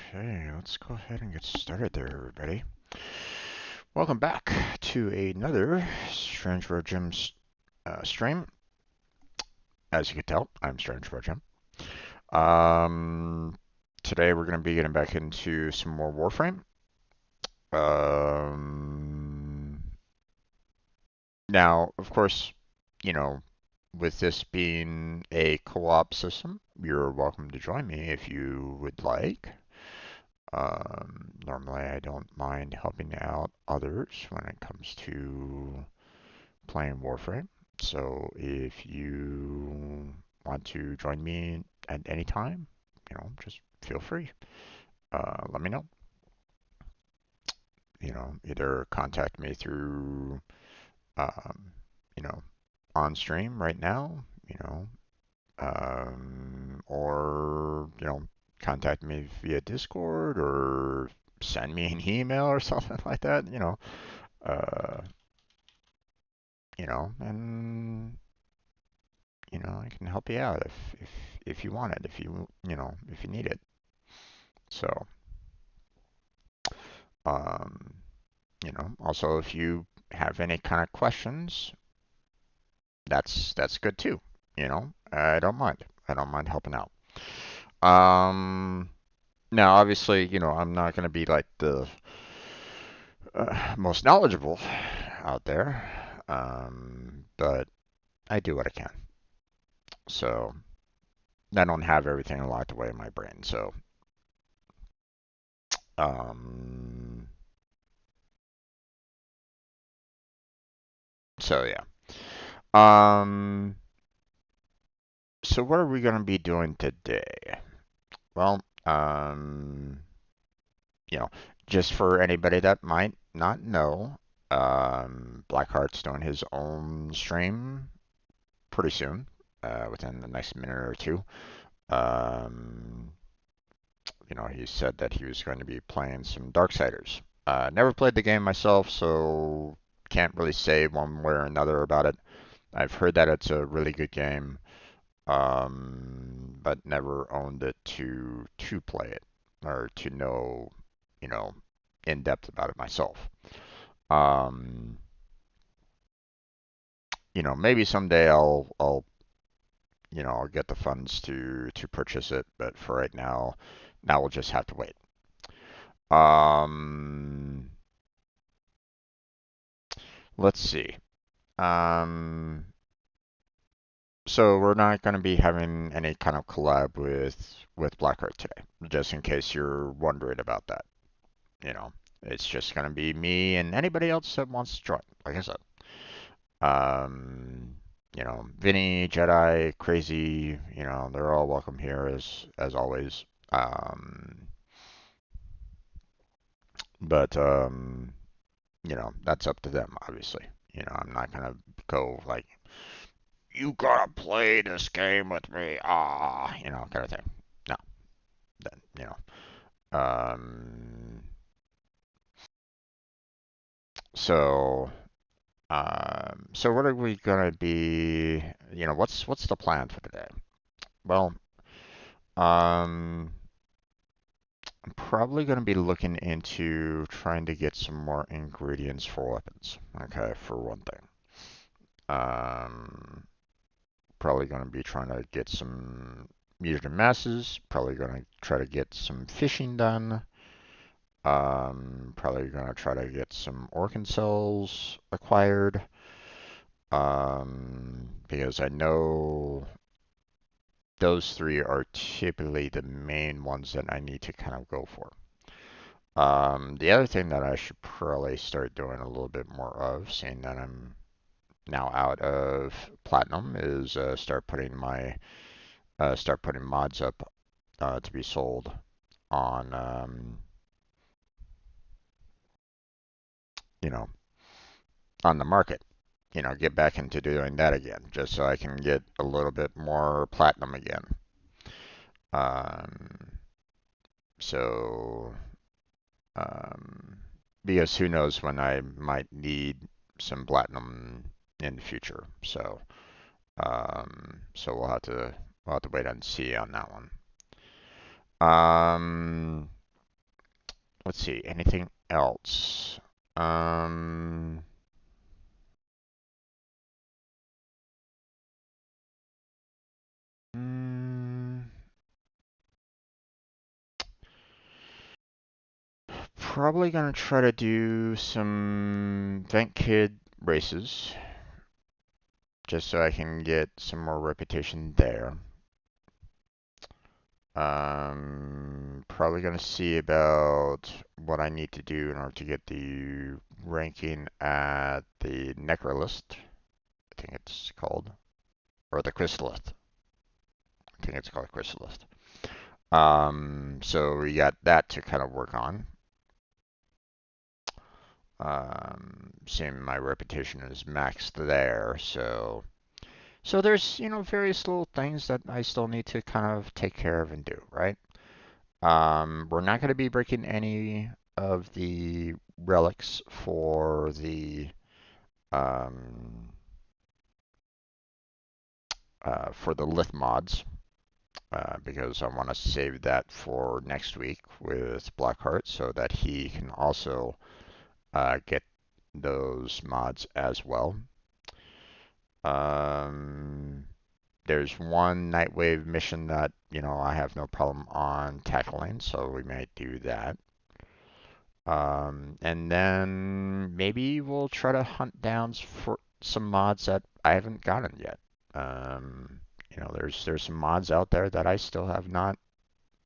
Okay, let's go ahead and get started there, everybody. Welcome back to another Strange Bro Jim stream. As you can tell, I'm Strange Bro Jim. Um, Today we're going to be getting back into some more Warframe. Um, Now, of course, you know, with this being a co-op system, you're welcome to join me if you would like. Normally, I don't mind helping out others when it comes to playing Warframe. So if you want to join me at any time, just feel free. Let me know. Either contact me through, um, you know, on stream right now, or contact me via Discord or send me an email or something like that. Uh, and I can help you out if you want it, if you need it. So, um, also if you have any kind of questions, that's good too. I don't mind. I don't mind helping out. Um, Now, obviously, I'm not going to be like the most knowledgeable out there, but I do what I can. So I don't have everything locked away in my brain. Um, so yeah. Um, so what are we going to be doing today? Well, you know, just for anybody that might not know, Blackheart's doing his own stream pretty soon, within the next minute or two. Um, he said that he was going to be playing some Darksiders. Never played the game myself, so can't really say one way or another about it. I've heard that it's a really good game, but never owned it to play it or to know, you know, in depth about it myself. Um, Maybe someday I'll get the funds to purchase it, but for right now we'll just have to wait. Um, let's see. Um, so we're not going to be having any kind of collab with Blackheart today, just in case you're wondering about that. You know, it's just going to be me and anybody else that wants to join. Like I said, um, Vinny, Jedi, Crazy, they're all welcome here as always. Um, but that's up to them, obviously. I'm not gonna go like, you gotta play this game with me, kind of thing. No, that, Um, so, so what are we gonna be? What's the plan for today? Well, um, I'm probably gonna be looking into trying to get some more ingredients for weapons. Okay, for one thing. Um, Probably going to be trying to get some mutagen masses. Probably going to try to get some fishing done. Probably going to try to get some organ cells acquired. Because I know those three are typically the main ones that I need to kind of go for. The other thing that I should probably start doing a little bit more of, seeing that I'm now out of platinum, is start putting mods up to be sold on you know on the market. Get back into doing that again, just so I can get a little bit more platinum again. Um, so um, because who knows when I might need some platinum in the future. So we'll have to wait and see on that one. Um, let's see, anything else? Um, mm, Probably gonna try to do some Vent Kid races, just so I can get some more reputation there. Probably gonna see about what I need to do in order to get the ranking at the Necrolist, I think it's called, or the Chrysalith. I think it's called Chrysalith. So we got that to kind of work on. Seeing my reputation is maxed there, so there's various little things that I still need to kind of take care of and do, right? We're not going to be breaking any of the relics um, for the lith mods because I want to save that for next week with Blackheart so that he can also get those mods as well. Um, there's one Nightwave mission that I have no problem on tackling, so we might do that. And then maybe we'll try to hunt down for some mods that I haven't gotten yet. There's some mods out there that I still have not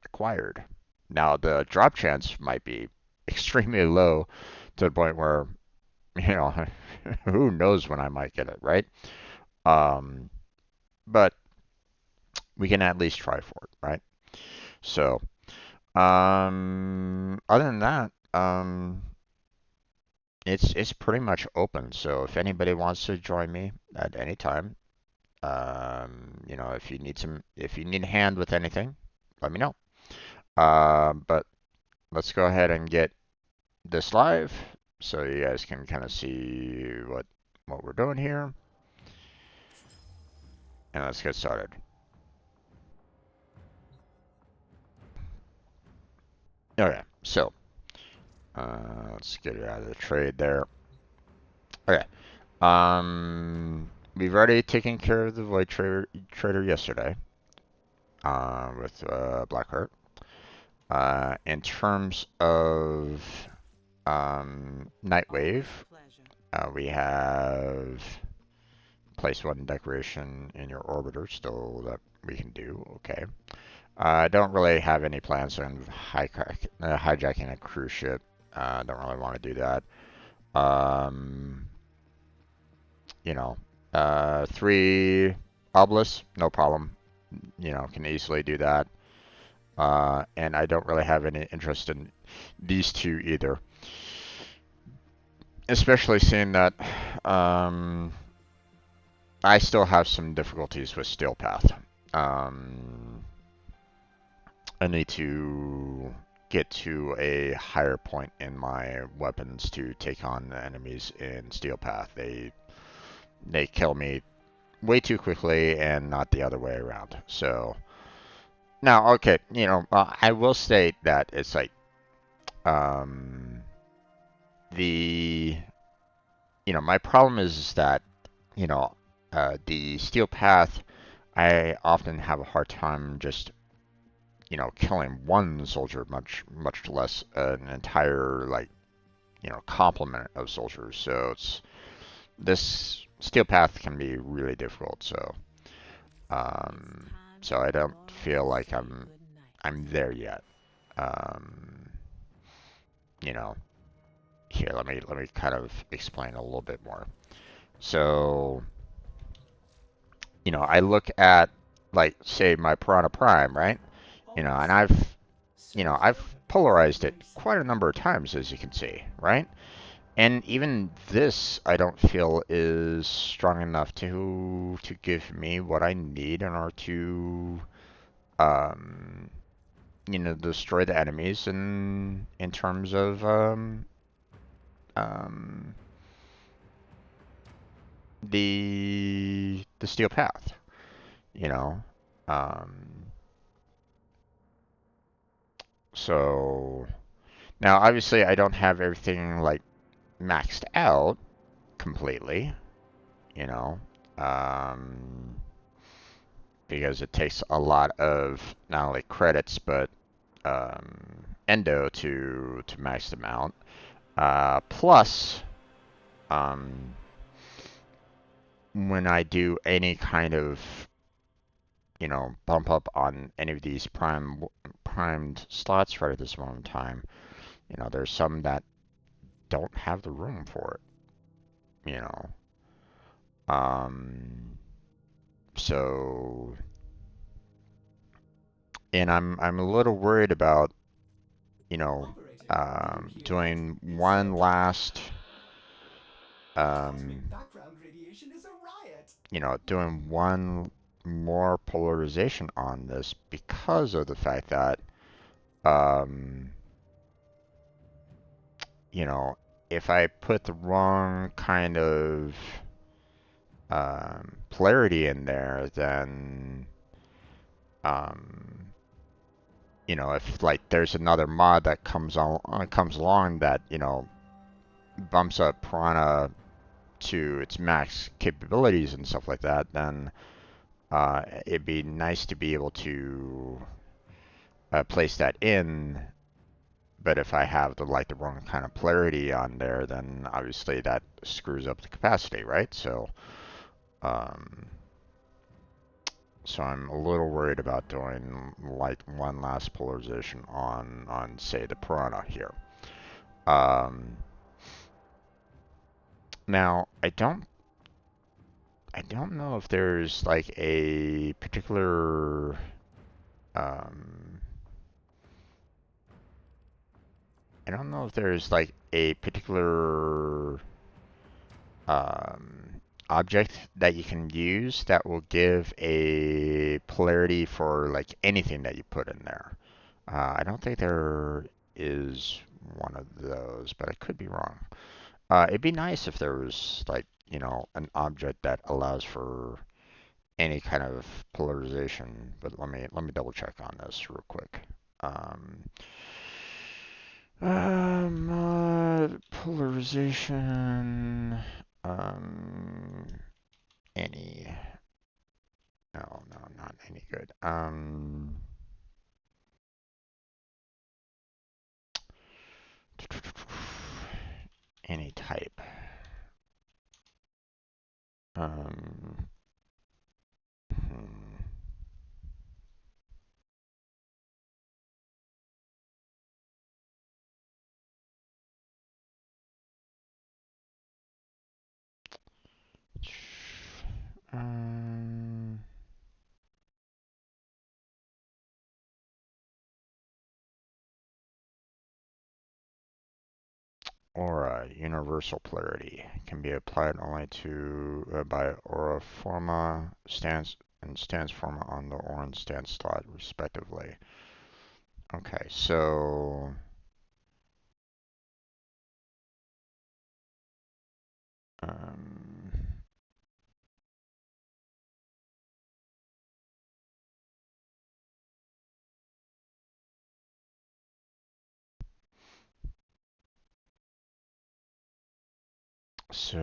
acquired. Now the drop chance might be extremely low to the point where you know who knows when I might get it, right? Um, but we can at least try for it, right? So, other than that, it's pretty much open. So if anybody wants to join me at any time, if you need a hand with anything, let me know. But let's go ahead and get this live so you guys can kind of see what we're doing here, and let's get started. Okay, so let's get it out of the trade there. Okay, we've already taken care of the Void Trader yesterday with Blackheart. In terms of Nightwave, we have place one decoration in your orbiter still that we can do. Okay. I don't really have any plans on hijacking a cruise ship. Don't really want to do that. Um, you know, 3 obelisks, no problem. Can easily do that. And I don't really have any interest in these two either. Especially seeing that I still have some difficulties with Steel Path. I need to get to a higher point in my weapons to take on the enemies in Steel Path. They kill me way too quickly and not the other way around. So now, okay, I will state that it's like um, the my problem is that the Steel Path, I often have a hard time just killing one soldier, much less an entire complement of soldiers. So this Steel Path can be really difficult. Um, so I don't feel like I'm there yet. Um, you know, Here, let me kind of explain a little bit more. So, I look at like say my Piranha Prime, right? And I've polarized it quite a number of times, as you can see, right? And even this, I don't feel is strong enough to give me what I need in order to, um, destroy the enemies in terms of um, the Steel Path, you know. Um, so Now, obviously, I don't have everything like maxed out completely, you know, um, because it takes a lot of not only credits but endo to max them out. Plus, um, when I do any kind of bump up on any of these primed slots right at this moment in time, there's some that don't have the room for it, Um, so, and I'm a little worried about, you know, Operator, repeat that. doing It's one last, cosmic um, background radiation is a riot. doing one more polarization on this because of the fact that, um, you know, if I put the wrong kind of polarity in there, then um, if like there's another mod that comes along that bumps up Piranha to its max capabilities and stuff like that, then it'd be nice to be able to place that in. But if I have the wrong kind of polarity on there, then obviously that screws up the capacity, right? Um, so I'm a little worried about doing like one last polarization on say the Piranha here. Um, Now I don't know if there's like a particular um, I don't know if there's like a particular um, object that you can use that will give a polarity for like anything that you put in there. I don't think there is one of those, but I could be wrong. It'd be nice if there was like, an object that allows for any kind of polarization, but let me double check on this real quick. Um, Polarization. Um, any? No, no, not any good. Any type. Um, hmm. Um, Aura, universal polarity, can be applied only to by aura forma stance and stance forma on the aura and stance slot, respectively. Okay, um, so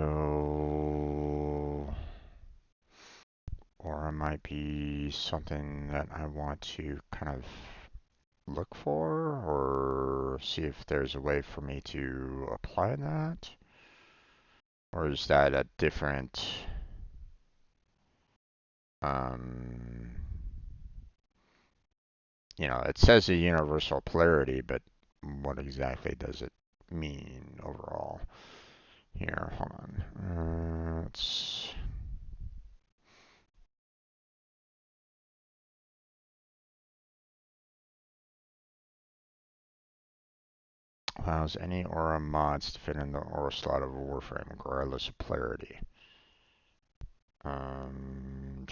aura might be something that I want to kind of look for or see if there's a way for me to apply that, or is that a different um, it says a universal polarity, but what exactly does it mean overall? Here, hold on. It's allows any aura mods to fit in the aura slot of a Warframe, regardless of polarity. Um,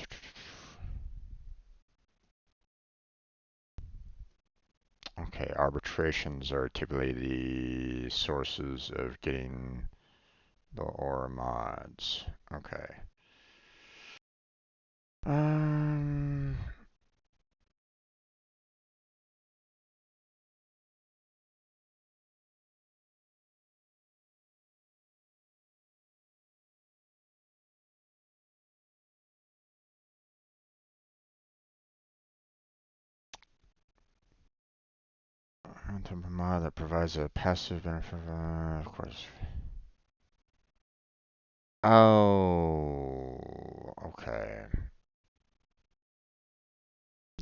okay, arbitrations are typically the sources of getting the aura mods. Okay. Um, Mod that provides a passive benefit, of course. Oh, okay.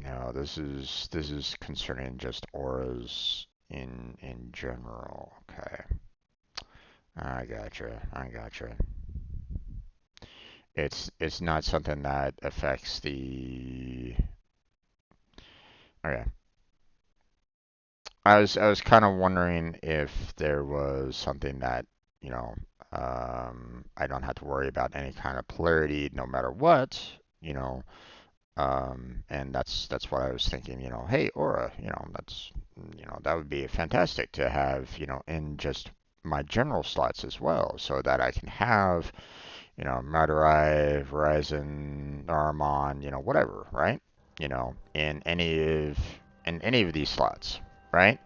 No, this is concerning just auras in general. Okay, I gotcha. I gotcha. It's not something that affects the. Okay, I was kind of wondering if there was something that you know I don't have to worry about any kind of polarity no matter what. You know, and that's what I was thinking, hey, Aura, that would be fantastic to have, in just my general slots as well, so that I can have, Madurai, Verizon, Armon, whatever, right? In any of these slots, right?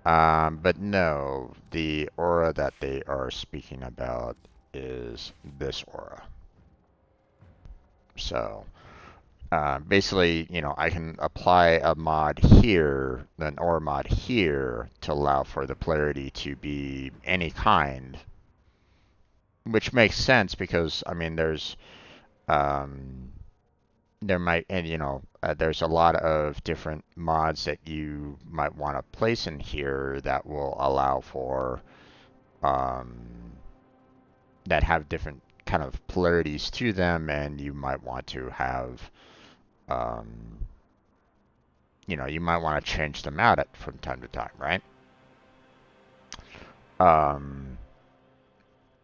But no, the aura that they are speaking about is this aura. So, basically, I can apply a mod here, an OR mod here, to allow for the polarity to be any kind, which makes sense because, I mean, um, there might, and there's a lot of different mods that you might want to place in here that will allow for, um, that have different kind of polarities to them, and you might want to have, um, you might want to change them out from time to time, right? Um,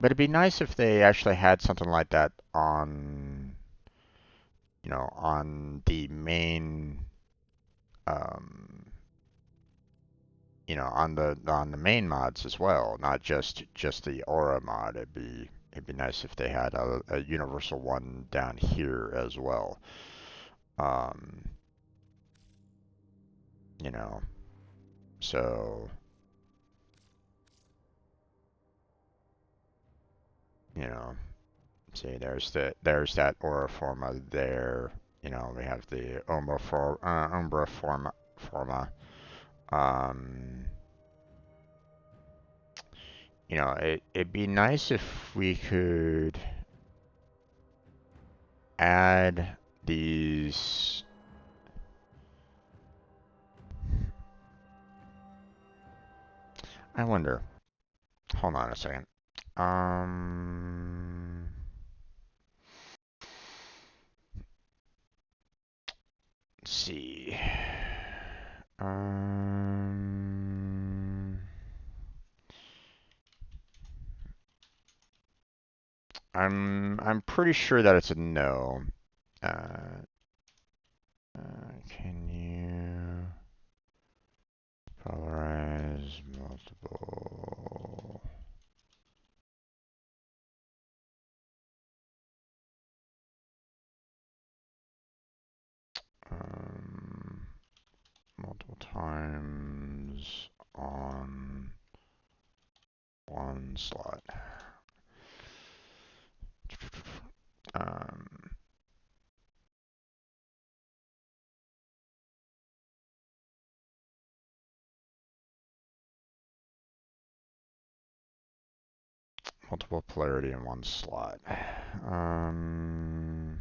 but it'd be nice if they actually had something like that on the main, um, on the main mods as well, not just the aura mod. It'd be nice if they had a universal one down here as well. Um, you know, so you know, see, there's that aura forma there. We have the Umbra forma. Um, it'd be nice if we could add these. I wonder. Hold on a second. Um, let's see. Um, I'm pretty sure that it's a no. Uh, can you polarize multiple? Um, multiple times on one slot. Um, multiple polarity in one slot. Um,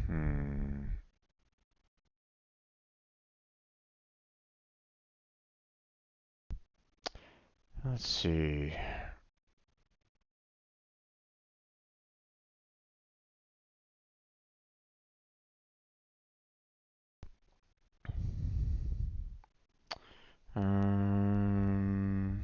hmm. Let's see. Um,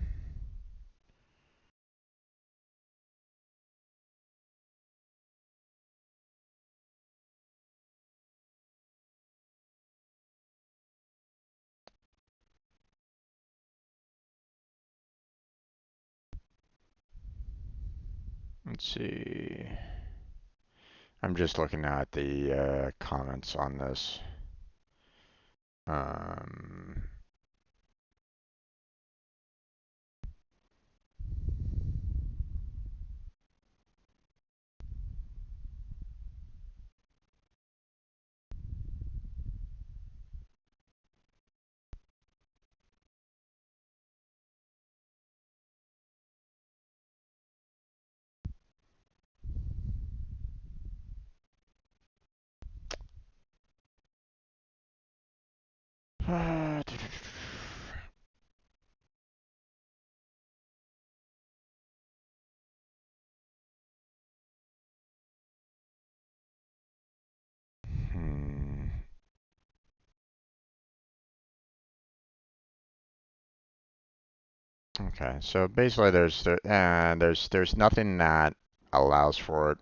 Let's see. I'm just looking at the comments on this. Um, hmm. Okay, so basically there's nothing that allows for it,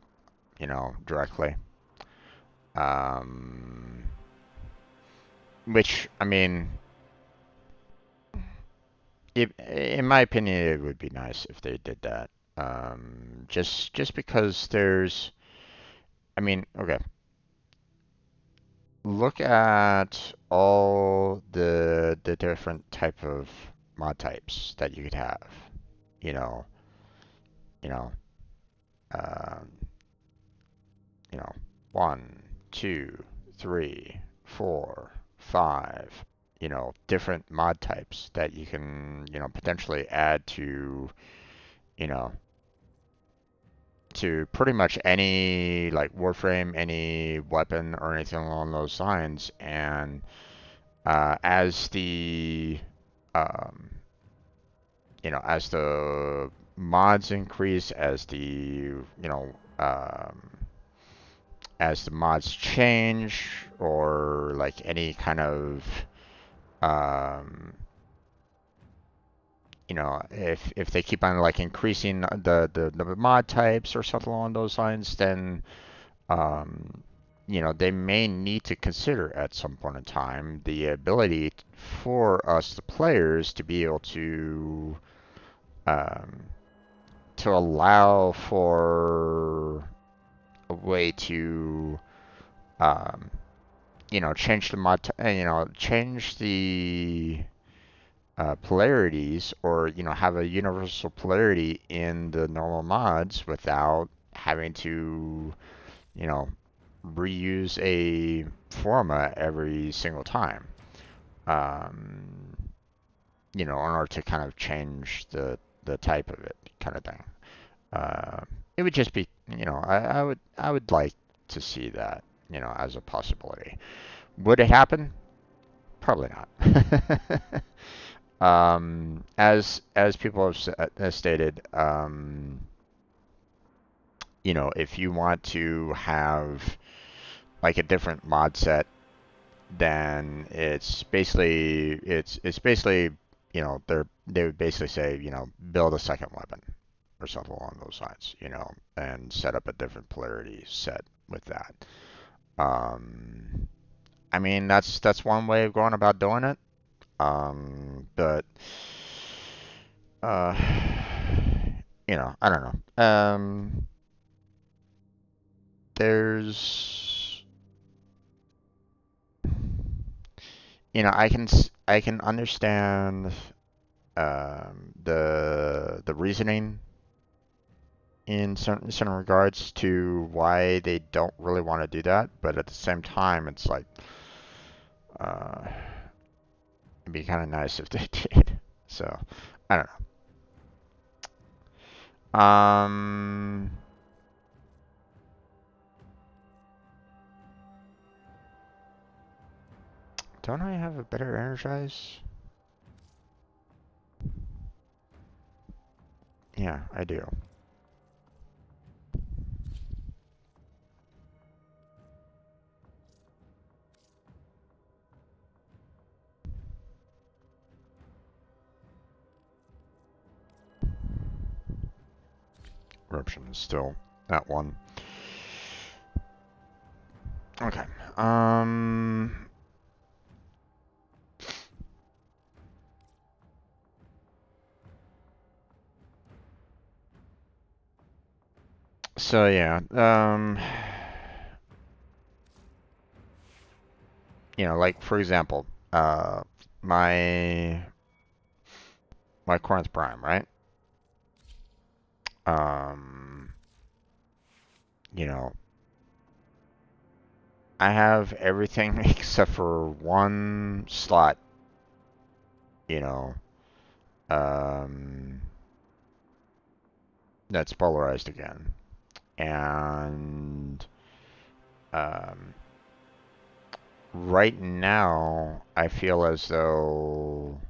directly. Um, which I mean, in my opinion, it would be nice if they did that. Just because I mean, okay, look at all the different type of mod types that you could have. You know, you know, um, you know, one, two, three, four, five, different mod types that you can, potentially add you know, to pretty much any like Warframe, any weapon or anything along those lines. And as um, as the mods increase, as the mods change, or like any kind of um, if they keep on like increasing the mod types or something along those lines, then um, they may need to consider at some point in time the ability for us, the players, to be able um, to allow for a way to um, change the change the polarities, or have a universal polarity in the normal mods without having to you know reuse a format every single time. Um, in order to kind of change the type of it, kind of thing. Uh, it would just be, I would like to see that, as a possibility. Would it happen? Probably not. As people have stated, if you want to have like a different mod set, then it's basically they would basically say, build a second weapon or something along those lines, and set up a different polarity set with that. Um, I mean, that's one way of going about doing it. But uh, I don't know. There's, I can understand the reasoning in certain regards to why they don't really want to do that, but at the same time, it's like uh, it'd be kind of nice if they did. So I don't know. Don't I have a better energize? Yeah, I do. Eruption is still at one. Okay. So yeah, like for example, uh, my my Corinth Prime, right? Um, you know, I have everything except for one slot, you know, um, that's polarized again. And um, right now, I feel as though,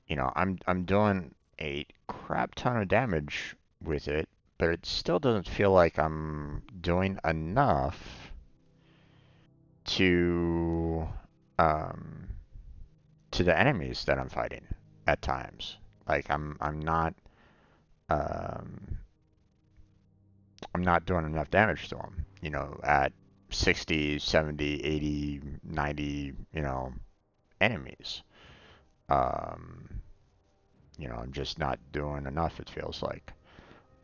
I'm doing a crap ton of damage with it, but it still doesn't feel like I'm doing enough to um, to the enemies that I'm fighting at times. Like um, I'm not doing enough damage to them, at 60, 70, 80, 90, enemies. Um, I'm just not doing enough, it feels like.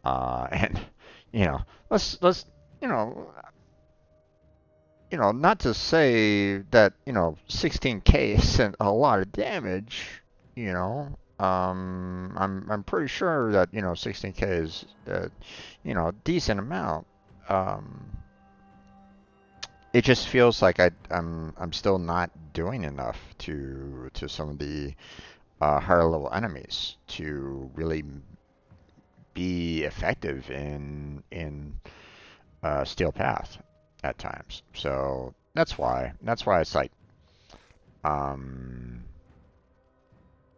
And you know, let's you know, not to say that 16K isn't a lot of damage. I'm pretty sure that 16K is a decent amount. Um, it just feels like I'm still not doing enough to some of the higher level enemies to really be effective in Steel Path at times. So that's why. That's why it's like um,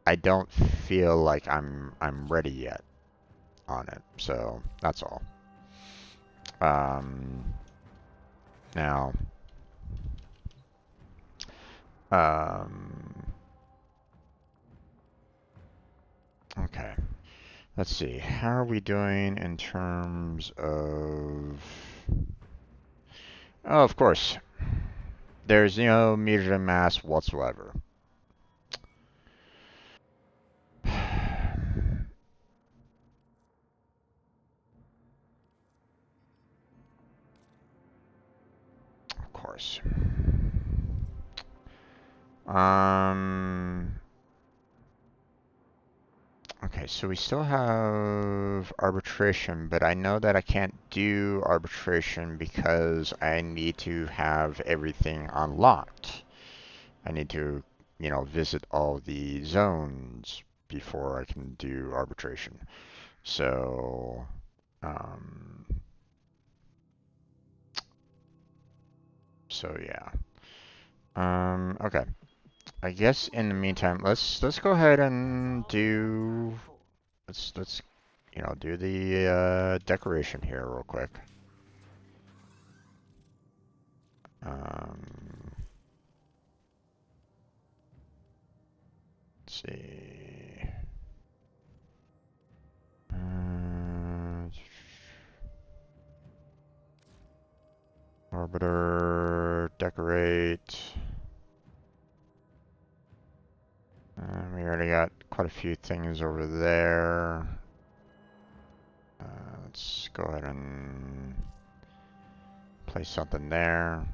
I don't feel like I'm ready yet on it. So that's all. Um, now, um, okay. Let's see. How are we doing in terms of? Oh, of course. There's no meter to mass whatsoever. Of course. Um. Okay, so we still have arbitration, but I know that I can't do arbitration because I need to have everything unlocked. I need to, visit all the zones before I can do arbitration. So, um, yeah. Okay. I guess in the meantime, let's go ahead and do let's do the decoration here real quick. Um, let's see. Uh, Orbiter, decorate. We already got quite a few things over there. Let's go ahead and place something there.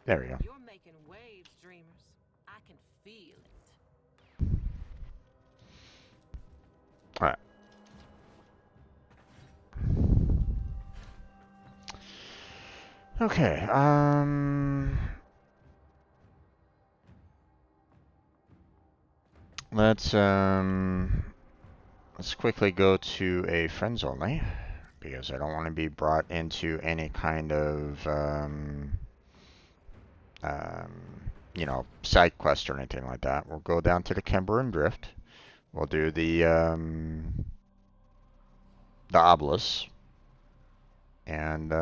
There we go. You're making waves, dreamers. I can feel it. All right. Okay. Let's let's quickly go to a friends only because I don't want to be brought into any kind of side quest or anything like that. We'll go down to the Kimber Drift. We'll do the obelisk, and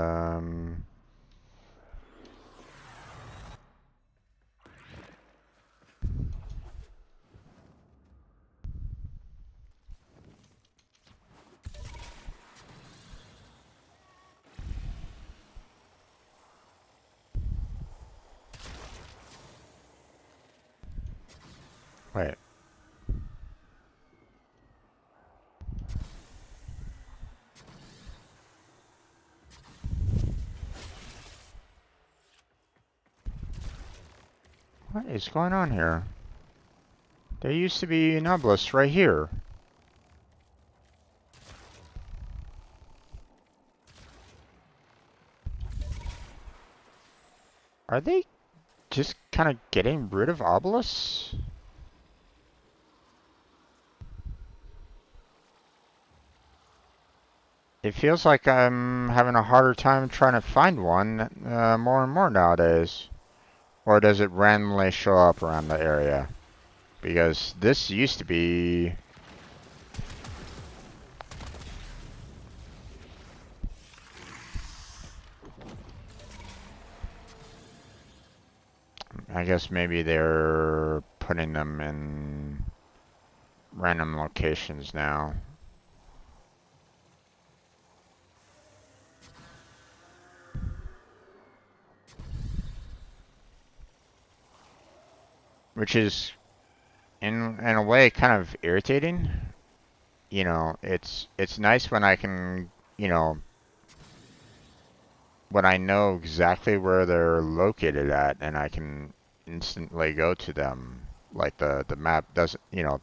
Wait. What is going on here? There used to be an obelisk right here. Are they just kind of getting rid of obelisks? It feels like I'm having a harder time trying to find one more and more nowadays. Or does it randomly show up around the area? Because this used to be... I guess maybe they're putting them in random locations now. Which is, in a way, kind of irritating. You know, it's nice when I can, you know, when I know exactly where they're located at and I can instantly go to them. Like the map doesn't, you know,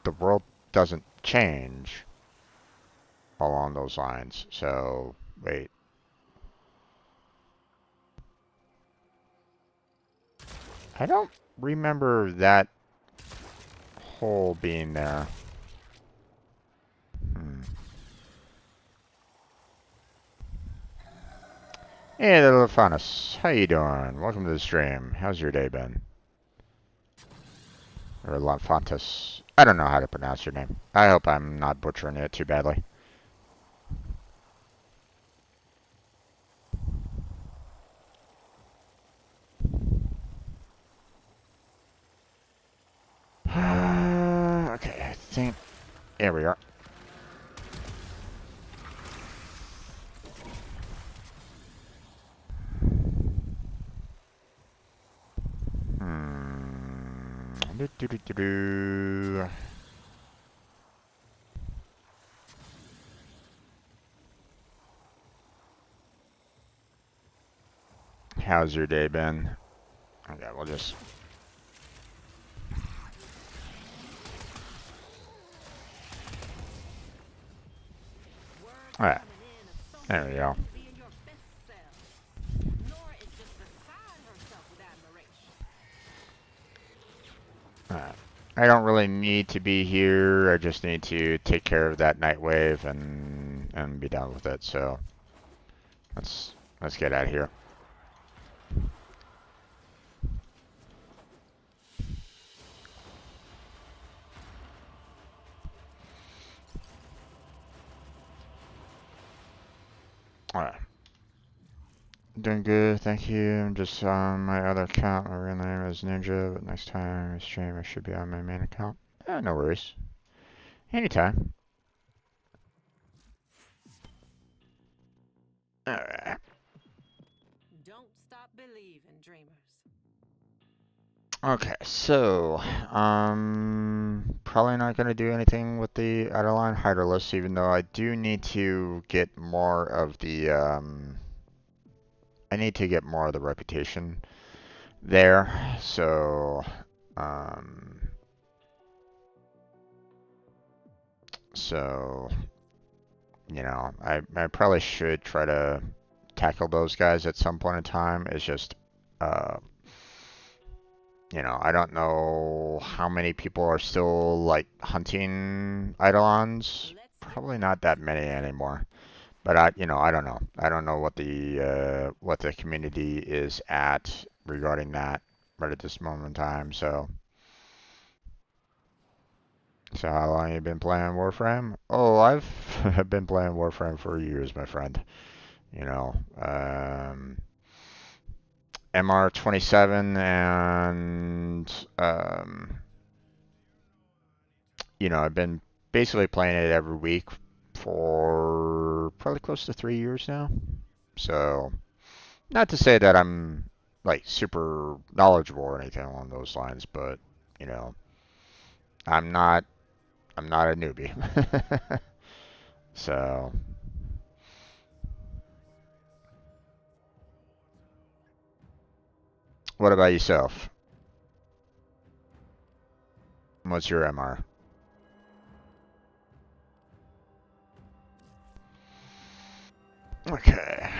the world doesn't change along those lines. So, wait. I don't remember that hole being there. Hmm. Hey there, Lefanus. How you doing? Welcome to the stream. How's your day been? Or Lefantus. I don't know how to pronounce your name. I hope I'm not butchering it too badly. Okay, I think... Here we are. Do. How's your day been? Okay, we'll just... Alright, there we go. Alright. I don't really need to be here. I just need to take care of that night wave and be done with it. So let's get out of here. Alright. Doing good, thank you. I'm just on my other account. My real name is Ninja, but next time I stream I should be on my main account. No worries. Anytime. Alright. Don't stop believing, dreamers. Okay, so probably not gonna do anything with the Adeline Hydralist, even though I do need to get more of the I need to get more of the reputation there. So um so you know, I probably should try to tackle those guys at some point in time. It's just uh you know, I don't know how many people are still like hunting Eidolons. Probably not that many anymore. But you know, I don't know. I don't know what the community is at regarding that right at this moment in time. So how long you been playing Warframe? Oh, I've been playing Warframe for years, my friend. You know, MR27 and you know, I've been basically playing it every week for probably close to 3 years now. So, not to say that I'm like super knowledgeable or anything along those lines, but you know, I'm not I'm not a newbie. So, what about yourself? What's your MR? Okay.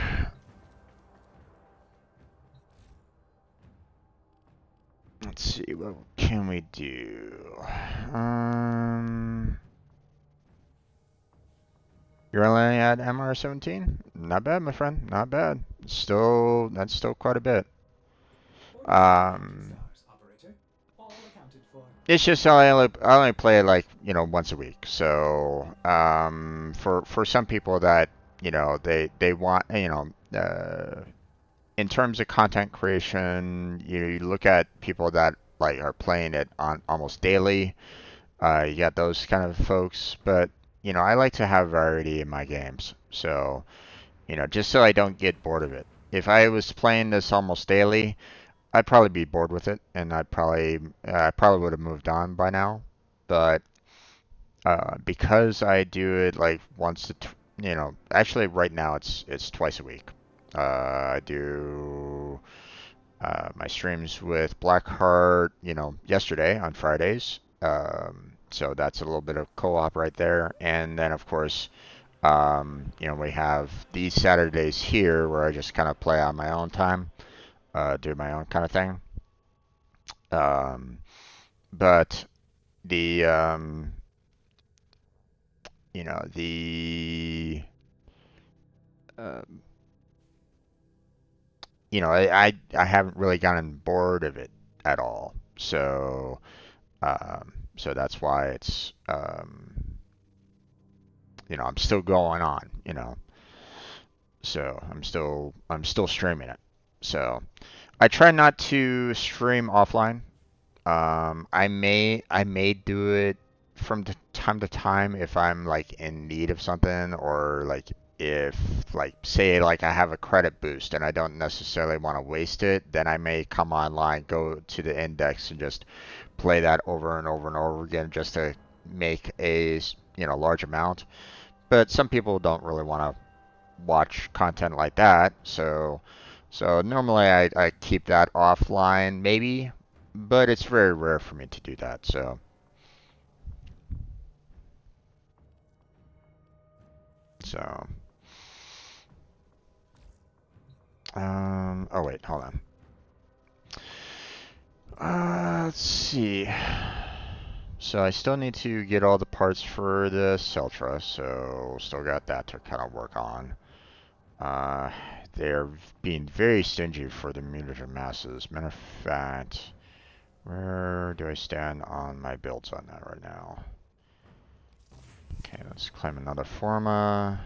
Let's see, what can we do? Um, you're only at MR 17? Not bad, my friend. Not bad. Still, that's still quite a bit. Um, Stars, operator. All accounted for. it's just I only play it like, once a week. So, for some people that, they want, in terms of content creation, you look at people that like are playing it on almost daily. You got those kind of folks, but I like to have variety in my games. So, just so I don't get bored of it. If I was playing this almost daily, I'd probably be bored with it, and I probably would have moved on by now. But because I do it like actually right now it's twice a week. I do my streams with Blackheart, yesterday on Fridays. So that's a little bit of co-op right there. And then, of course, we have these Saturdays here where I just kind of play on my own time, do my own kind of thing. Um, but the, you know, the, uh, I haven't really gotten bored of it at all. So that's why I'm still going on, so I'm still streaming it. So I try not to stream offline. I may do it from time to time if I'm like in need of something, or like if like say like I have a credit boost and I don't necessarily want to waste it, then I may come online, go to the index and just play that over and over and over again just to make a large amount. But some people don't really want to watch content like that, so normally I keep that offline maybe, but it's very rare for me to do that. So oh wait, hold on. Let's see. So I still need to get all the parts for the Celtra, so still got that to kind of work on. Uh, they're being very stingy for the mutagen masses. Matter of fact, where do I stand on my builds on that right now? Okay, let's claim another Forma.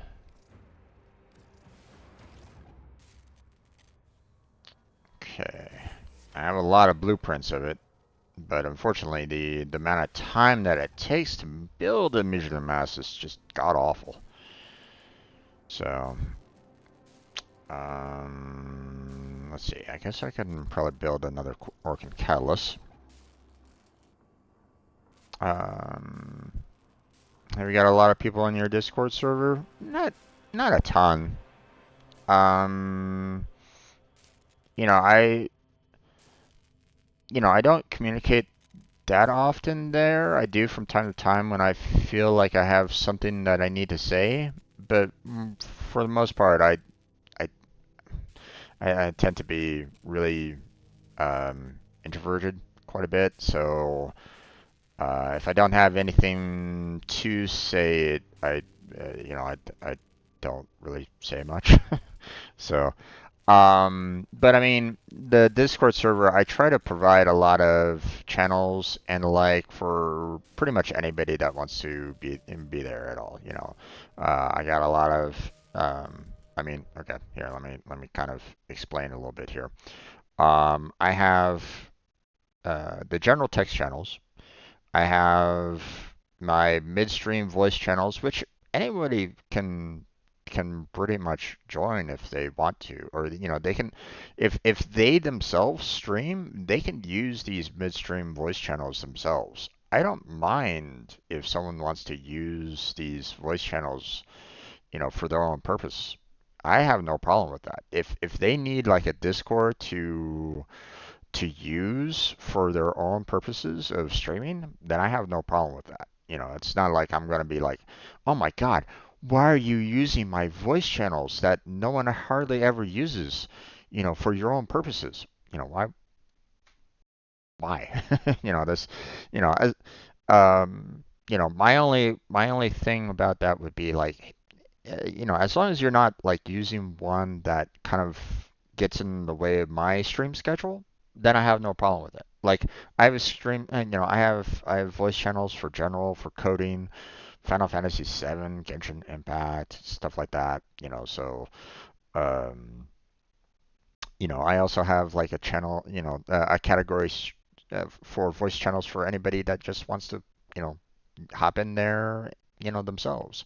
Okay, I have a lot of blueprints of it, but unfortunately the amount of time that it takes to build a mutagen mass is just god awful. So, let's see. I guess I can probably build another Orkin Catalyst. Um, have you got a lot of people in your Discord server? Not a ton. Um, you know, I I don't communicate that often there. I do from time to time when I feel like I have something that I need to say, but for the most part, I I tend to be really introverted quite a bit. So if I don't have anything to say, I don't really say much. So, but I mean, the Discord server, I try to provide a lot of channels and like for pretty much anybody that wants to be there at all. I got a lot of, I mean, okay, here, let me kind of explain a little bit here. I have the general text channels. I have my midstream voice channels, which anybody can pretty much join if they want to, or they can, if they themselves stream, they can use these midstream voice channels themselves. I don't mind if someone wants to use these voice channels, for their own purpose. I have no problem with that. If they need like a Discord to use for their own purposes of streaming, then I have no problem with that. It's not like I'm gonna be like, oh my God, why are you using my voice channels that no one hardly ever uses, for your own purposes? Why? This, as, my only thing about that would be like, as long as you're not like using one that kind of gets in the way of my stream schedule, then I have no problem with it. Like I have a stream, and I have voice channels for general, for coding, Final Fantasy VII, Genshin Impact, stuff like that. Um, I also have like a channel, a category for voice channels for anybody that just wants to, you know, hop in there, themselves.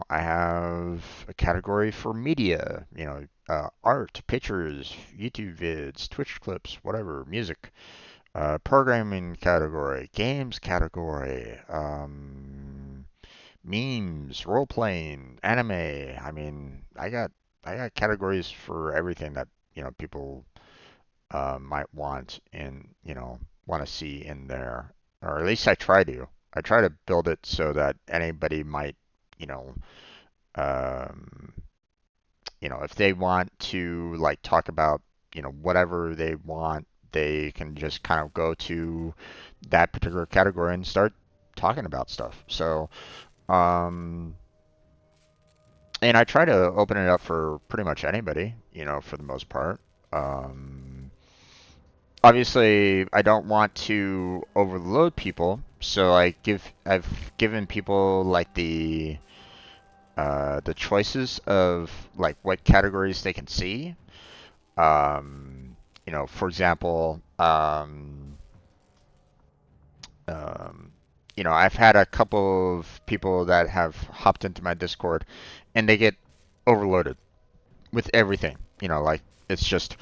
I have a category for media, art, pictures, YouTube vids, Twitch clips, whatever, music, programming category, games category, memes, role playing, anime. I mean, I got categories for everything that people might want and want to see in there, or at least I try to. I try to build it so that anybody might, you know, um, if they want to like talk about, whatever they want, they can just kind of go to that particular category and start talking about stuff. So, um, and I try to open it up for pretty much anybody, for the most part. Um, Obviously, I don't want to overload people, so I've given people like the choices of like what categories they can see. For example, um, I've had a couple of people that have hopped into my Discord, and they get overloaded with everything. Like it's just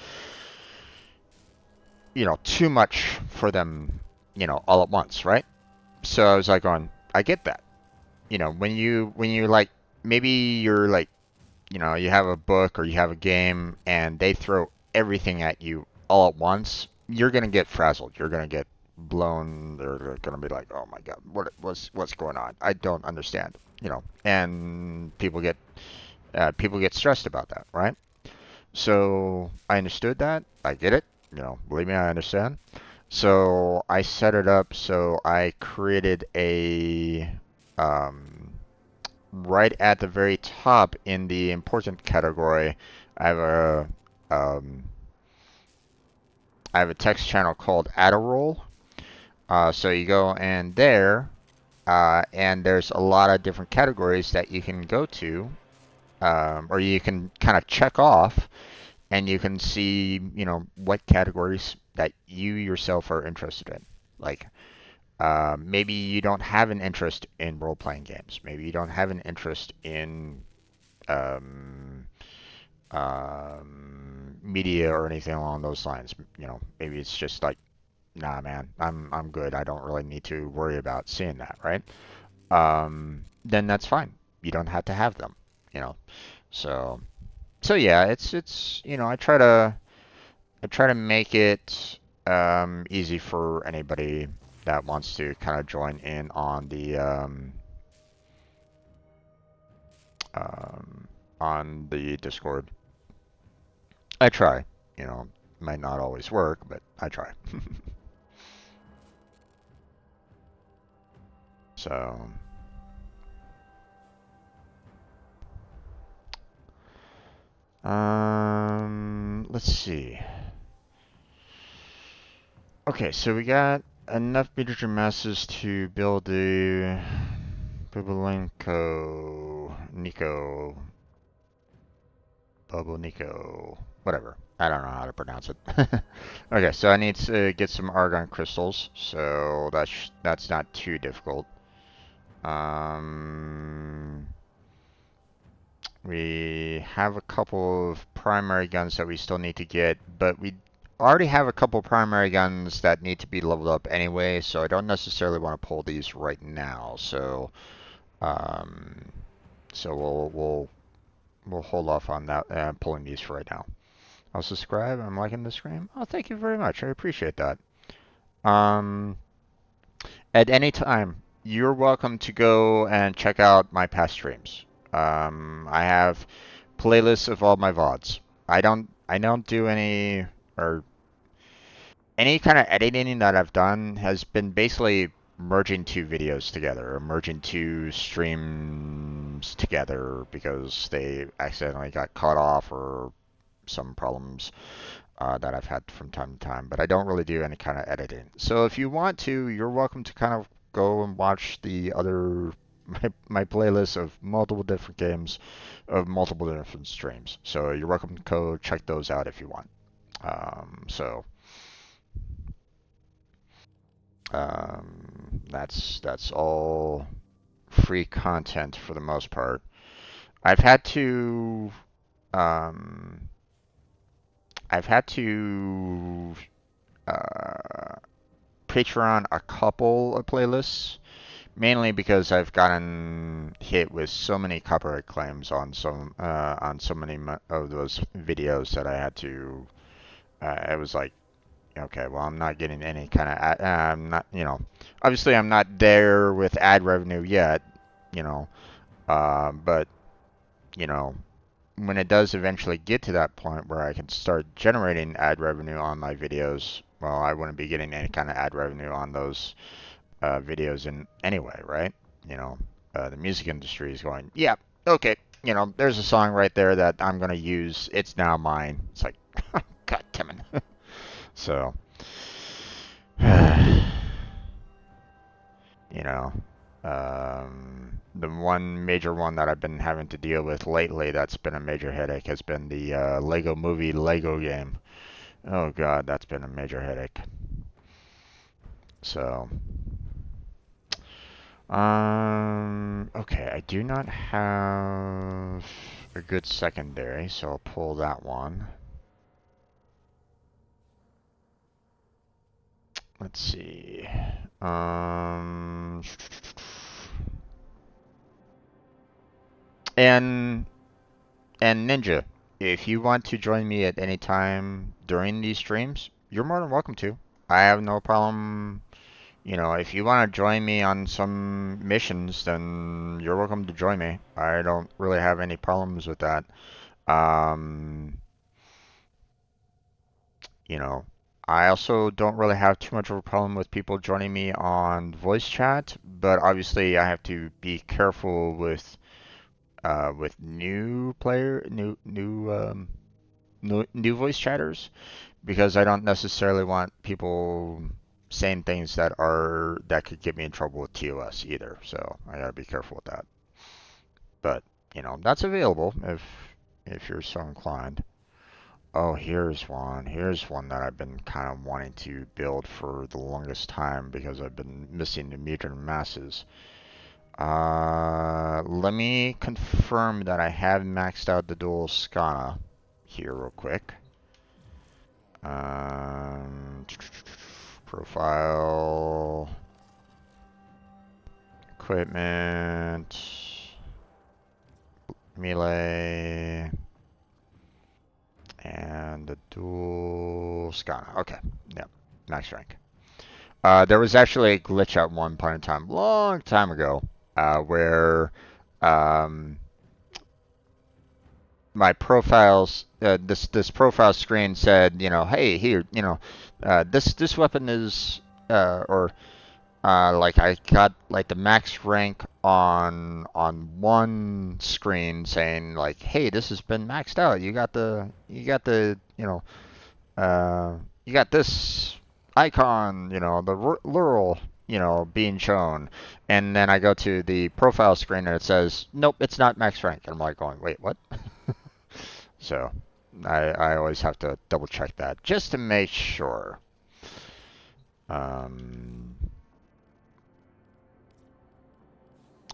too much for them, all at once, right? So I was like, going, I get that. When you like maybe you're like you have a book or you have a game and they throw everything at you all at once, you're gonna get frazzled. You're gonna get blown. They're gonna be like, oh my God, what's going on? I don't understand. And people get stressed about that, right? So I understood that. I get it. Believe me, I understand. So I set it up so I created a um, right at the very top in the important category. I have a um, I have a text channel called Add a Roll. So you go in there, and there's a lot of different categories that you can go to, or you can kind of check off, and you can see, what categories that you yourself are interested in. Like, maybe you don't have an interest in role-playing games. Maybe you don't have an interest in um, media or anything along those lines. Maybe it's just like, nah, man, I'm good. I don't really need to worry about seeing that, right? Then that's fine. You don't have to have them. You know. So yeah, it's I try to make it easy for anybody that wants to kind of join in um, on the Discord. I try. Might not always work, but I try. So, let's see. Okay, so we got enough integer masses to build the Bubble Nico, whatever. I don't know how to pronounce it. Okay, so I need to get some argon crystals, so that's not too difficult. Um, we have a couple of primary guns that we still need to get, but we already have a couple primary guns that need to be leveled up anyway, so I don't necessarily want to pull these right now. Um, so we'll hold off on that pulling these for right now. I'll subscribe. I'm liking the stream. Oh, thank you very much. I appreciate that. Um, at any time, you're welcome to go and check out my past streams. I have playlists of all my VODs. I don't do or any kind of editing that I've done has been basically merging two videos together or merging two streams together because they accidentally got cut off or some problems that I've had from time to time. But I don't really do any kind of editing. So if you want to, you're welcome to kind of go and watch the other my playlist of multiple different games of multiple different streams. So you're welcome to go check those out if you want. So that's all free content for the most part. I've had to um, I've had to uh, Patreon a couple of playlists, mainly because I've gotten hit with so many copyright claims on so many of those videos that I had to. It was like, okay, well, I'm not getting any kind of I'm not, obviously I'm not there with ad revenue yet, you know, but you know, when it does eventually get to that point where I can start generating ad revenue on my videos, well, I wouldn't be getting any kind of ad revenue on those videos in anyway, right? You know, the music industry is going, yeah, okay, there's a song right there that I'm gonna use. It's now mine. It's like, God damn it. So, you know, the one major one that I've been having to deal with lately that's been a major headache has been the Lego Movie Lego game. Oh God, that's been a major headache. So, okay, I do not have a good secondary, so I'll pull that one. Let's see. Um, and Ninja, if you want to join me at any time during these streams, you're more than welcome to. I have no problem. If you want to join me on some missions, then you're welcome to join me. I don't really have any problems with that. Um, you know, I also don't really have too much of a problem with people joining me on voice chat, but obviously I have to be careful with new voice chatters because I don't necessarily want people saying things that could get me in trouble with TOS either. So I gotta be careful with that. But that's available if you're so inclined. Oh, here's one. Here's one that I've been kind of wanting to build for the longest time because I've been missing the mutant masses. Let me confirm that I have maxed out the dual Scana here real quick. Profile, equipment, melee, and the dual Scana. Okay, yep, max rank. There was actually a glitch at one point in time, long time ago, where um, my profiles, this profile screen said, hey, here, this weapon is, or like I got like the max rank on one screen saying like, hey, this has been maxed out. You got this icon, the Lural, being shown. And then I go to the profile screen and it says, nope, it's not max rank. And I'm like going, wait, what? So I always have to double check that just to make sure. Um,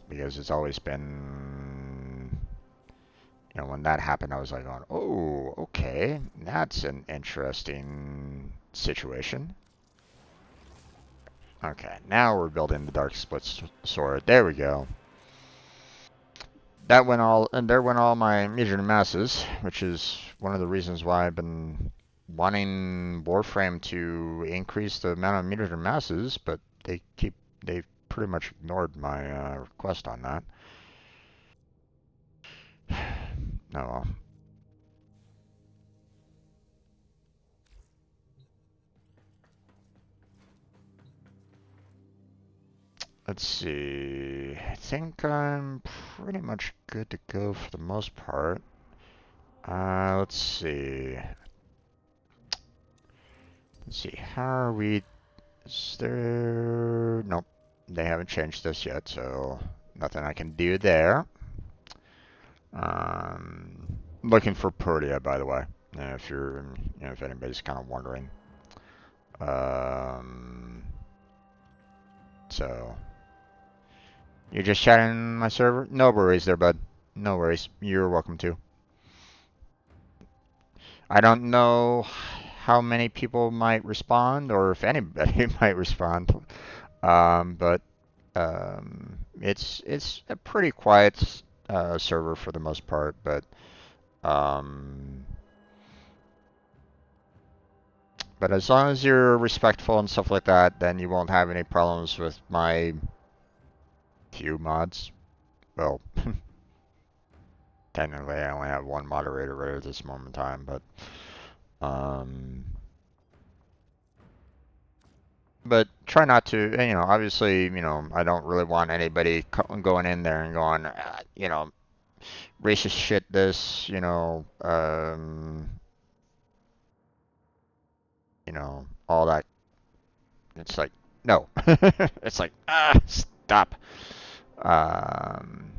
because it's always been when that happened, I was like, going, oh, okay, that's an interesting situation. Okay, now we're building the Dark Split Sword. There we go. That went all, and there went all my meteor masses, which is one of the reasons why I've been wanting Warframe to increase the amount of meteor masses, but they've pretty much ignored my request on that. Oh well. Let's see. I think I'm pretty much good to go for the most part. Let's see. Let's see. How are we? Is there? Nope. They haven't changed this yet, so nothing I can do there. Looking for Protea, by the way. If you're, if anybody's kind of wondering. Um, so you're just chatting my server? No worries there, bud. No worries. You're welcome to. I don't know how many people might respond or if anybody might respond. But it's a pretty quiet server for the most part. Um, but as long as you're respectful and stuff like that, then you won't have any problems with my few mods. Well, technically I only have one moderator right at this moment in time, but try not to, obviously, I don't really want anybody going in there and going, racist shit this, all that. It's like, no. It's like, stop. Um,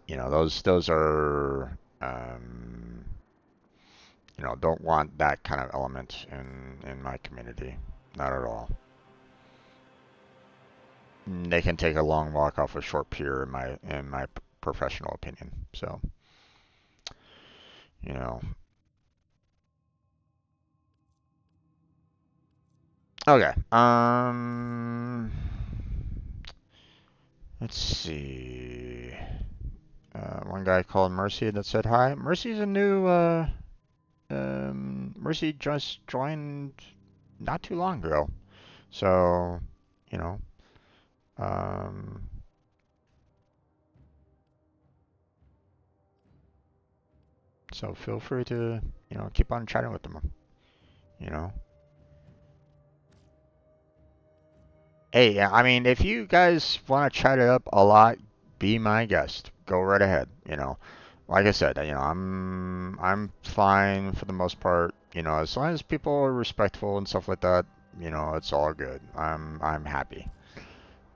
those are, don't want that kind of element in my community. Not at all. They can take a long walk off a short pier in my professional opinion. So, you know. Okay. Let's see. One guy called Mercy that said hi. Mercy's a new Mercy just joined not too long ago. So, you know, um, so feel free to, keep on chatting with them, you know. Hey, yeah, I mean, if you guys want to chat it up a lot, be my guest. Go right ahead, Like I said, I'm fine for the most part, as long as people are respectful and stuff like that, it's all good. I'm happy,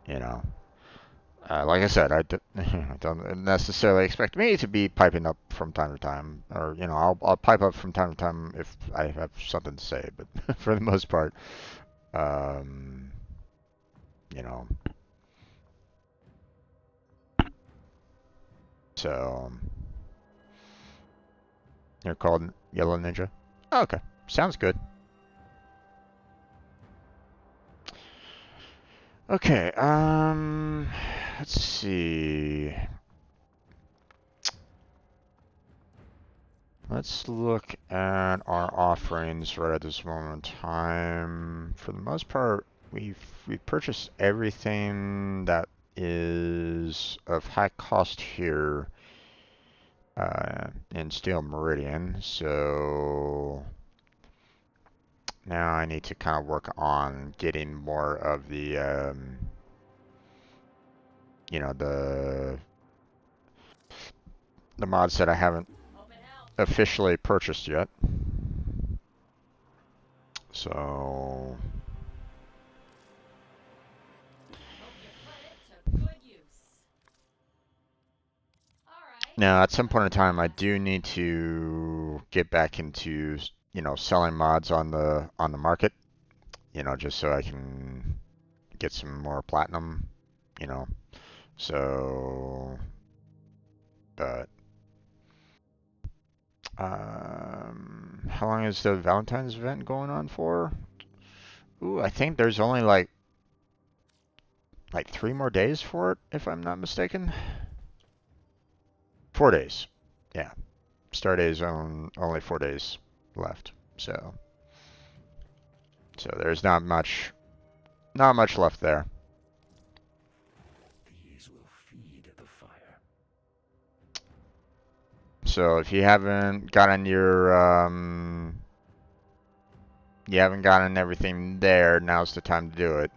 you know. Like I said, I don't necessarily expect me to be piping up from time to time, or I'll pipe up from time to time if I have something to say, but for the most part, um, you know. So you're called Yellow Ninja. Oh, okay, sounds good. Okay, let's see. Let's look at our offerings right at this moment in time. For the most part, we've purchased everything that is of high cost here in Steel Meridian. So now I need to kind of work on getting more of the, you know, the mods that I haven't officially purchased yet. So now at some point in time, I do need to get back into, selling mods on the market, just so I can get some more platinum, you know. So But how long is the Valentine's event going on for? Ooh, I think there's only like 3 more days for it, if I'm not mistaken. 4 days. Yeah. Start days on only 4 days left. So there's not much left there. These will feed the fire. So if you haven't gotten you haven't gotten everything there, now's the time to do it.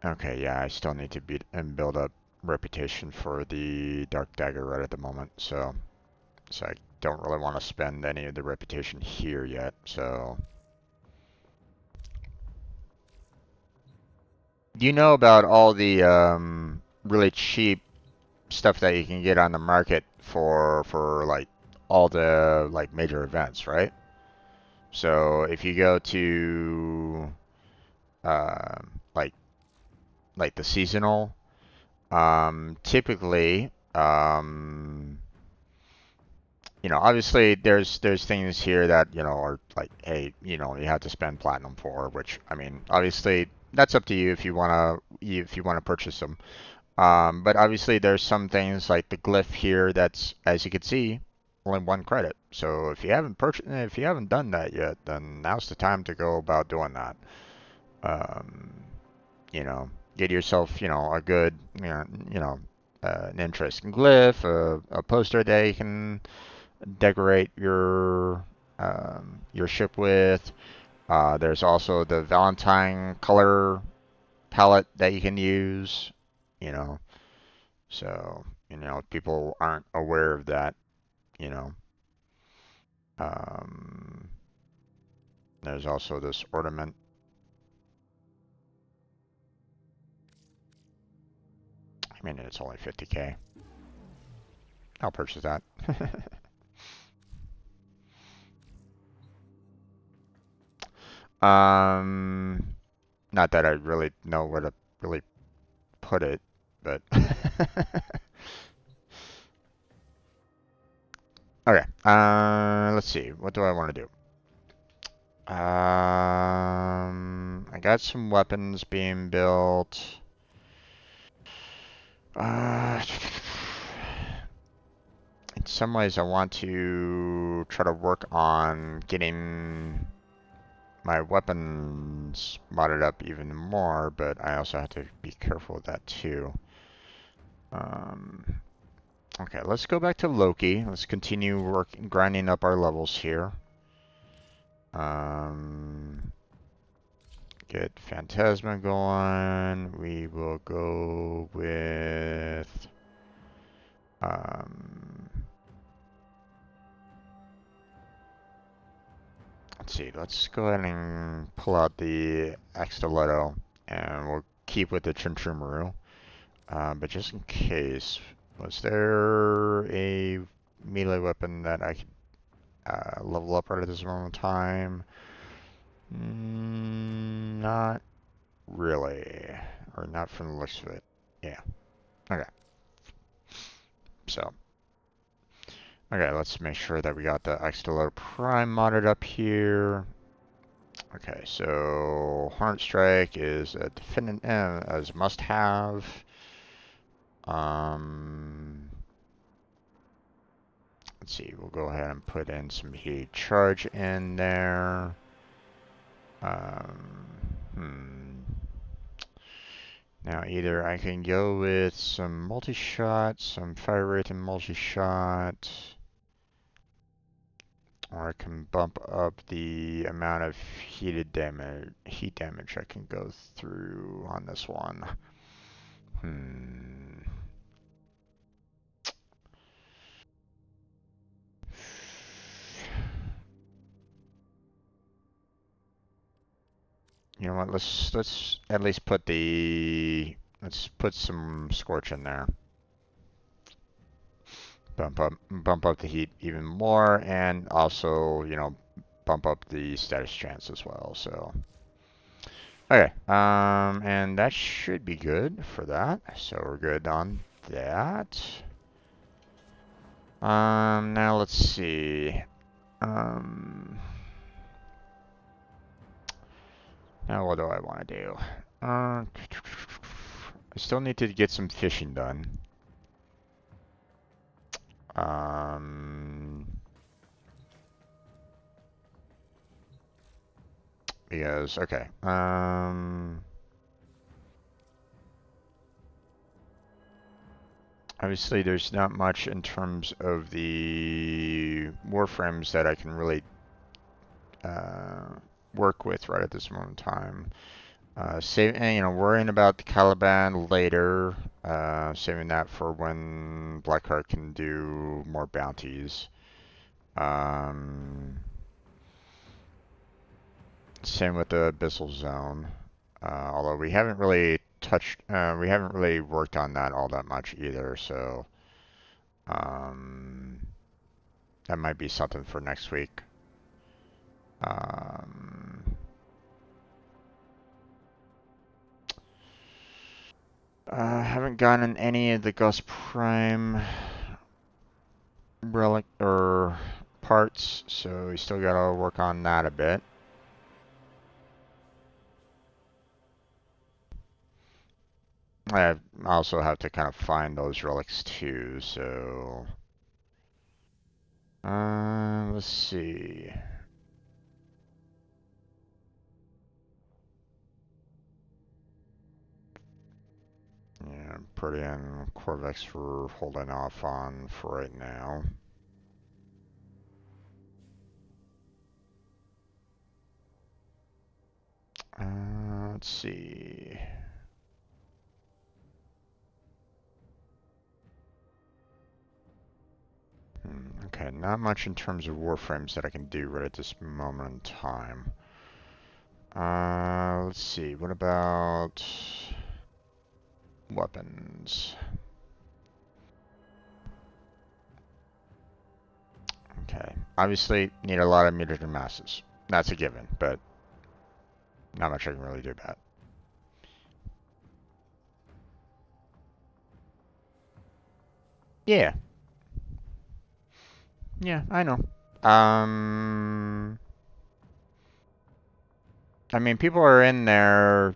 Okay, yeah, I still need to beat and build up reputation for the Dark Dagger right at the moment, so I don't really want to spend any of the reputation here yet, so. Do you know about all the really cheap stuff that you can get on the market for like all the like major events, right? So if you go to like the seasonal, typically, obviously there's things here that are like, hey, you have to spend platinum for, which I mean, obviously that's up to you if you wanna purchase them. But obviously there's some things like the glyph here that's, as you can see, only 1 credit. So if you haven't done that yet, then now's the time to go about doing that. Um, get yourself, a good, an interesting glyph, a poster that you can decorate your ship with. There's also the Valentine color palette that you can use, you know. So, if people aren't aware of that, you know. Um, there's also this ornament. I mean, it's only 50K. I'll purchase that. um, not that I really know where to really put it, but okay. Let's see. What do I want to do? I got some weapons being built. In some ways, I want to try to work on getting my weapons modded up even more, but I also have to be careful with that too. Okay, let's go back to Loki. Let's continue grinding up our levels here. Get Phantasma going. We will go with let's see. Let's go ahead and pull out the Stiletto, and we'll keep with the Chunchumaru. But just in case, was there a melee weapon that I could level up right at this moment in time? Not really, or not from the looks of it. Yeah. Okay. So. Okay, let's make sure that we got the Stiletto Prime modded up here. Okay, so Hornet Strike is a defendant as must-have. Let's see, we'll go ahead and put in some heat charge in there. Now either I can go with some multi-shot, some fire rate and multi-shot, or I can bump up the amount of heat damage I can go through on this one. You know what? Let's at least put let's put some scorch in there. Bump up the heat even more, and also bump up the status chance as well. So okay, and that should be good for that. So we're good on that. Now let's see. Now what do I want to do? I still need to get some fishing done. Because, okay. Obviously, there's not much in terms of the Warframes that I can really work with right at this moment in time. Worrying about the Caliban later. Saving that for when Blackheart can do more bounties. Same with the Abyssal Zone. Although we haven't really worked on that all that much either, so that might be something for next week. Haven't gotten any of the Ghost Prime relic or parts, so we still gotta work on that a bit. I also have to kind of find those relics too, so let's see. Yeah, pretty and Corvex for holding off on for right now. Let's see. Okay, not much in terms of Warframes that I can do right at this moment in time. Let's see, what about weapons? Okay, obviously need a lot of mutagen masses. That's a given, but not much I can really do about it. Yeah. Yeah, I know. I mean, people are in there,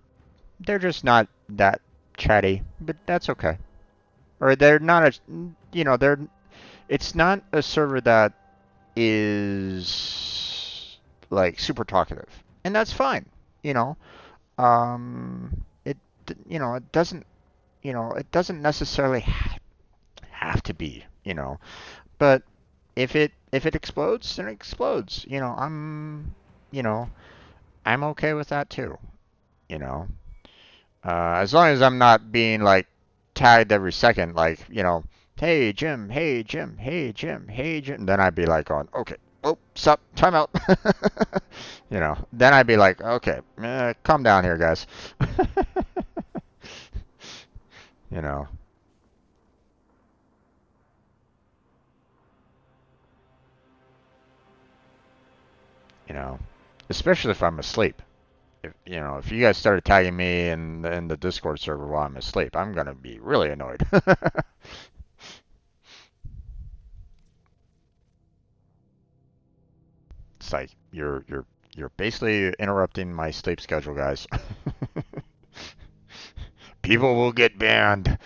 they're just not that chatty, but that's okay. Or they're not it's not a server that is like super talkative, and that's fine. You know, it it doesn't necessarily have to be. But if it explodes, then it explodes. You know I'm okay with that too. You know, as long as I'm not being like tagged every second, like hey Jim, hey Jim, hey Jim, hey Jim. Then I'd be like, going, okay, oh, stop, time out. Then I'd be like, okay, calm down here, guys. you know, you know, especially if I'm asleep. If you guys started tagging me in the Discord server while I'm asleep, I'm gonna be really annoyed. It's like you're basically interrupting my sleep schedule, guys. People will get banned.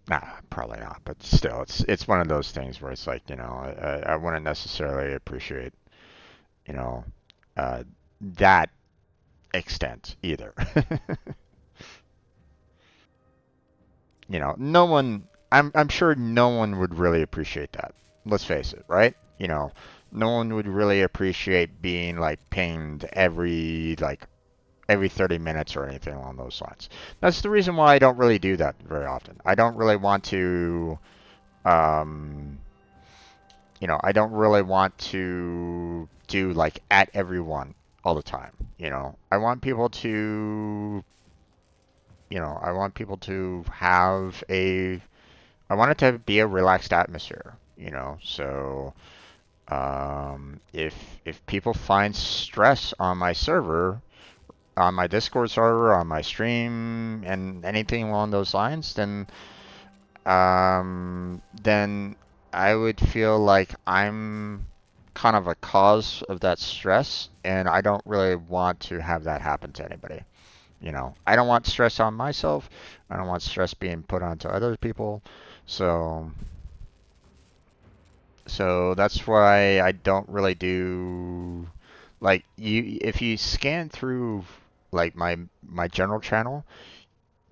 Nah, probably not, but still, it's one of those things where it's like, I wouldn't necessarily appreciate, you know, that extent either. No one, I'm sure no one would really appreciate that. Let's face it, right? No one would really appreciate being like pinged every 30 minutes or anything along those lines. That's the reason why I don't really do that very often. I don't really want to, um, I don't really want to do like at everyone all the time. I want people to, I want people to have I want it to be a relaxed atmosphere. So if people find stress on my server, on my Discord server, on my stream, and anything along those lines, then I would feel like I'm kind of a cause of that stress, and I don't really want to have that happen to anybody. You know, I don't want stress on myself. I don't want stress being put onto other people. So, so that's why I don't really do like you. If you scan through like my general channel,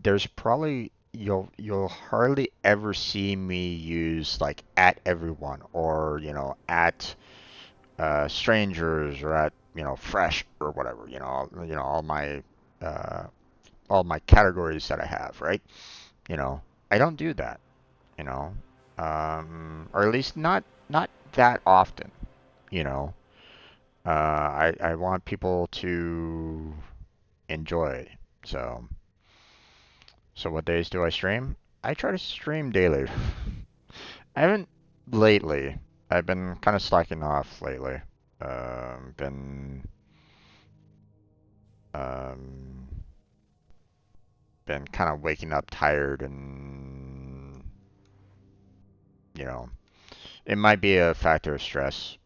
there's probably you'll hardly ever see me use like at everyone or at strangers or at fresh or whatever uh, all my categories that I have, right? You know, I don't do that, you know, or at least not that often, you know. I want people to enjoy. So so what days do I stream? I try to stream daily. I haven't lately. I've been kind of slacking off lately. Been um been kind of waking up tired and you know it might be a factor of stress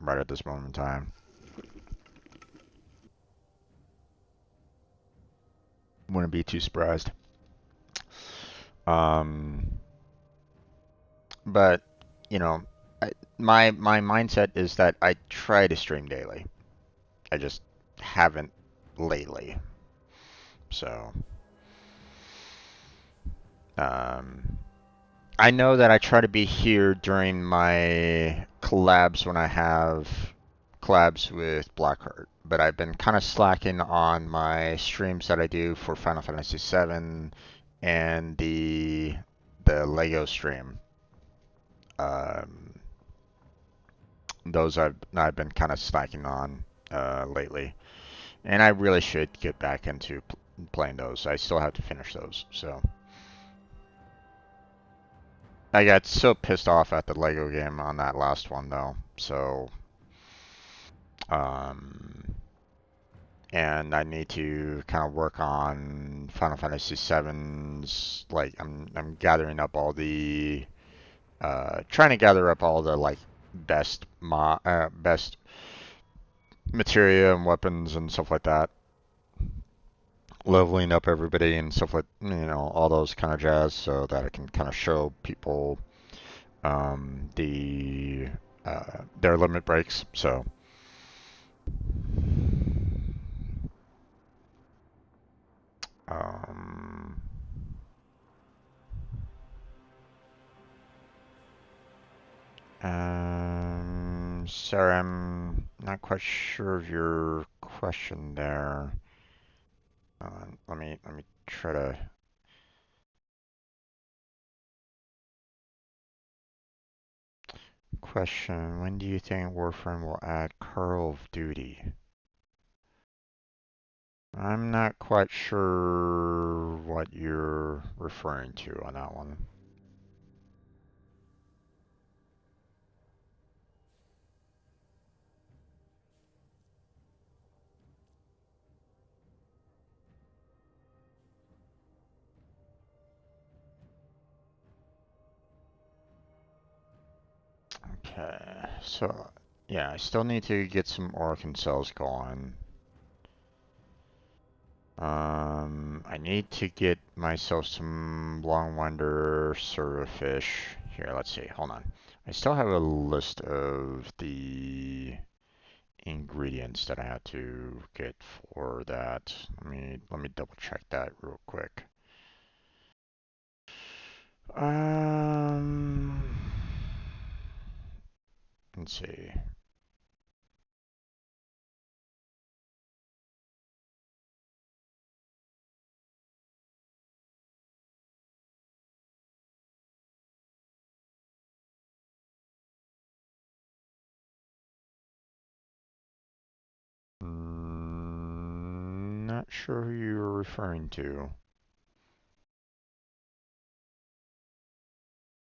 right at this moment in time. Wouldn't be too surprised. Um, but you know, my mindset is that I try to stream daily. I just haven't lately. So, um, I know that I try to be here during my collabs when I have collabs with Blackheart, but I've been kind of slacking on my streams that I do for Final Fantasy VII and the Lego stream. Um, those I've been kind of slacking on lately, and I really should get back into playing those. I still have to finish those, so. I got so pissed off at the Lego game on that last one though. So, um, and I need to kind of work on Final Fantasy VII's. Like, I'm gathering up all the, trying to gather up all the like best materia and weapons and stuff like that. Leveling up everybody and stuff like all those kind of jazz, so that I can kind of show people the their limit breaks. So um, sorry, I'm not quite sure of your question there. Let me try to question. When do you think Warframe will add Call of Duty? I'm not quite sure what you're referring to on that one. Okay, so yeah, I still need to get some Orkin cells going. I need to get myself some Long Wonder Surfafish. Here, let's see. Hold on. I still have a list of the ingredients that I had to get for that. Let me double check that real quick. Um, let's see. Not sure who you're referring to.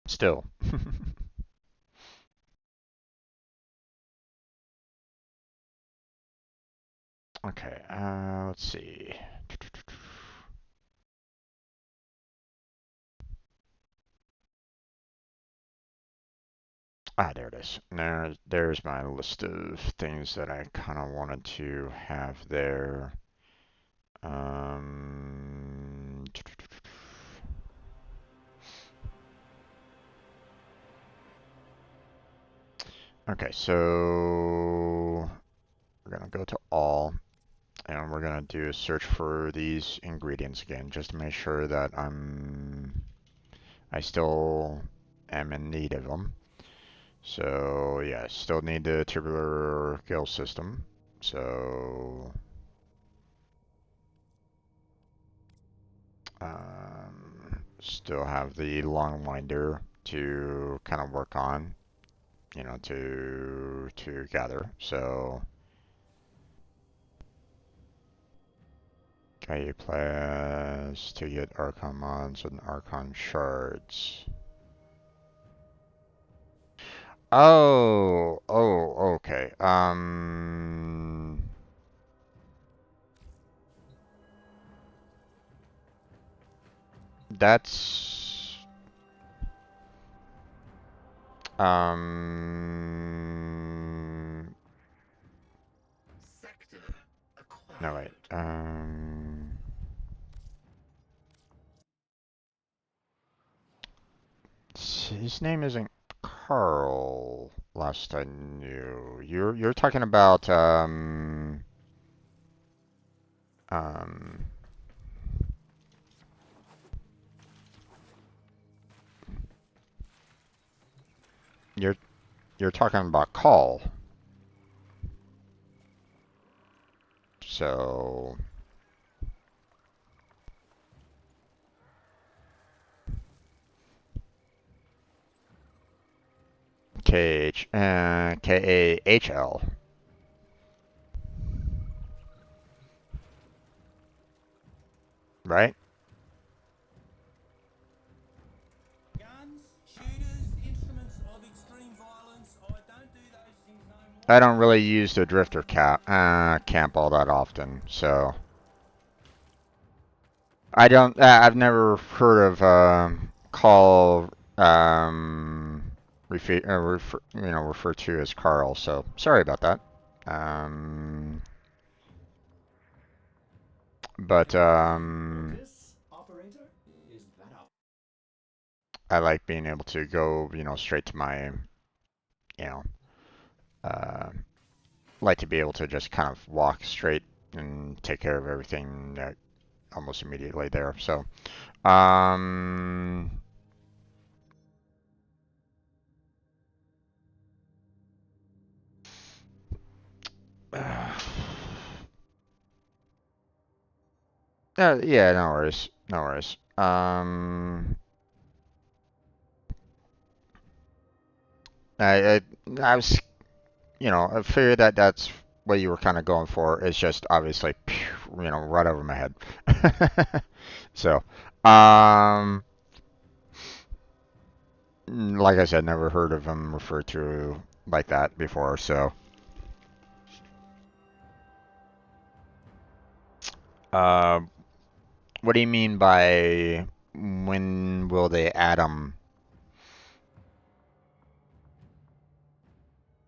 Still. Okay, let's see. Ah, there it is. Now, there's my list of things that I kind of wanted to have there. Um, okay, so we're gonna go to all, and we're gonna do a search for these ingredients again, just to make sure that I still am in need of them. So yeah, still need the tubular gill system. So still have the long winder to kind of work on, to gather. So Gaia Plus to get Archon mods and Archon shards. Oh, okay. That's Sector no wait. acquired. His name isn't Carl. Last I knew, you're talking about um you're you're talking about Call. So Kahl, right? Guns, shooters, instruments of extreme violence. I don't do those things no more. I don't really use the drifter camp all that often, so I don't. I've never heard of Call referred to as Carl. So sorry about that. Um, but Otis, operator? Is that up? I like being able to go, straight to my, you know, uh, like to be able to just kind of walk straight and take care of everything almost immediately there. So, um, yeah, no worries, no worries. I, I, I was, I figured that that's what you were kind of going for. It's just obviously, right over my head. So, um, like I said, never heard of him referred to like that before. So, uh, what do you mean by when will they add him?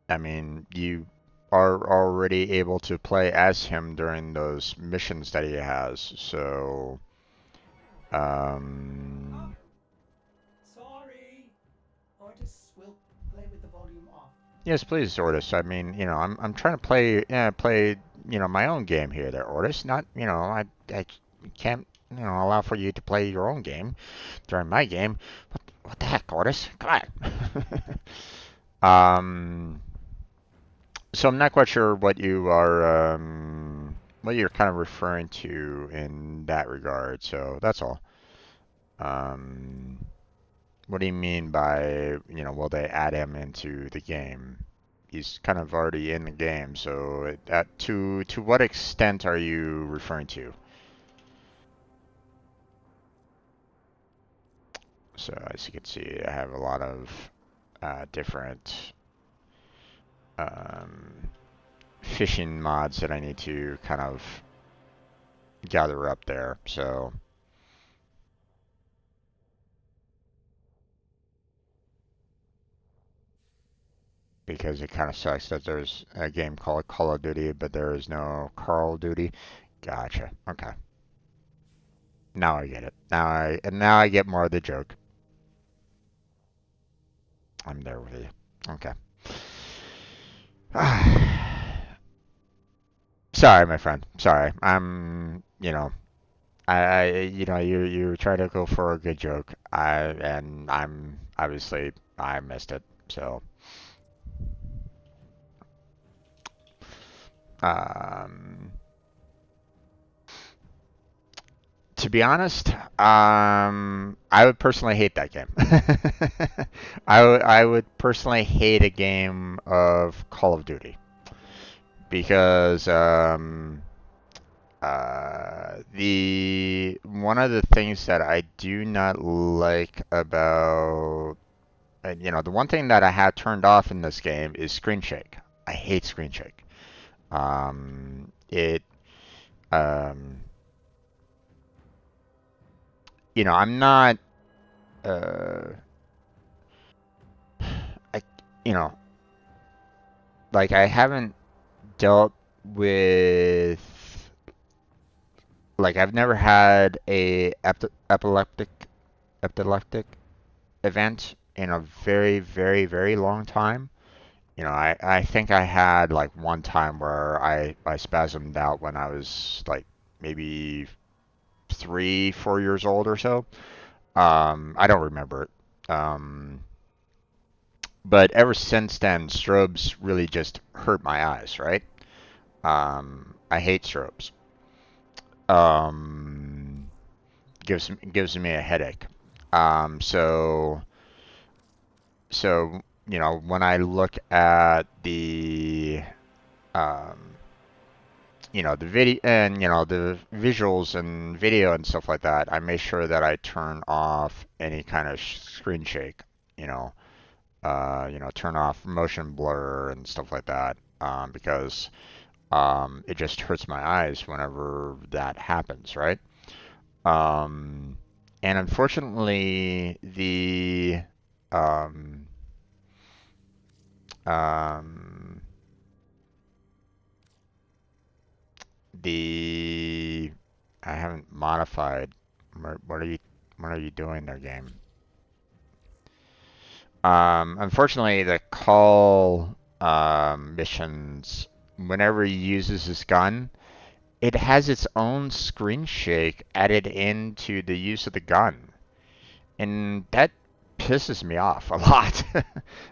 I mean, you are already able to play as him during those missions that he has. So, Oh, um, sorry. Otis will play with the volume off. yes, please, Ortis. I mean, I'm trying to play, my own game here, there, Ortis. Not, I can't, allow for you to play your own game during my game. What the heck, Ortis? Come on. So I'm not quite sure what you're kind of referring to in that regard. So that's all. Um, what do you mean by, will they add him into the game? He's kind of already in the game, so to what extent are you referring to? So as you can see, I have a lot of different um, fishing mods that I need to kind of gather up there. So because it kind of sucks that there's a game called Call of Duty, but there is no Call of Duty. Gotcha. Okay. Now I get it. Now I get more of the joke. I'm there with you. Okay. Sorry, my friend. Sorry. You try to go for a good joke. I'm obviously I missed it. So, um, to be honest, I would personally hate that game. I would personally hate a game of Call of Duty because the one of the things that I do not like about the one thing that I have turned off in this game is screen shake. I hate screen shake. It um, I'm not uh, I you know like I haven't dealt with I've never had a epileptic event in a very, very, very long time. I think I had like one time where I spasmed out when I was like maybe 3, 4 years old or so. I don't remember it. But ever since then, strobes really just hurt my eyes, right? I hate strobes. Um, gives me a headache. So when I look at um, the video and the visuals and video and stuff like that, I make sure that I turn off any kind of screen shake. You know, turn off motion blur and stuff like that, because it just hurts my eyes whenever that happens, right? Um, and unfortunately, um, um, the I haven't modified. What are you doing there, game? Unfortunately, the call missions, whenever he uses his gun, it has its own screen shake added into the use of the gun, and that pisses me off a lot.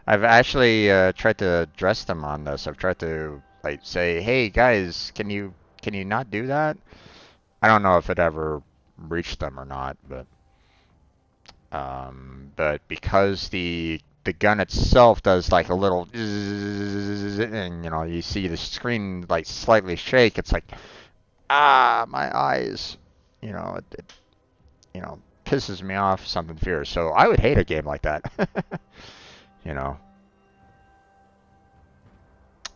I've actually tried to address them on this. I've tried to say, "Hey guys, can you not do that?" I don't know if it ever reached them or not, but because the gun itself does like a little and you see the screen like slightly shake, it's like my eyes, it pisses me off something fierce. So I would hate a game like that. you know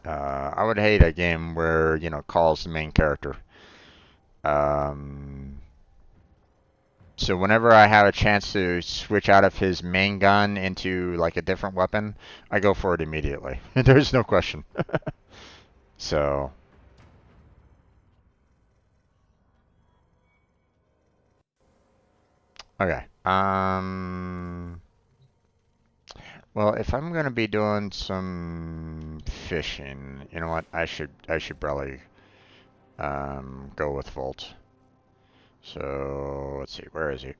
I would hate a game where calls the main character. um So whenever I have a chance to switch out of his main gun into like a different weapon, I go for it immediately. There's no question. So, okay. Well, if I'm gonna be doing some fishing, you know what? I should probably go with Volt. So let's see, where is he?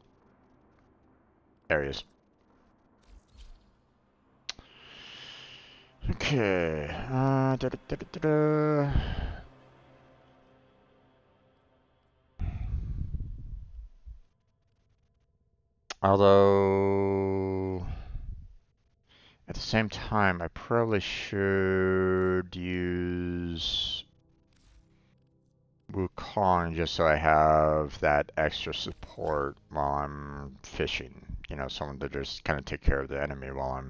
There he is. Okay. Although at the same time, I probably should use Wukong just so I have that extra support while I'm fishing. Someone to just kind of take care of the enemy while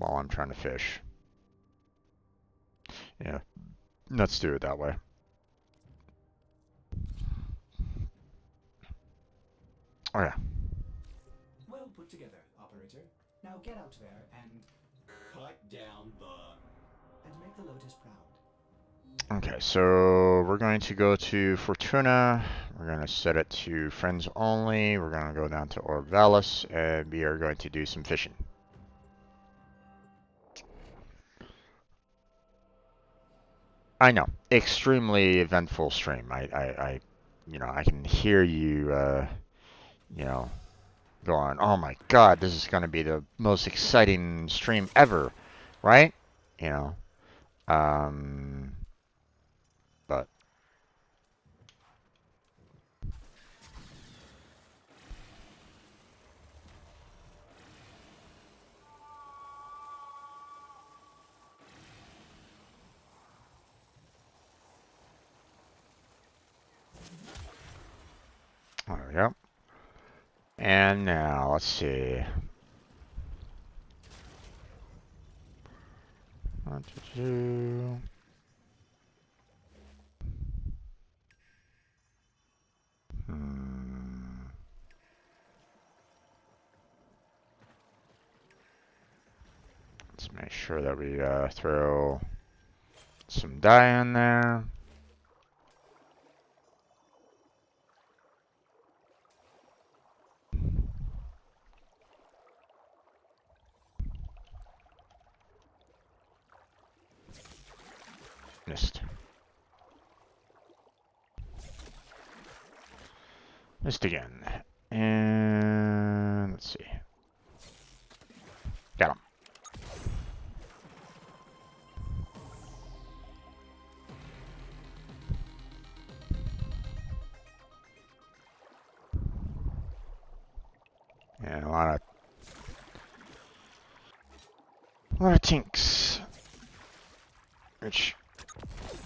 I'm trying to fish. Yeah, let's do it that way. Oh yeah. Well put together, operator. Now get out there and Cut down the. make the Lotus proud. Okay, so we're going to go to Fortuna. We're going to set it to friends only. We're going to go down to Orvalis, and we are going to do some fishing. I know, extremely eventful stream. I can hear you, going, oh my god, this is going to be the most exciting stream ever, right? You know, but there we go. And now let's see. One, two, two. Let's make sure that we throw some dye in there. Missed. Missed again. And let's see. Got him. And a lot of tinks, which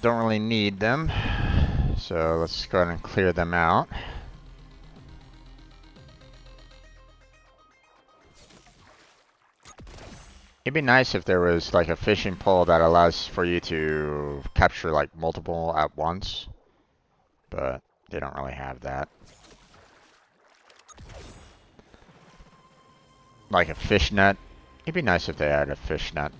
don't really need them. So let's go ahead and clear them out. It'd be nice if there was like a fishing pole that allows for you to capture like multiple at once, but they don't really have that. Like a fish net. It'd be nice if they had a fish net.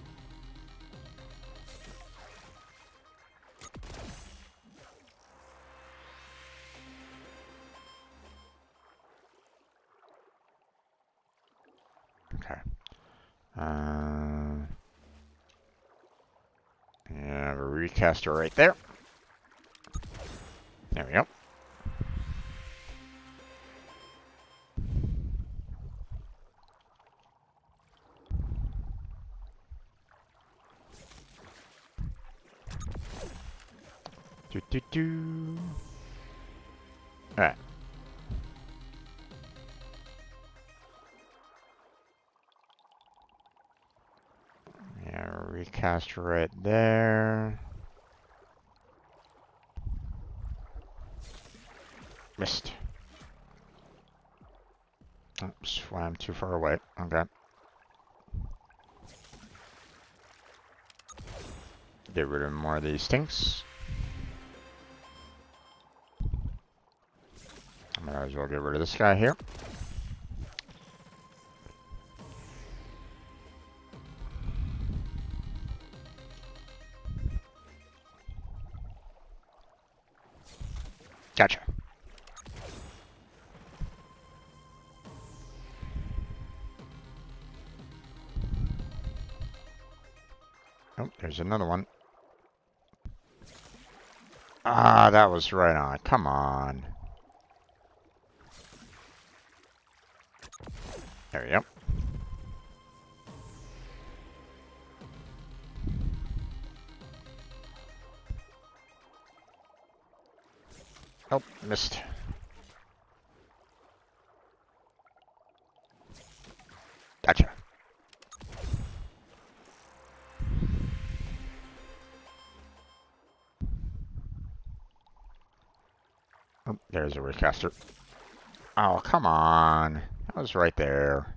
Okay. Yeah, have a recaster right there. There we go. Do. Alright. Yeah, recast right there. Missed. Oh, swam too far away. Okay. Get rid of more of these things. I might as well get rid of this guy here. Gotcha. Oh, there's another one. Ah, that was right on. Come on. There we go. Oh, missed. Gotcha. Oh, there's a recaster. Oh, come on. That was right there.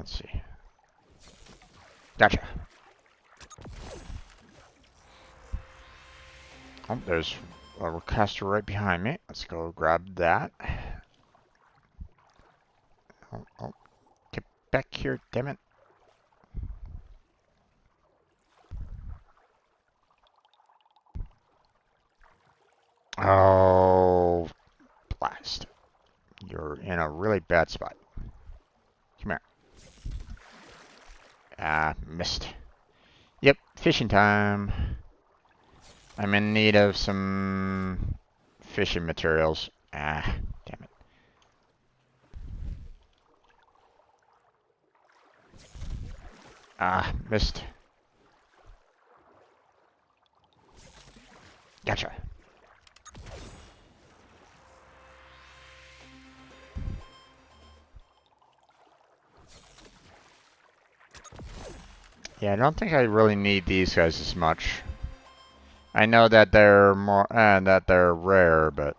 Let's see. Gotcha. Oh, there's a recaster right behind me. Let's go grab that. Oh, get back here, damn it. Oh, blast. You're in a really bad spot. Come here. Ah, missed. Yep, fishing time. I'm in need of some fishing materials. Ah, damn it. Ah, missed. Gotcha. Yeah, I don't think I really need these guys as much. I know that they're they're rare, but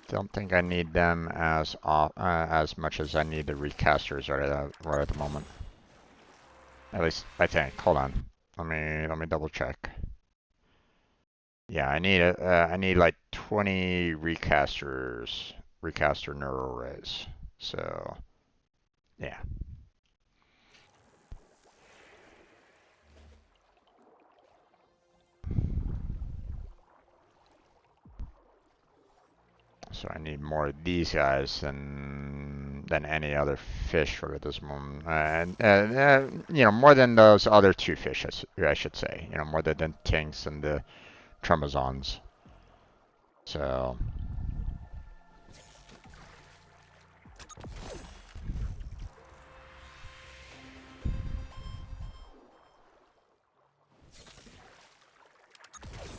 don't think I need them as much as I need the recasters right at the moment. At least I think. Hold on. Let me double check. Yeah, I need like 20 recaster neural rays. So yeah. So I need more of these guys than any other fish right at this moment, you know, more than those other two fish, I should say. You know, more than the tinks and the tremazons. So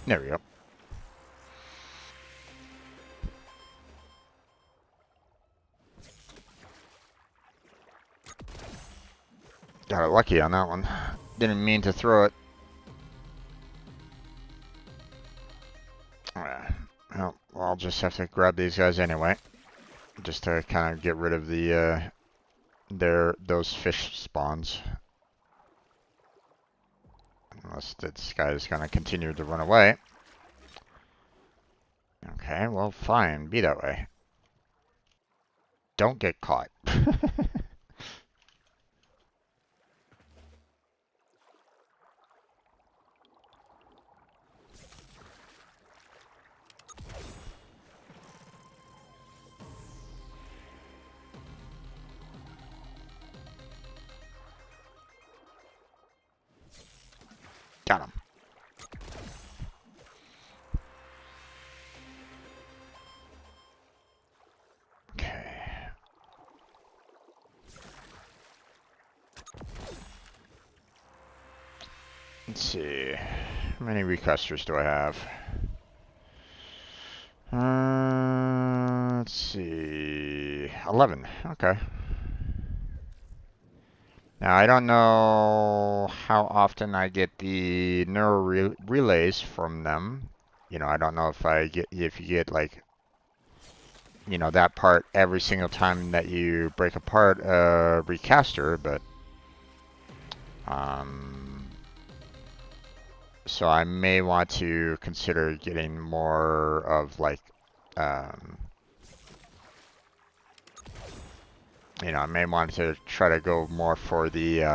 there we go. Got lucky on that one. Didn't mean to throw it. Well, I'll just have to grab these guys anyway, just to kind of get rid of the those fish spawns. Unless this guy is gonna continue to run away. Okay, well, fine, be that way. Don't get caught. Got him. Okay. Let's see. How many recasters do I have? Let's see. 11. Okay. Now, I don't know how often I get the neural relays from them. You know, I don't know if you get like, you know, that part every single time that you break apart a recaster, but so I may want to consider getting more of like, you know, I may want to try to go more for the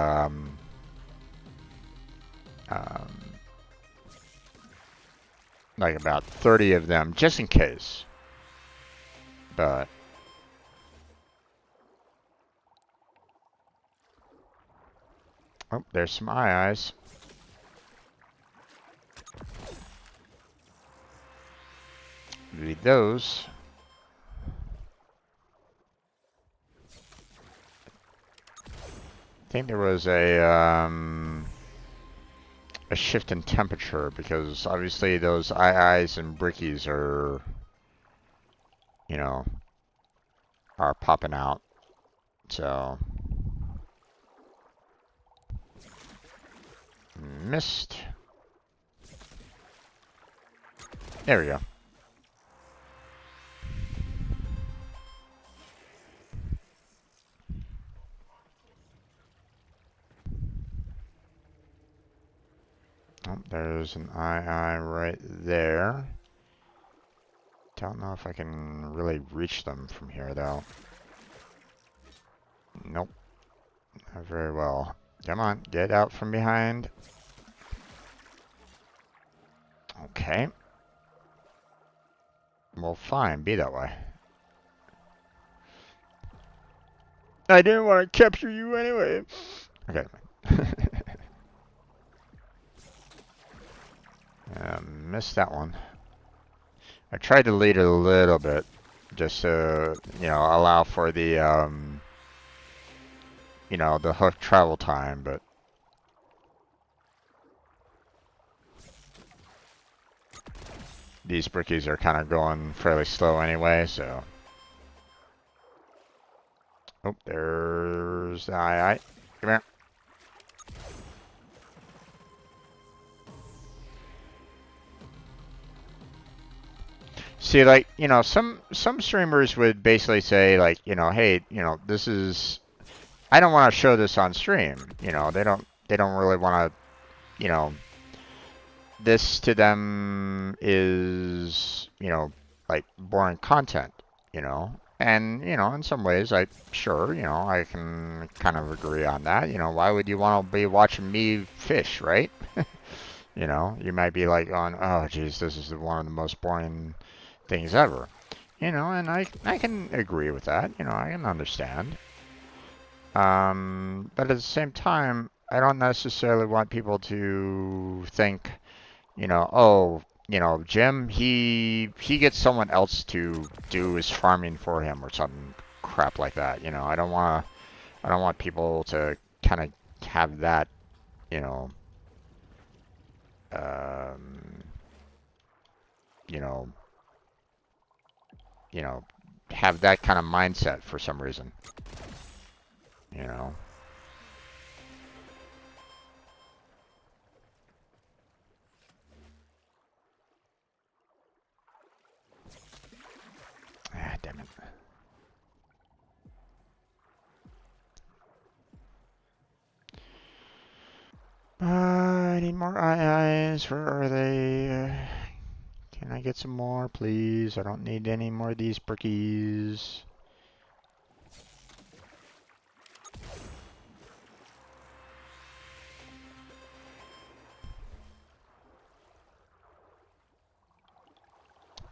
like about 30 of them, just in case. But oh, there's some eyes. Read those. I think there was a shift in temperature because obviously those eyes and brickies are, you know, are popping out. So missed. There we go. There's an eye right there. Don't know if I can really reach them from here, though. Nope. Not very well. Come on, get out from behind. Okay. Well, fine, be that way. I didn't want to capture you anyway. Okay. Missed that one. I tried to lead it a little bit, just to, allow for the, the hook travel time, but these brickies are kind of going fairly slow anyway, so. Oh, there's the eye. Come here. See, like, some streamers would basically say, like, hey, this is, I don't want to show this on stream. They don't really want to, this to them is, like boring content, And, in some ways, sure, I can kind of agree on that. Why would you want to be watching me fish, right? You might be like on, oh, geez, this is one of the most boring things ever. And I can agree with that. I can understand. But at the same time, I don't necessarily want people to think, oh, Jim, he gets someone else to do his farming for him or some crap like that. I don't want people to kind of have that, you know, um, you know, you know, have that kind of mindset for some reason, you know. Ah, damn it. I need more eyes. Where are they? Can I get some more, please? I don't need any more of these brickies.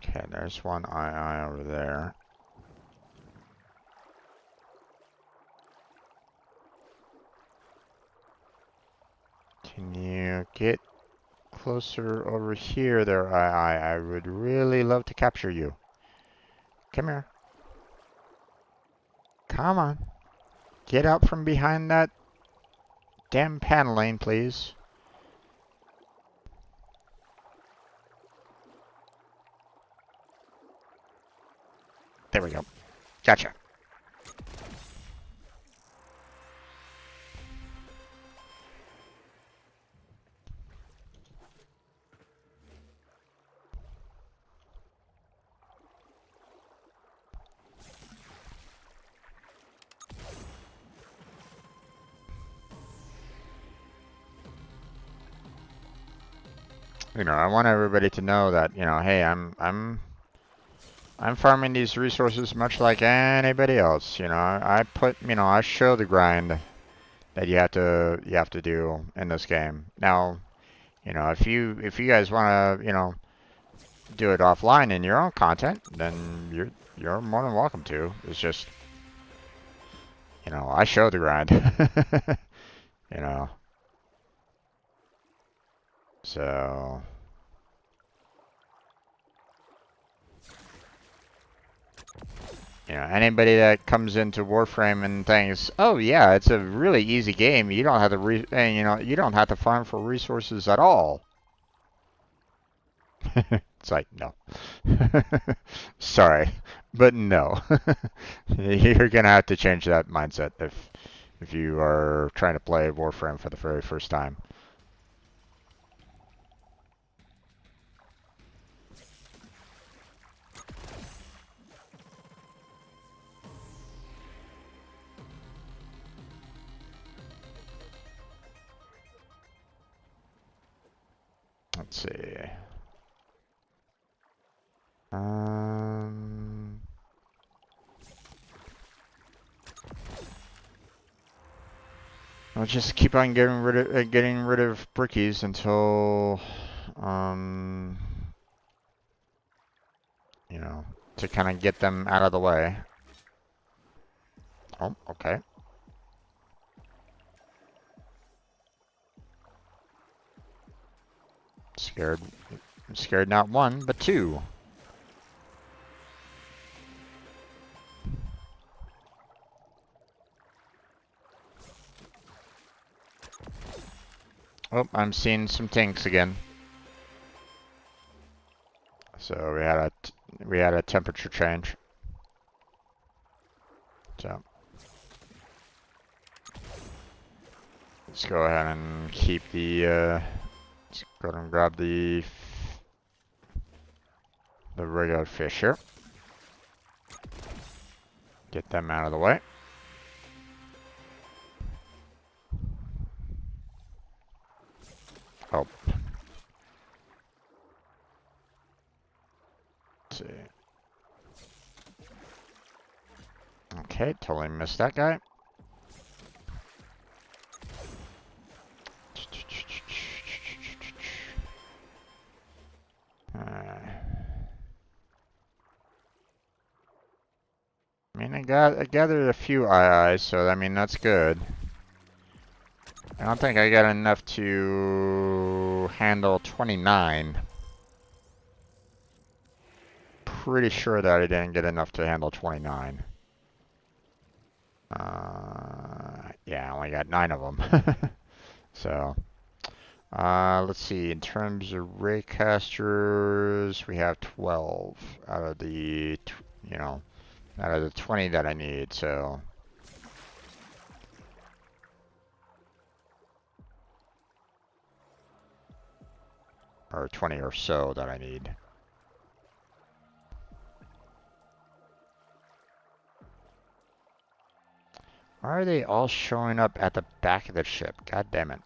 Okay, there's one eye over there. Can you get closer over here there, I would really love to capture you. Come here. Come on. Get out from behind that damn paneling, please. There we go. Gotcha. I want everybody to know that, hey, I'm farming these resources much like anybody else. I show the grind that you have to do in this game. Now, if you guys want to, do it offline in your own content, then you're more than welcome to. It's just, I show the grind. you know. So, anybody that comes into Warframe and thinks, "Oh yeah, it's a really easy game. You don't have to and, you don't have to farm for resources at all." It's like, no. Sorry, but no. You're gonna have to change that mindset if you are trying to play Warframe for the very first time. Let's see. Um, I'll just keep on getting rid of brickies until you know, to kind of get them out of the way. Oh, okay. Scared. I'm scared not one, but two. Oh, I'm seeing some tinks again. So we had a temperature change. So let's go ahead and keep the. Let's go ahead and grab the regular fish here. Get them out of the way. Oh. Let's see. Okay, totally missed that guy. I mean, I gathered a few IIs, so I mean that's good. I don't think I got enough to handle 29. Pretty sure that I didn't get enough to handle 29. Yeah, I only got 9 of them. So, let's see. In terms of raycasters, we have 12 out of the, out of the 20 that I need. So, or 20 or so that I need. Why are they all showing up at the back of the ship? God damn it.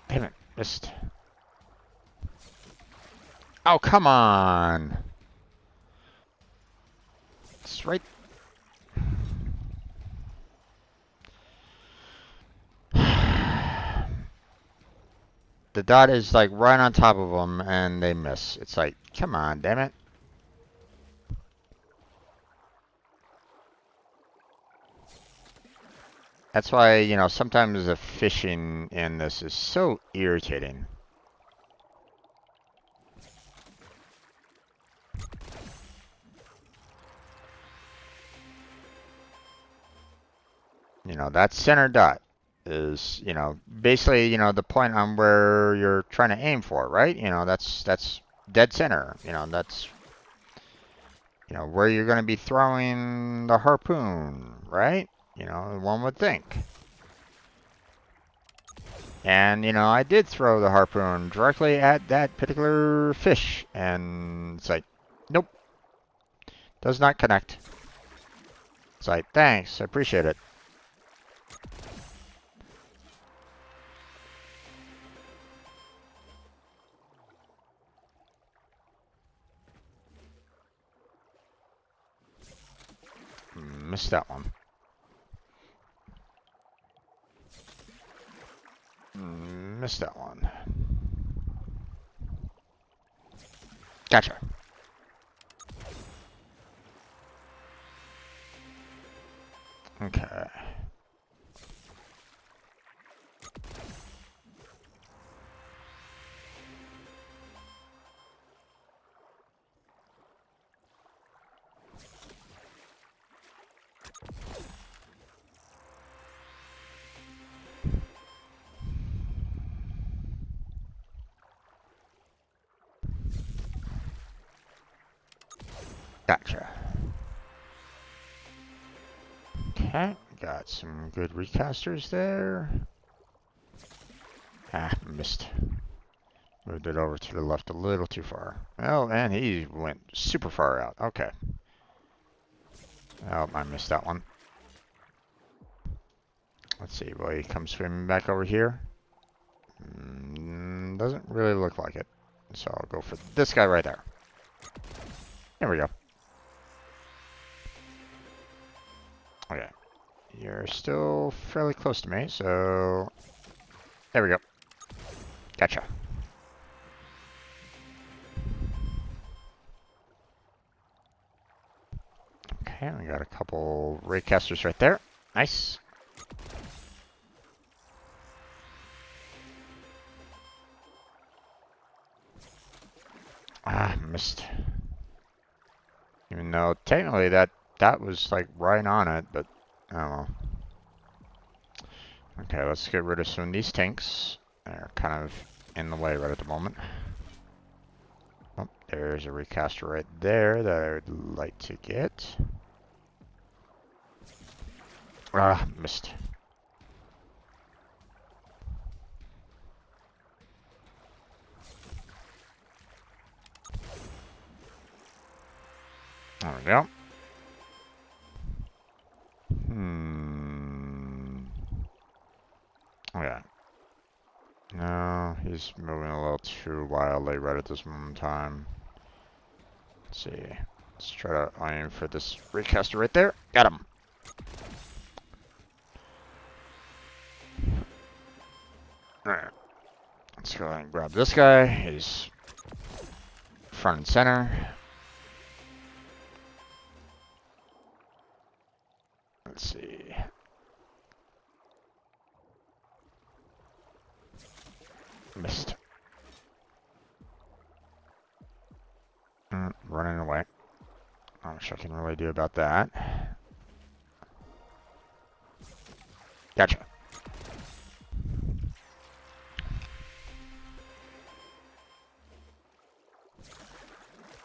Damn it, missed. Oh, come on. It's right. The dot is like right on top of them and they miss. It's like, come on, damn it. That's why, sometimes the fishing in this is so irritating. That center dot is, basically, the point on where you're trying to aim for, right? That's dead center. That's, where you're going to be throwing the harpoon, right? One would think. And, I did throw the harpoon directly at that particular fish. And it's like, nope. Does not connect. It's like, thanks, I appreciate it. Missed that one. Missed that one. Gotcha. Okay. Gotcha. Okay, got some good recasters there. Ah, missed. Moved it over to the left a little too far. Oh, and he went super far out. Okay. Oh, I missed that one. Let's see, boy, he comes swimming back over here. Doesn't really look like it. So I'll go for this guy right there. There we go. Okay. You're still fairly close to me, so... There we go. Gotcha. Okay, we got a couple raycasters right there. Nice. Ah, missed. Even though technically that was like right on it, but I don't know. Okay, let's get rid of some of these tanks. They're kind of in the way right at the moment. Oh, there's a recaster right there that I would like to get. Ah, missed. There we go. Okay. No, he's moving a little too wildly right at this moment in time. Let's see. Let's try to aim for this recaster right there. Got him. Alright. Let's go ahead and grab this guy. He's front and center. Let's see. Missed. Running away. Not much I can really do about that. Gotcha.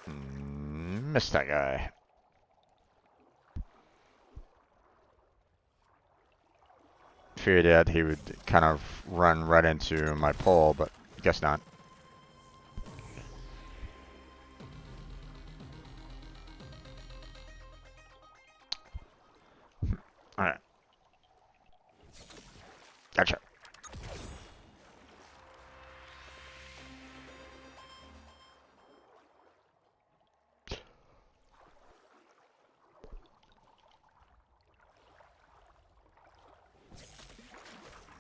Missed that guy. Feared that he would kind of run right into my pole, but guess not. Alright. Gotcha.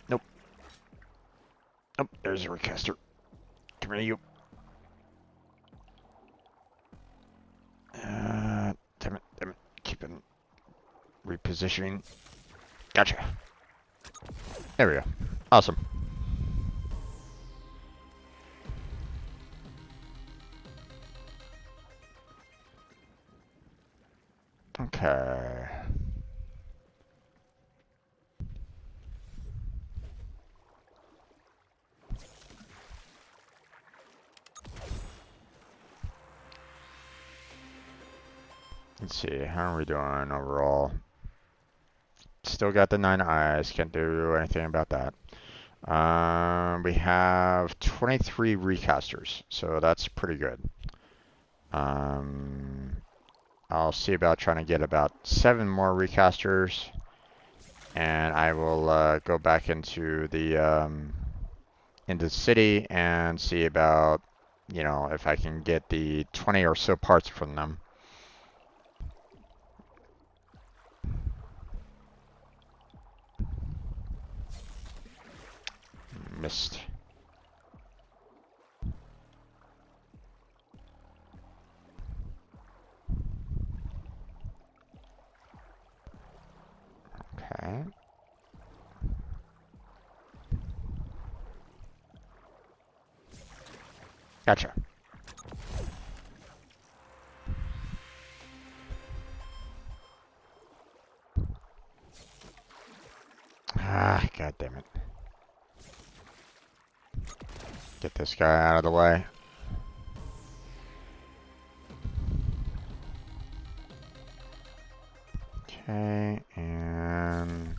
Nope. Nope, there's a recaster. Come here, you. Damn it. Keeping repositioning. Gotcha. There we go. Awesome. Okay. Let's see, how are we doing overall? Still got the 9 eyes, can't do anything about that. We have 23 recasters, so that's pretty good. I'll see about trying to get about 7 more recasters, and I will go back into the city and see about, you know, if I can get the 20 or so parts from them. Missed. Okay. Gotcha. Ah, god damn it. Get this guy out of the way. Okay, and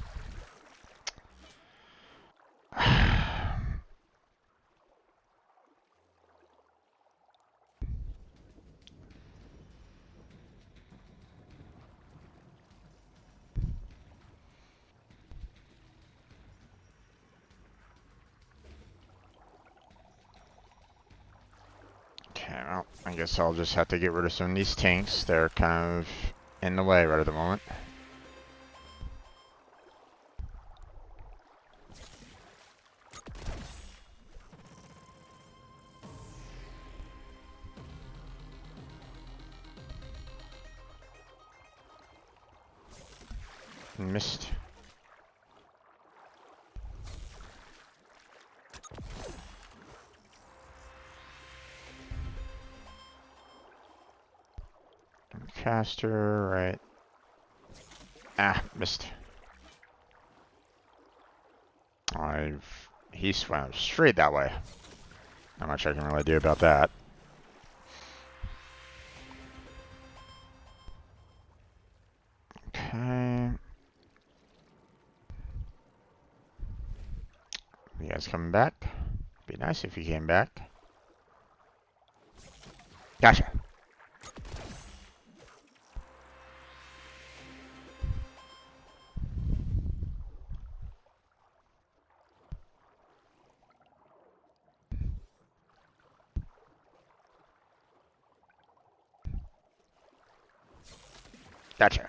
okay, well, I guess I'll just have to get rid of some of these tanks. They're kind of in the way right at the moment. Missed. Caster, right. Ah, missed. He swam straight that way. Not much I can really do about that. Okay. You guys coming back? Be nice if you came back. Gotcha. Gotcha.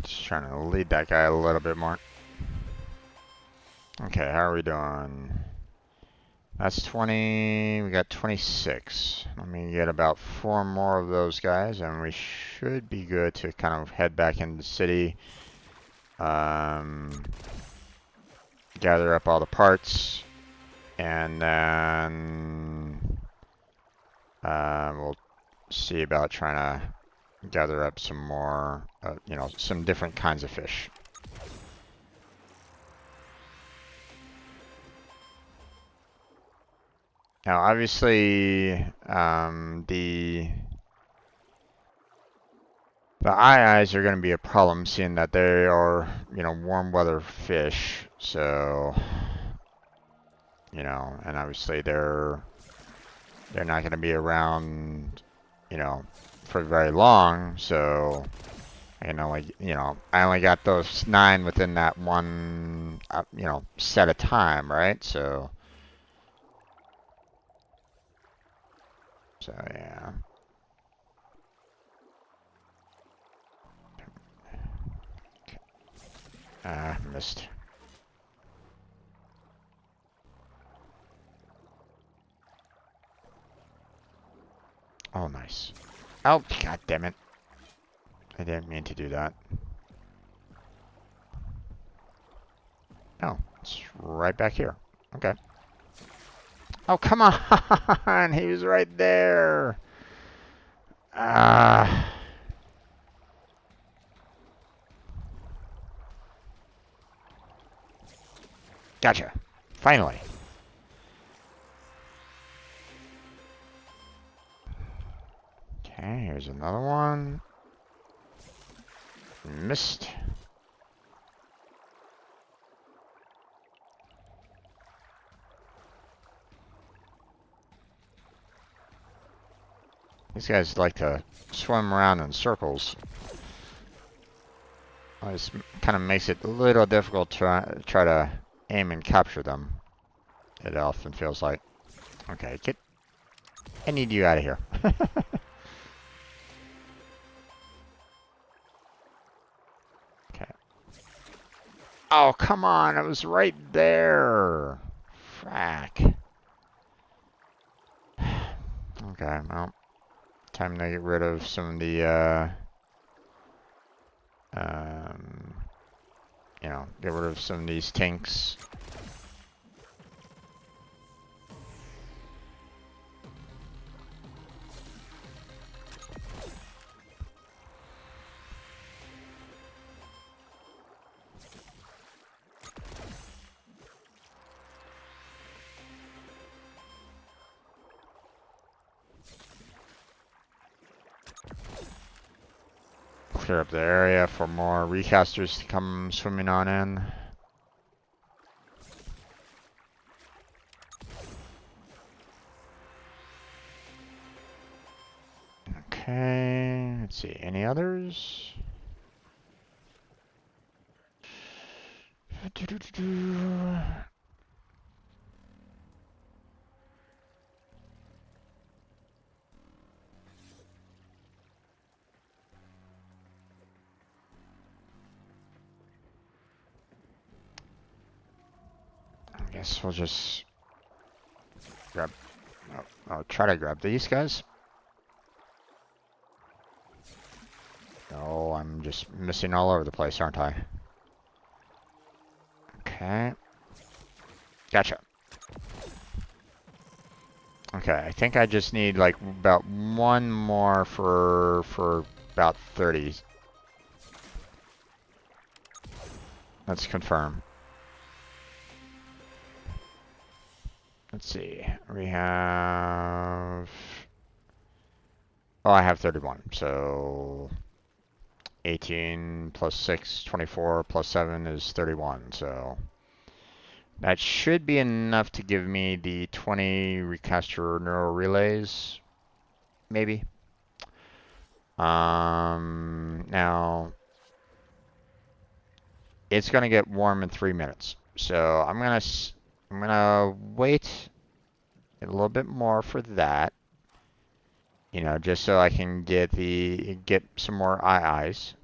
Just trying to lead that guy a little bit more. Okay, how are we doing? That's 20. We got 26. Let me get about 4 more of those guys, and we should be good to kind of head back into the city. Gather up all the parts, and then we'll see about trying to gather up some more, you know, some different kinds of fish. Now, obviously, the eyes are going to be a problem, seeing that they are, you know, warm weather fish. So, you know, and obviously they're not going to be around, you know, for very long. So, you know, like, you know, I only got those 9 within that one, you know, set of time, right? So yeah. Missed. Oh, nice. Oh, god damn it. I didn't mean to do that. Oh, it's right back here. Okay. Oh, come on! He was right there! Gotcha. Finally. Okay, here's another one. Missed. These guys like to swim around in circles. This kind of makes it a little difficult to try to aim and capture them. It often feels like. Okay, I need you out of here. Okay. Oh, come on. It was right there. Frack. Okay, well. Time to get rid of some of the, you know, get rid of some of these tanks. clear up the area for more recasters to come swimming on in. Okay, let's see, any others? I guess we'll just grab, I'll try to grab these guys. Oh, I'm just missing all over the place, aren't I? Okay. Gotcha. Okay, I think I just need like about one more for about 30. Let's confirm. Let's see. We have... Oh, I have 31. So 18 plus 6, 24 plus 7 is 31. So that should be enough to give me the 20 recaster neural relays, maybe. Now it's gonna get warm in 3 minutes, so I'm gonna wait a little bit more for that. You know, just so I can get some more eyes,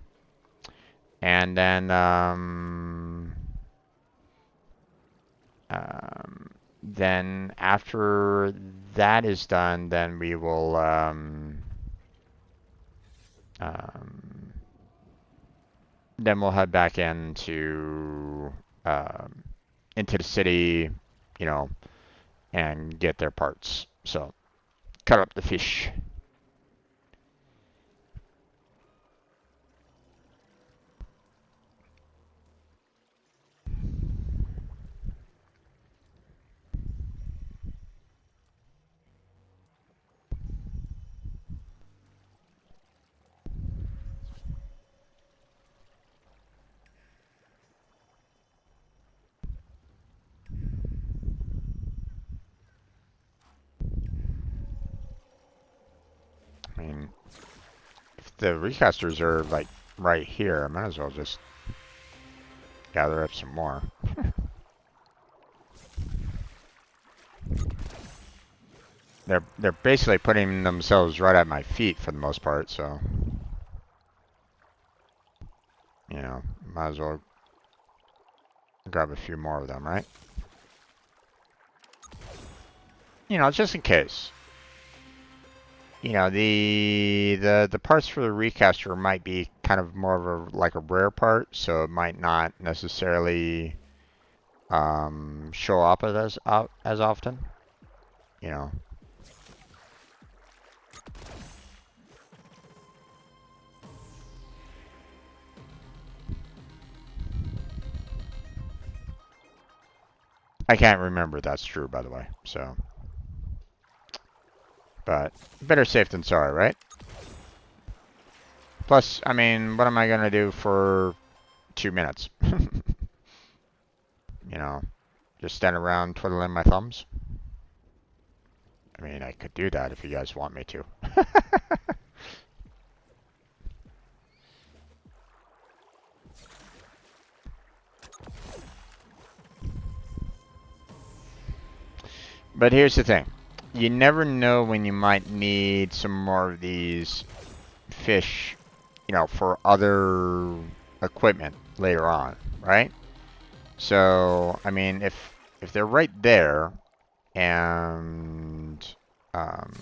and then after that is done, then we will then we'll head back into the city, you know, and get their parts. So cut up the fish. I mean, if the recasters are like right here, I might as well just gather up some more. They're basically putting themselves right at my feet for the most part, so you know, might as well grab a few more of them, right? You know, just in case. You know, the parts for the recaster might be kind of more of a like a rare part, so it might not necessarily show up as often. You know. I can't remember if that's true, by the way. So, but better safe than sorry, right? Plus, I mean, what am I gonna do for 2 minutes? You know, just stand around twiddling my thumbs? I mean, I could do that if you guys want me to. But here's the thing. You never know when you might need some more of these fish, you know, for other equipment later on, right? So, I mean, if they're right there and um,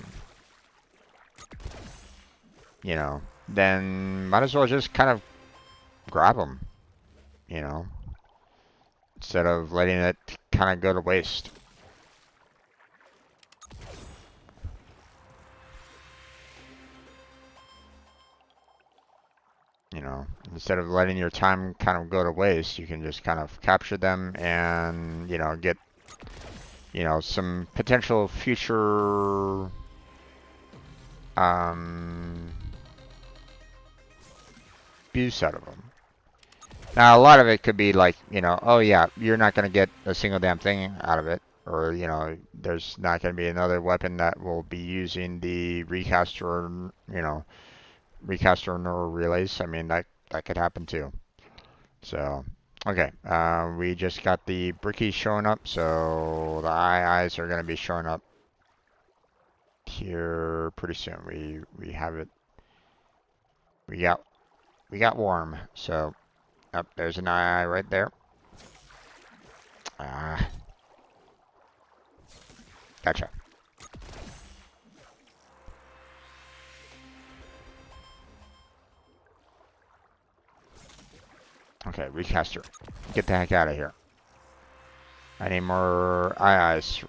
you know, then might as well just kind of grab them, you know, instead of letting it kind of go to waste. You know, instead of letting your time kind of go to waste, you can just kind of capture them and, you know, get, you know, some potential future, um, abuse out of them. Now, a lot of it could be like, you know, oh yeah, you're not going to get a single damn thing out of it. Or, you know, there's not going to be another weapon that will be using the recaster, you know, recaster neural relays. I mean, that could happen too. So, okay, we just got the brickies showing up, so the eyes are going to be showing up here pretty soon. We have it. We got warm. So, up there's an eye right there. Ah, gotcha. Okay, recaster. Get the heck out of here. I need more eyes.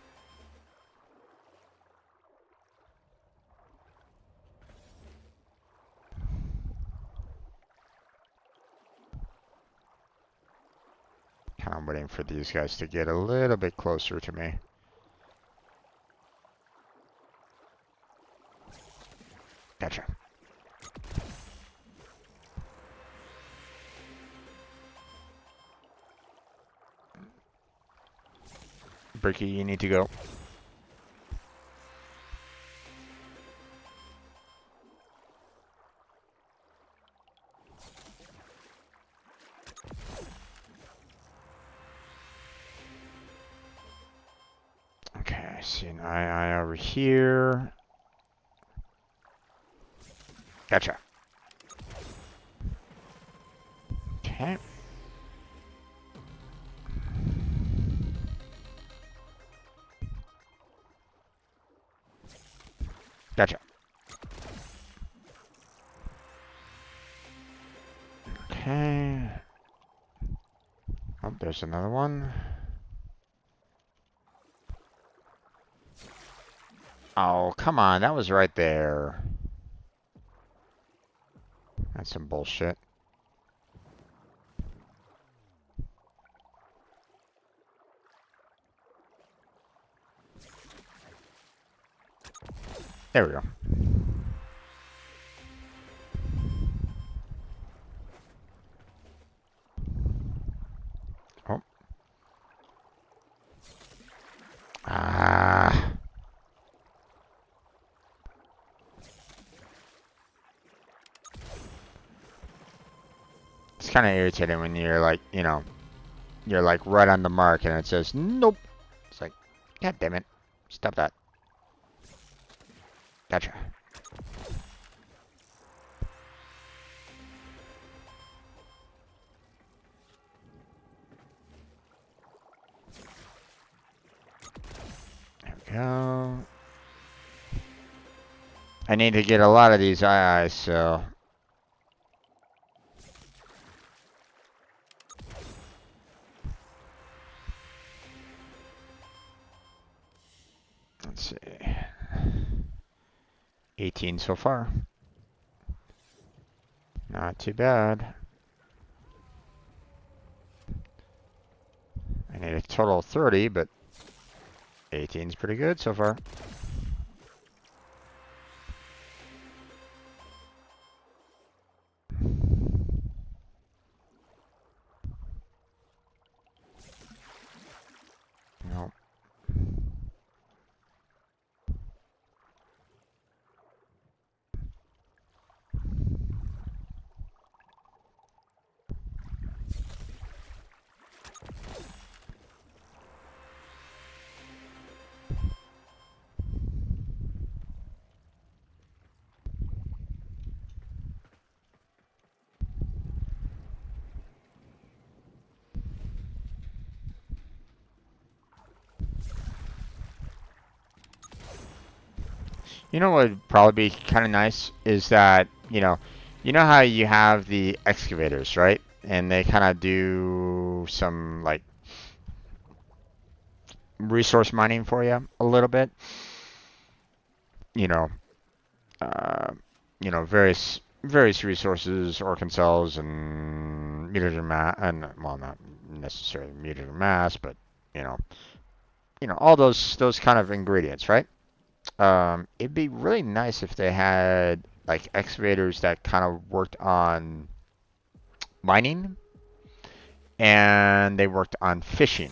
Kind of waiting for these guys to get a little bit closer to me. Gotcha. Bricky, you need to go. Okay, I see an eye over here. Gotcha. Okay. Gotcha. Okay. Oh, there's another one. Oh, come on. That was right there. That's some bullshit. There we go. Oh. Ah. It's kind of irritating when you're like, you know, you're like right on the mark and it says, nope. It's like, God damn it. Stop that. Gotcha. There we go. I need to get a lot of these eyes, so. Let's see. 18 so far. Not too bad. I need a total of 30, but 18 is pretty good so far. Nope. You know what would probably be kind of nice is that, you know how you have the excavators, right? And they kind of do some like resource mining for you a little bit. You know, uh, various resources, Orcancels and mutagen mass, and well, not necessarily mutagen mass, but you know, all those kind of ingredients, right? It'd be really nice if they had like excavators that kind of worked on mining, and they worked on fishing.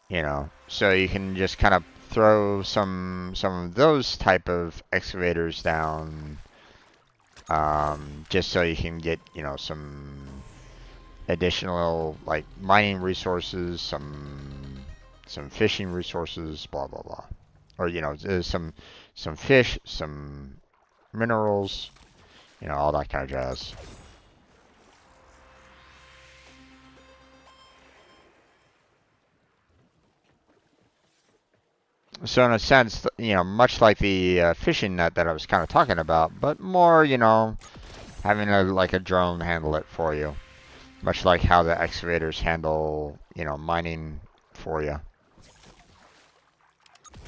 You know, so you can just kind of throw some of those type of excavators down, just so you can get, you know, some additional like mining resources, some fishing resources, blah blah blah, or you know, some fish, some minerals, you know, all that kind of jazz. So in a sense, you know, much like the fishing net that I was kind of talking about, but more, you know, having like a drone handle it for you, much like how the excavators handle, you know, mining for you.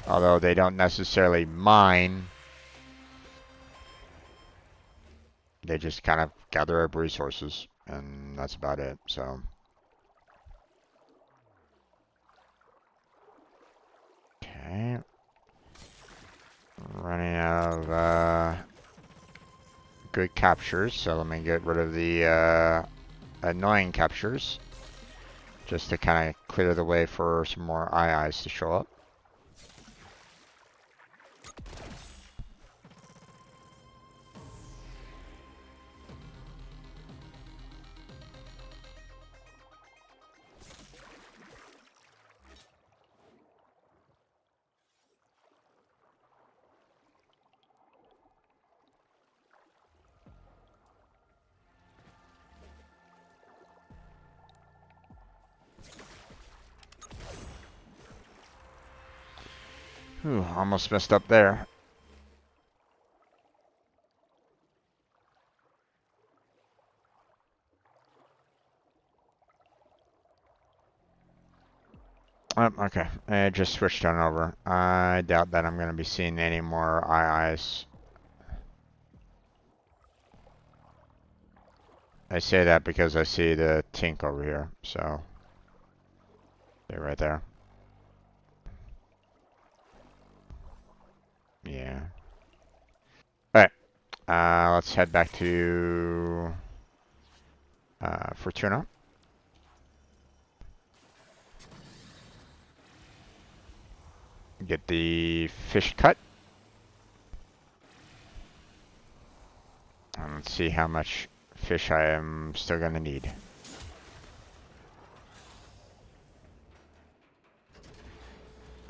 Although they don't necessarily mine, they just kind of gather up resources, and that's about it. So, okay, running out of good captures, so let me get rid of the annoying captures, just to kind of clear the way for some more IIs to show up. Whew, almost messed up there. Okay, it just switched on over. I doubt that I'm going to be seeing any more IIs. I say that because I see the Tink over here, so they're right there. Yeah. Alright, let's head back to Fortuna. Get the fish cut. And let's see how much fish I am still going to need.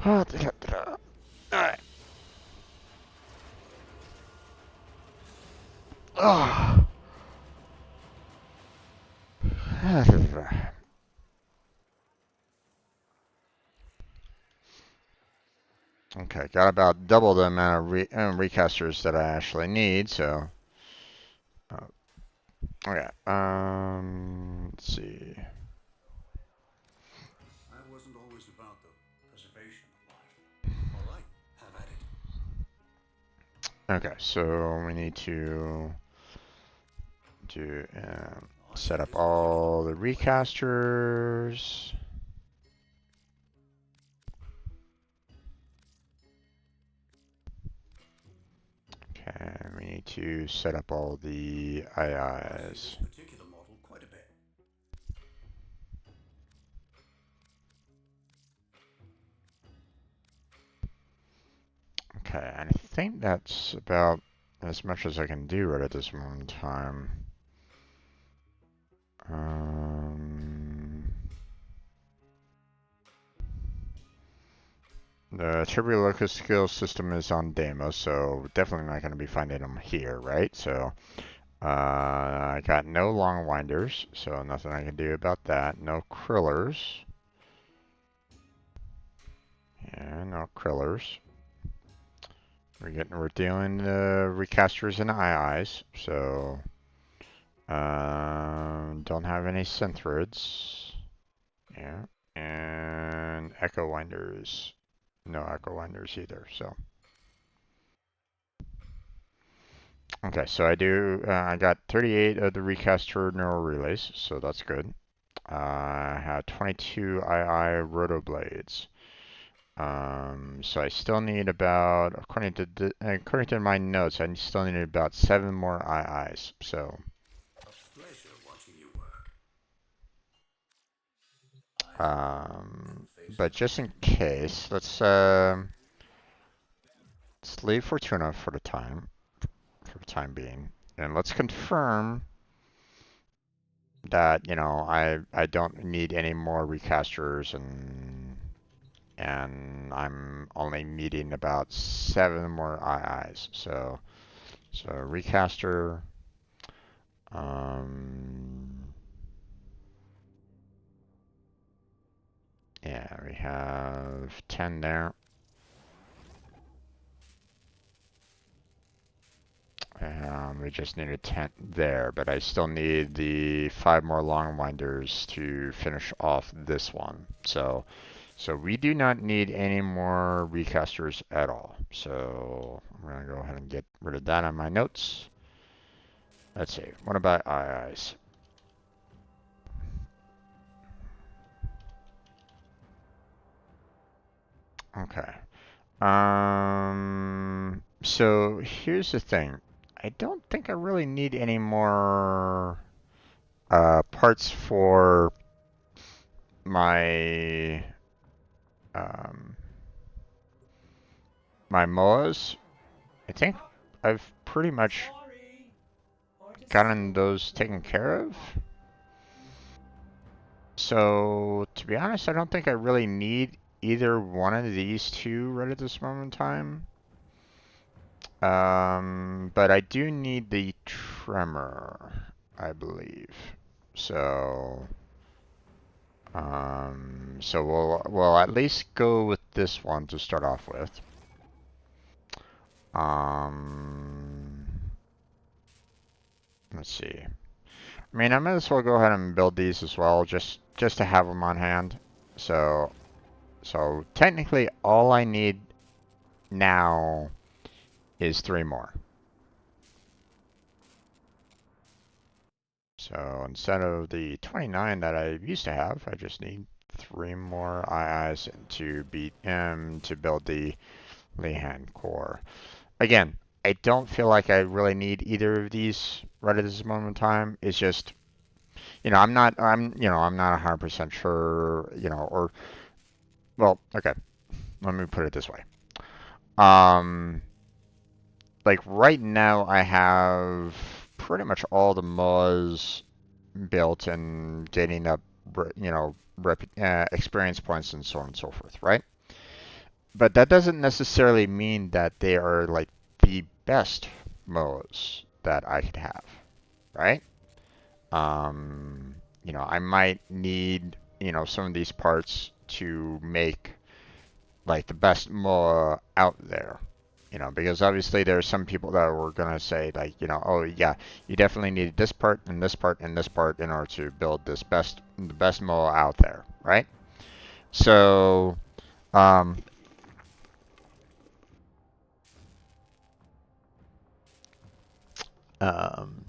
Alright. Oh. Okay, got about double the amount of recasters that I actually need, so. Okay, let's see. I wasn't always about the preservation of life. All right, have at it. Okay, so we need to do set up all the recasters. Okay, we need to set up all the IIs. Particular model quite a bit. Okay, and I think that's about as much as I can do right at this moment in time. The Tribute Locus skill system is on demo, so definitely not going to be finding them here, right? So I got no long winders, so nothing I can do about that. No krillers. Yeah, no krillers. We're dealing recasters and IIs, so don't have any synthrids. Yeah, and echo winders. No echo winders either. So okay, so I got 38 of the recaster neural relays, so that's good. I have 22 II roto blades. So I still need about, according to my notes, I still need about 7 more IIs. So But just in case, let's leave Fortuna for the time being, and let's confirm that I don't need any more recasters, and I'm only needing about 7 more IIs. So recaster. Yeah, we have 10 there. We just need a 10 there, but I still need the 5 more long winders to finish off this one. So we do not need any more recasters at all. So I'm gonna go ahead and get rid of that on my notes. Let's see. What about IIs? Okay. So here's the thing. I don't think I really need any more parts for my um, my MOAs. I think I've pretty much Sorry. gotten those taken care of. So to be honest, I don't think I really need either one of these two right at this moment in time. But I do need the tremor, I believe. So, so we'll at least go with this one to start off with. Let's see. I mean, I might as well go ahead and build these as well, just to have them on hand. So technically, all I need now is 3 more. So instead of the 29 that I used to have, I just need 3 more IIs to build the Lehan core. Again, I don't feel like I really need either of these right at this moment in time. It's just, I'm not 100% sure, or, well, okay, let me put it this way. Like right now I have pretty much all the mods built and getting up, experience points and so on and so forth, right? But that doesn't necessarily mean that they are like the best mods that I could have, right? I might need, some of these parts to make like the best MOA out there. Because obviously there are some people that were gonna say like, oh yeah, you definitely need this part and this part and this part in order to build the best MOA out there, right? So, um, um,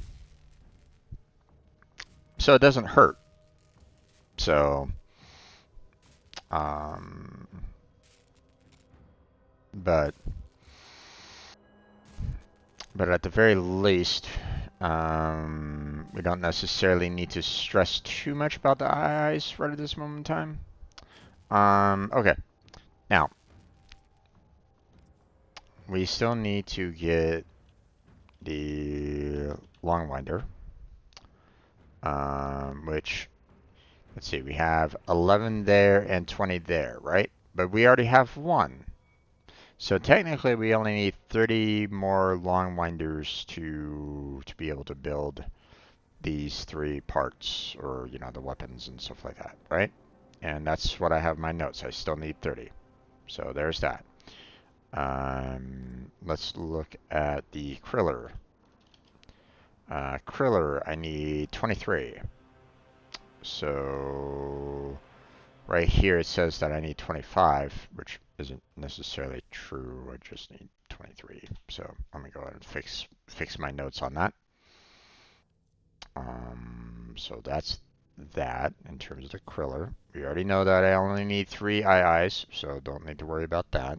so it doesn't hurt. So, um, but at the very least, we don't necessarily need to stress too much about the eyes right at this moment in time. Okay. Now, we still need to get the long winder, which, let's see, we have 11 there and 20 there, right? But we already have 1. So technically we only need 30 more long winders to be able to build these 3 parts, or, the weapons and stuff like that, right? And that's what I have in my notes. I still need 30. So there's that. Let's look at the Kriller. Kriller, I need 23. So right here it says that I need 25, which isn't necessarily true. I just need 23. So let me go ahead and fix my notes on that. So that's that in terms of the Kriller. We already know that I only need 3 IIs, so don't need to worry about that.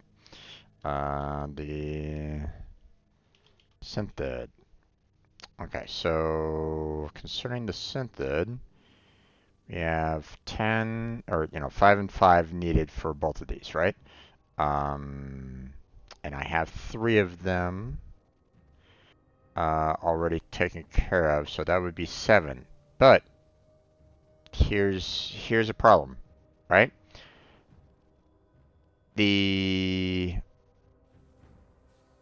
The Synthid. Okay, so concerning the Synthid, We have 10, or 5 and 5 needed for both of these, right? And I have 3 of them already taken care of, so that would be 7. But here's a problem, right? I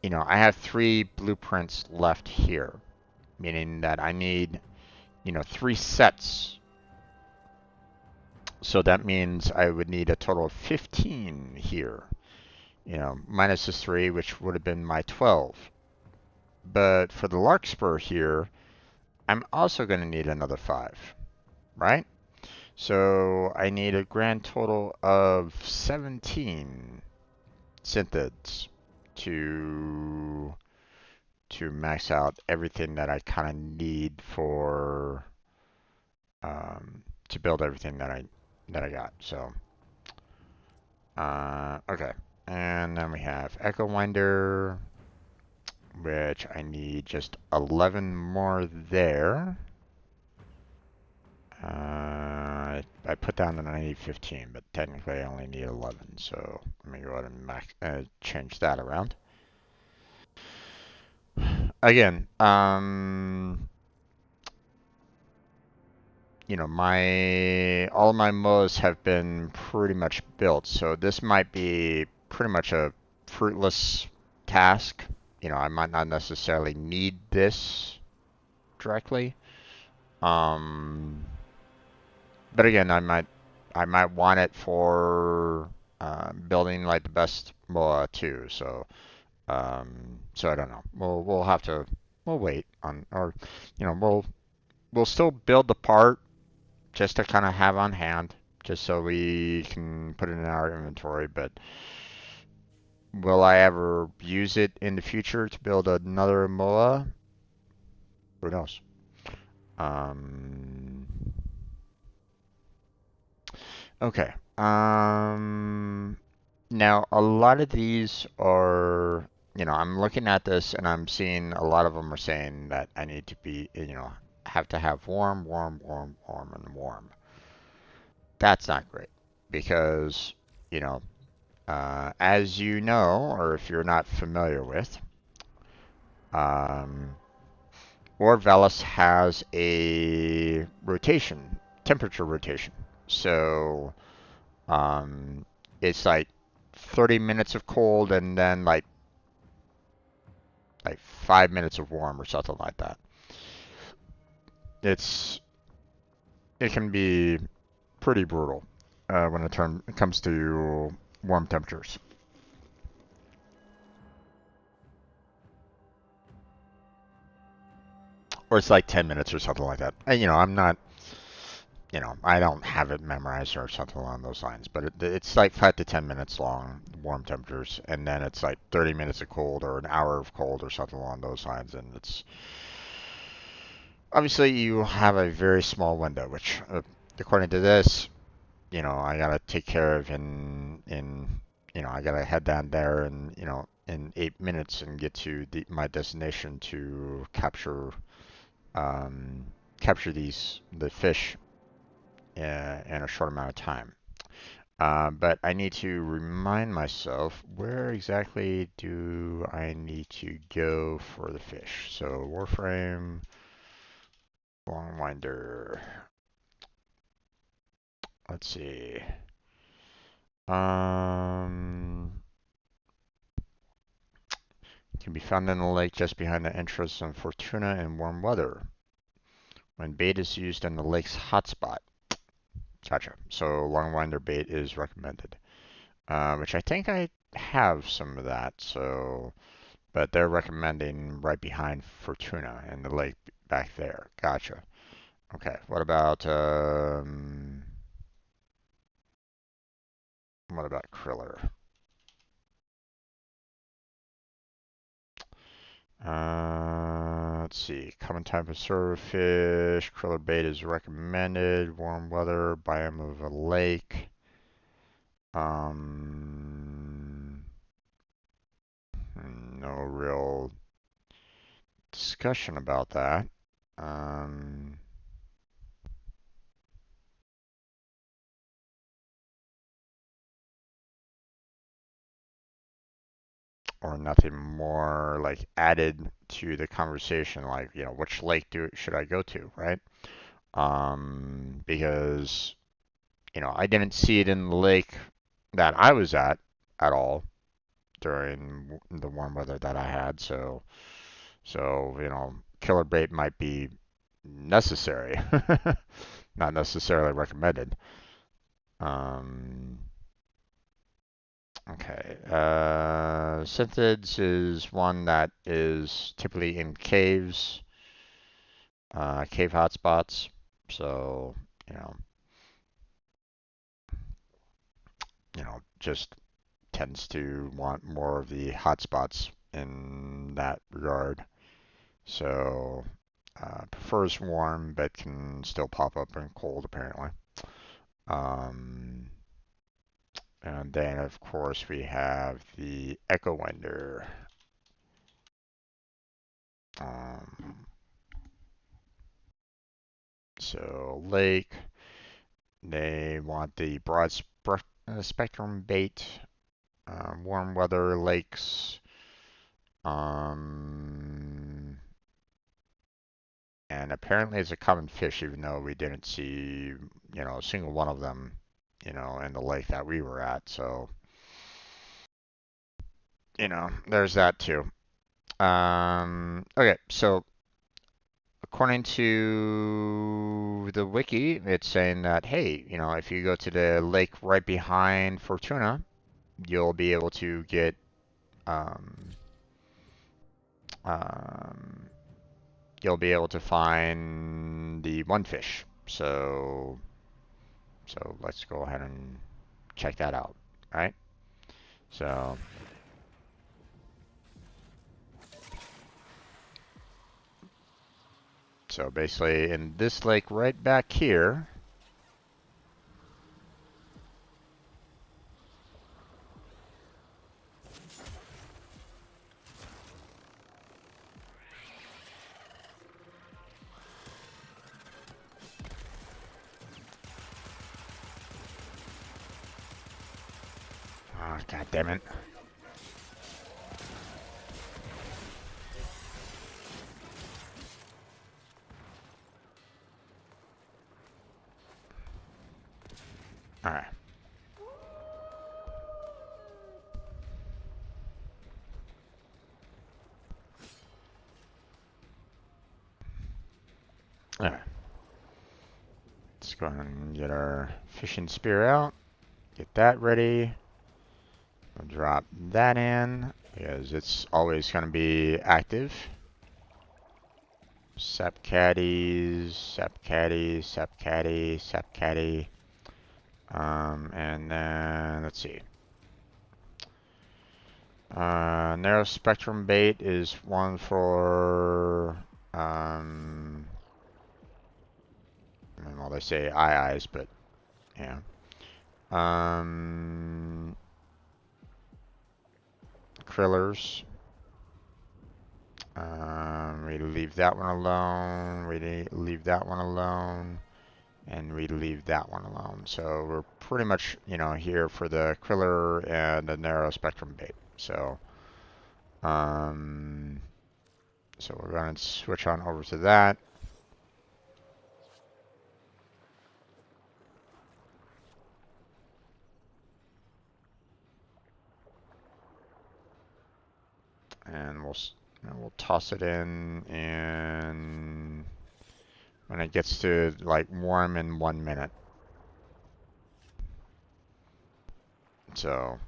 have 3 blueprints left here, meaning that I need, 3 sets. So that means I would need a total of 15 here. Minus this 3, which would have been my 12. But for the Larkspur here, I'm also going to need another 5, right? So I need a grand total of 17 synthids to max out everything that I kind of need for to build everything that I got. So okay, and then we have Echo Winder, which I need just 11 more there. I put down that I need 15, but technically I only need 11. So let me go ahead and change that around. Again, all of my MOAs have been pretty much built, so this might be pretty much a fruitless task. I might not necessarily need this directly. But again, I might want it for building like the best MOA too. So I don't know. We'll wait on, or we'll still build the part just to kind of have on hand, just so we can put it in our inventory. But will I ever use it in the future to build another MOA? Who knows? Um, okay. Now a lot of these are, I'm looking at this and I'm seeing a lot of them are saying that I need to be, have to have warm, warm, warm, warm, and warm. That's not great because, as you know, or if you're not familiar with, um, Orvelis has a rotation, temperature rotation. So um, it's like 30 minutes of cold and then like 5 minutes of warm or something like that. It can be pretty brutal when it comes to warm temperatures. Or it's like 10 minutes or something like that. And, I'm not, I don't have it memorized or something along those lines, but it's like 5 to 10 minutes long, warm temperatures, and then it's like 30 minutes of cold or an hour of cold or something along those lines, and it's obviously you have a very small window, which according to this, I gotta take care of I gotta head down there and, in 8 minutes and get to my destination to um, capture the fish in a short amount of time. But I need to remind myself, where exactly do I need to go for the fish? So Warframe, Longwinder. Let's see. Um, can be found in the lake just behind the entrance of Fortuna in warm weather, when bait is used in the lake's hotspot. Gotcha. So Longwinder bait is recommended, which I think I have some of that. So, but they're recommending right behind Fortuna in the lake back there. Gotcha. Okay. What about Kriller? Let's see. Common type of fish. Kriller bait is recommended. Warm weather, biome of a lake. Um, no real discussion about that. Um, or nothing more like added to the conversation, like, you know, which lake should I go to, right? Because, you know, I didn't see it in the lake that I was at all during the warm weather that I had. So, you know, killer bait might be necessary, not necessarily recommended. Um, okay. Synthids is one that is typically in caves, cave hotspots. So, you know, just tends to want more of the hotspots in that regard. So, prefers warm, but can still pop up in cold, apparently. Um, and then, of course, we have the Echo Winder. Um, so, Lake, they want the broad spectrum bait, warm weather lakes, um, and apparently it's a common fish, even though we didn't see, you know, a single one of them, you know, in the lake that we were at. So, you know, there's that too. Okay, so according to the wiki, it's saying that, hey, you know, if you go to the lake right behind Fortuna, you'll be able to get um, um, you'll be able to find the one fish. So let's go ahead and check that out, right? So so basically in this lake right back here, oh, god damn it. All right. All right. Let's go ahead and get our fishing spear out. Get that ready. We'll drop that in because it's always going to be active. Sap caddies, sap caddy, sap caddy, sap caddy. And then let's see. Narrow spectrum bait is one for well, they say eyes, but yeah. Krillers. We leave that one alone. We leave that one alone. And we leave that one alone. So we're pretty much, you know, here for the Kriller and the narrow spectrum bait. Um, so we're going to switch on over to that. And we'll toss it in, and when it gets to like warm in 1 minute. So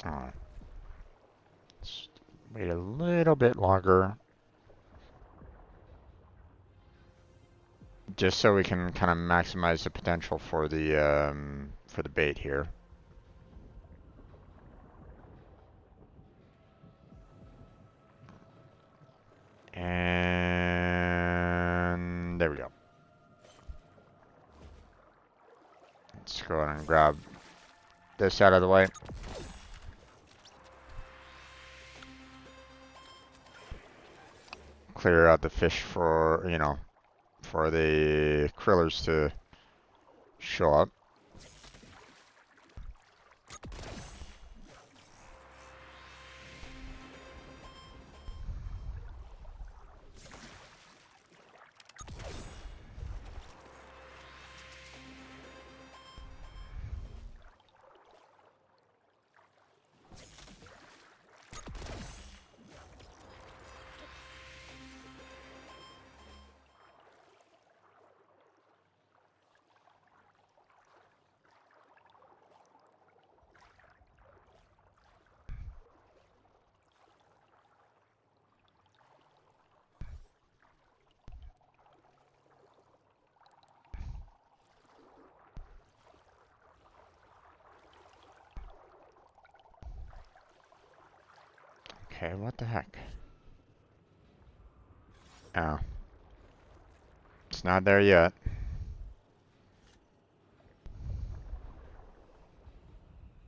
Oh, let's wait a little bit longer, just so we can kind of maximize the potential for the bait here. And there we go. Let's go ahead and grab this out of the way. Clear out the fish for, you know, for the krillers to show up. Okay, what the heck? Oh. It's not there yet.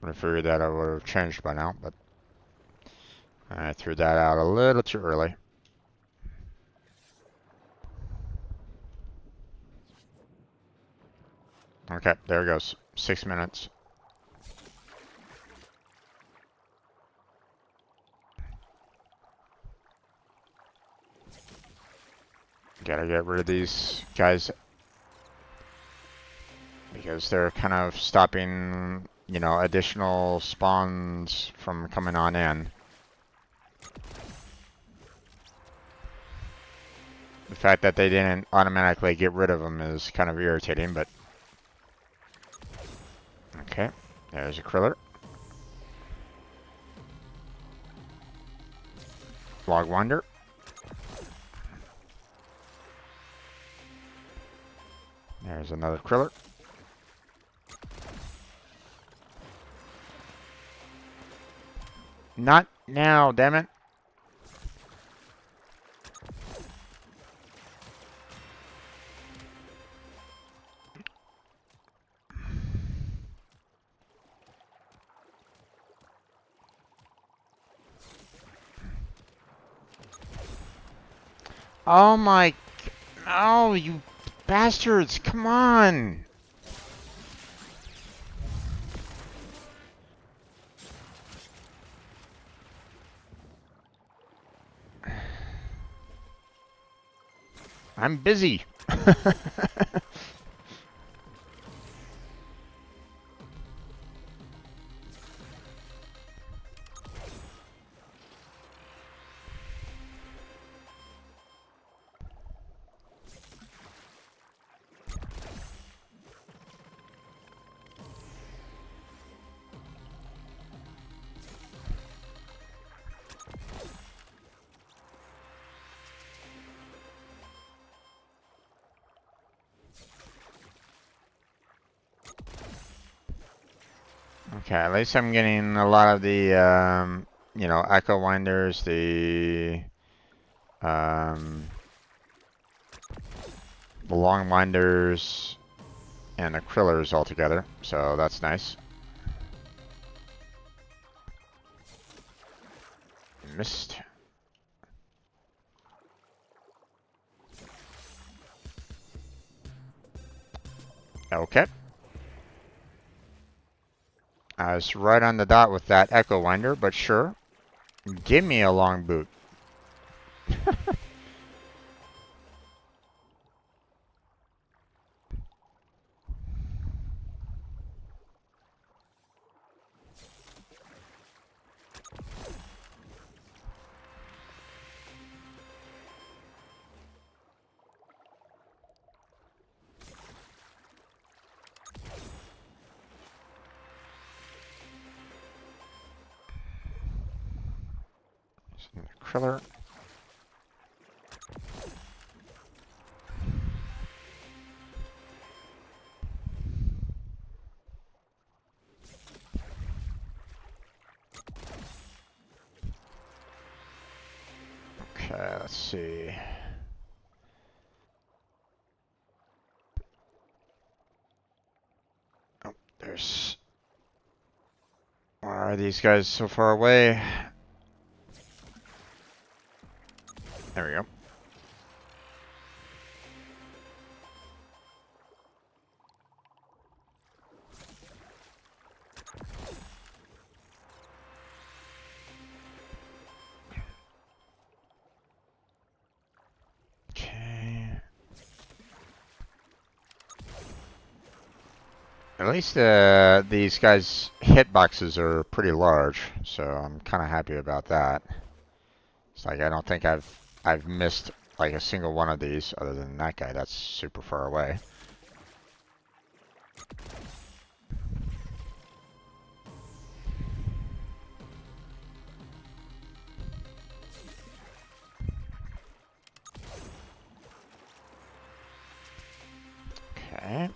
I figured that I would have changed by now, but I threw that out a little too early. Okay, there it goes. 6 minutes. Gotta get rid of these guys because they're kind of stopping, you know, additional spawns from coming on in. The fact that they didn't automatically get rid of them is kind of irritating, but... Okay, there's a kriller. Log Winder. There's another kriller. Not now, damn it. Oh my... Oh, you bastards, come on! I'm busy. Okay, at least I'm getting a lot of the, you know, echo winders, um, the long winders, and the krillers all together. So that's nice. Missed. Okay. I was right on the dot with that echo winder, but sure. Give me a long boot. Kriller. Okay, let's see. Oh, there's... Why are these guys so far away? There we go. Okay. At least these guys' hitboxes are pretty large, so I'm kind of happy about that. It's like I don't think I've missed like a single one of these other than that guy that's super far away. Okay.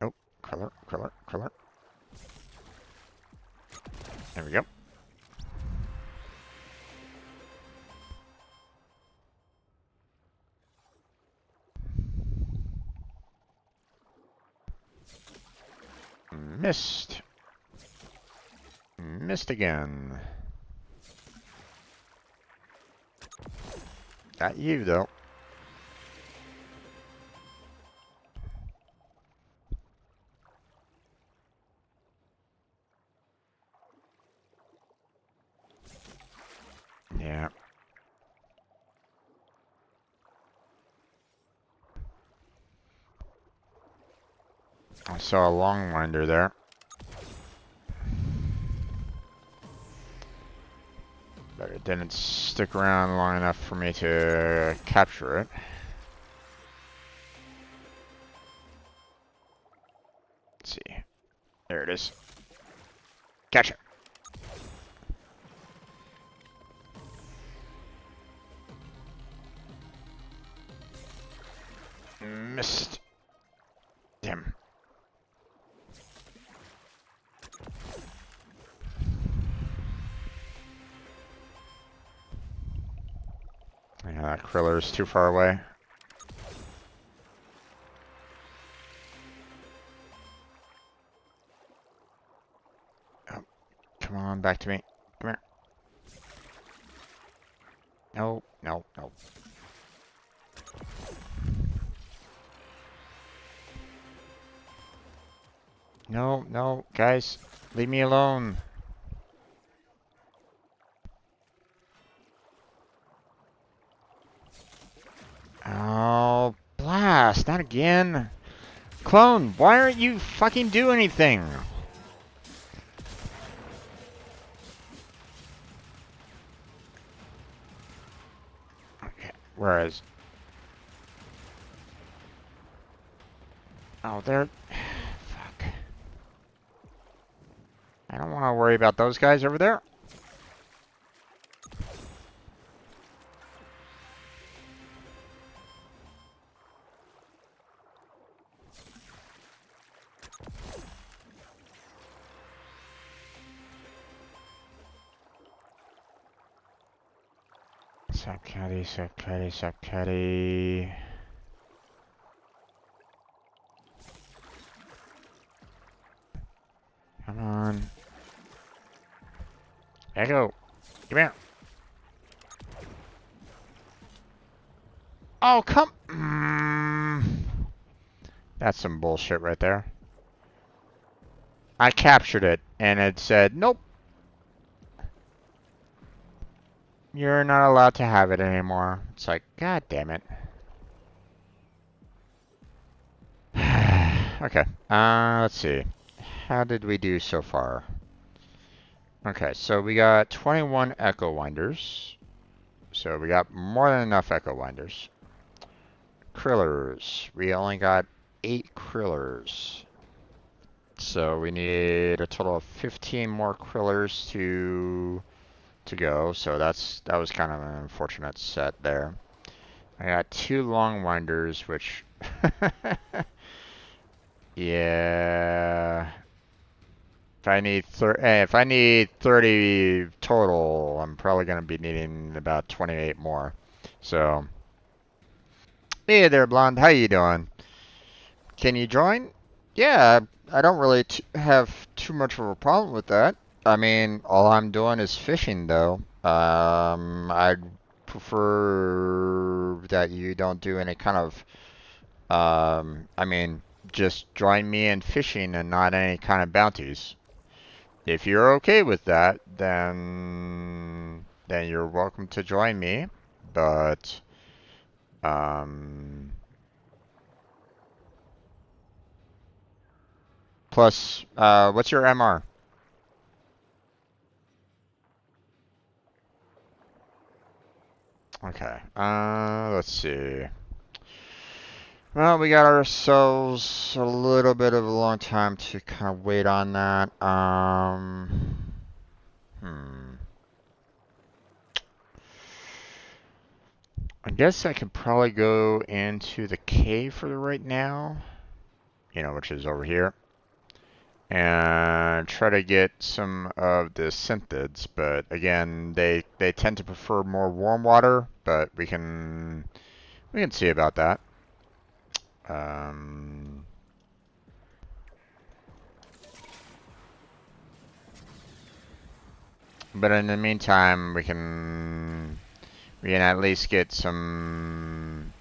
Oh, Kriller, Kriller, Kriller. There we go. Missed. Missed again. Got you though. Yeah. I saw a long winder there. But it didn't stick around long enough for me to capture it. Let's see. There it is. Gotcha. Missed. Damn. Yeah, that Kriller's too far away. Oh, come on, back to me. Come here. No, no, no. No, no, guys, leave me alone. Oh, blast, not again. Clone, why aren't you fucking do anything? Okay, where is... Oh, there... Fuck. I don't want to worry about those guys over there. Sup, caddy, sup, caddy, sup, caddy. Come on. Echo, come here. Oh, come... That's some bullshit right there. I captured it, and it said, nope. You're not allowed to have it anymore. It's like, god damn it. Okay, let's see. How did we do so far? Okay, so we got 21 Echo Winders. So we got more than enough Echo Winders. Krillers. We only got 8 krillers. So we need a total of 15 more krillers to go. So that was kind of an unfortunate set there. I got 2 long winders, which yeah. If I need 30 total, I'm probably gonna be needing about 28 more. So, hey there, blonde. How you doing? Can you join? Yeah, I don't really have too much of a problem with that. I mean, all I'm doing is fishing, though. I'd prefer that you don't do any kind of, I mean, just join me in fishing and not any kind of bounties. If you're okay with that, then you're welcome to join me. But, um, plus, what's your MR? Okay. Let's see. Well, we got ourselves a little bit of a long time to kind of wait on that. Hmm. I guess I could probably go into the cave for the right now, which is over here, and try to get some of the synthids. But again, they tend to prefer more warm water, but we can see about that. Um, but in the meantime, we can at least get some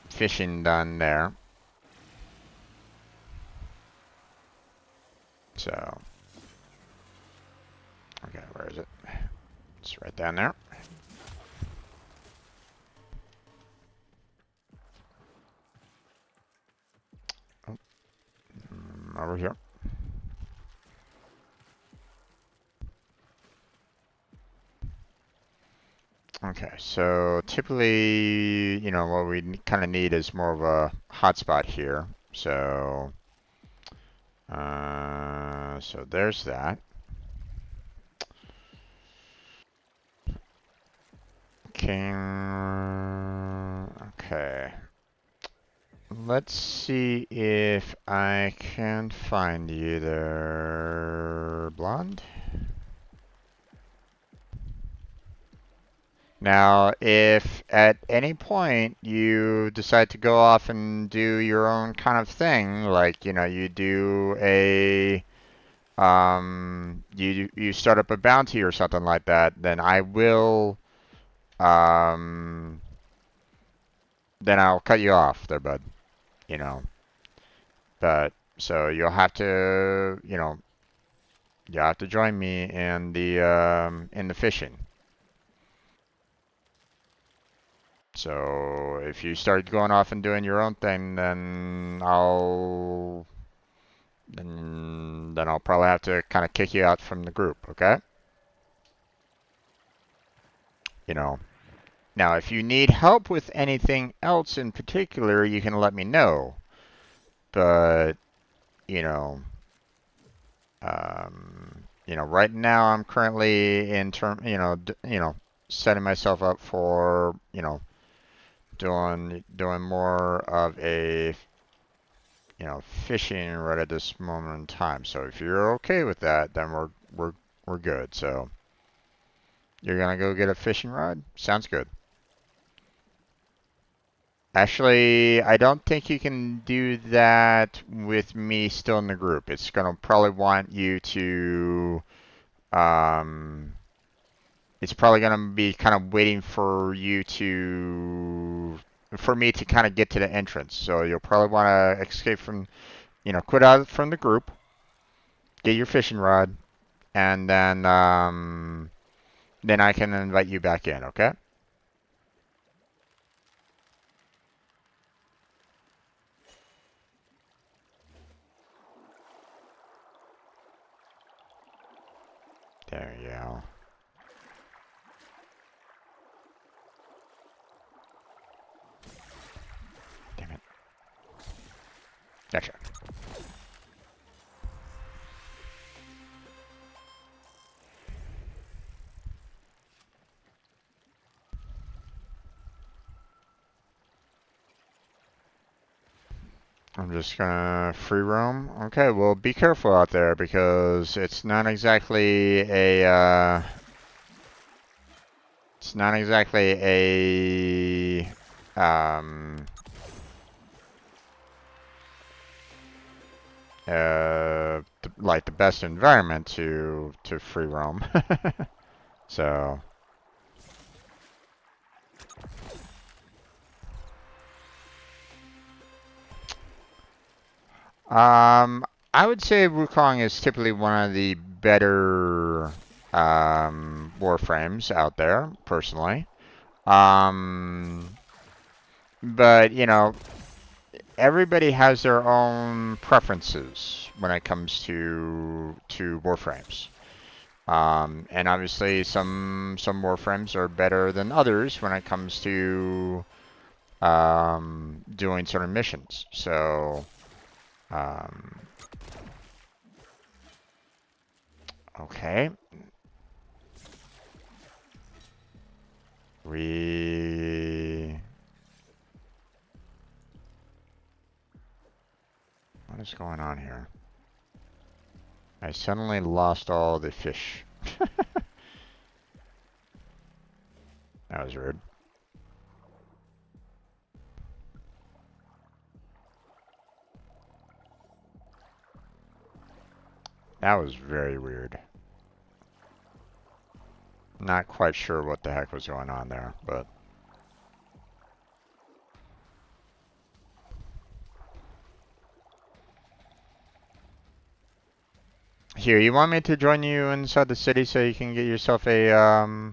fishing done there. So, okay, where is it? It's right down there. Oh, over here. Okay, so typically, what we kind of need is more of a hotspot here. So there's that. Okay. Let's see if I can find you there, blonde. Now, if at any point you decide to go off and do your own kind of thing, like, you do you start up a bounty or something like that, um, then I'll cut you off there, bud, you know. But, so you have to join me in the fishing. So if you start going off and doing your own thing, then I'll probably have to kind of kick you out from the group, okay? You know. Now, if you need help with anything else in particular, you can let me know. But, you know, right now I'm currently setting myself up for, doing more of a fishing right at this moment in time. So if you're okay with that, then we're good. So you're gonna go get a fishing rod? Sounds good. Actually, I don't think you can do that with me still in the group. It's gonna probably want you to um it's probably gonna be kind of waiting for me to kind of get to the entrance. So you'll probably want to escape from, quit out from the group, get your fishing rod, and then I can invite you back in, okay? There you go. Damn it. I'm just gonna free roam. Okay, well, be careful out there because it's not exactly a um like the best environment to free roam. So I would say Wukong is typically one of the better Warframes out there, personally. Um, but you know, everybody has their own preferences when it comes to Warframes. And obviously, some Warframes are better than others when it comes to doing certain missions. So, um, okay, we. What is going on here? I suddenly lost all the fish. That was rude. That was very weird. Not quite sure what the heck was going on there, but here, you want me to join you inside the city so you can get yourself a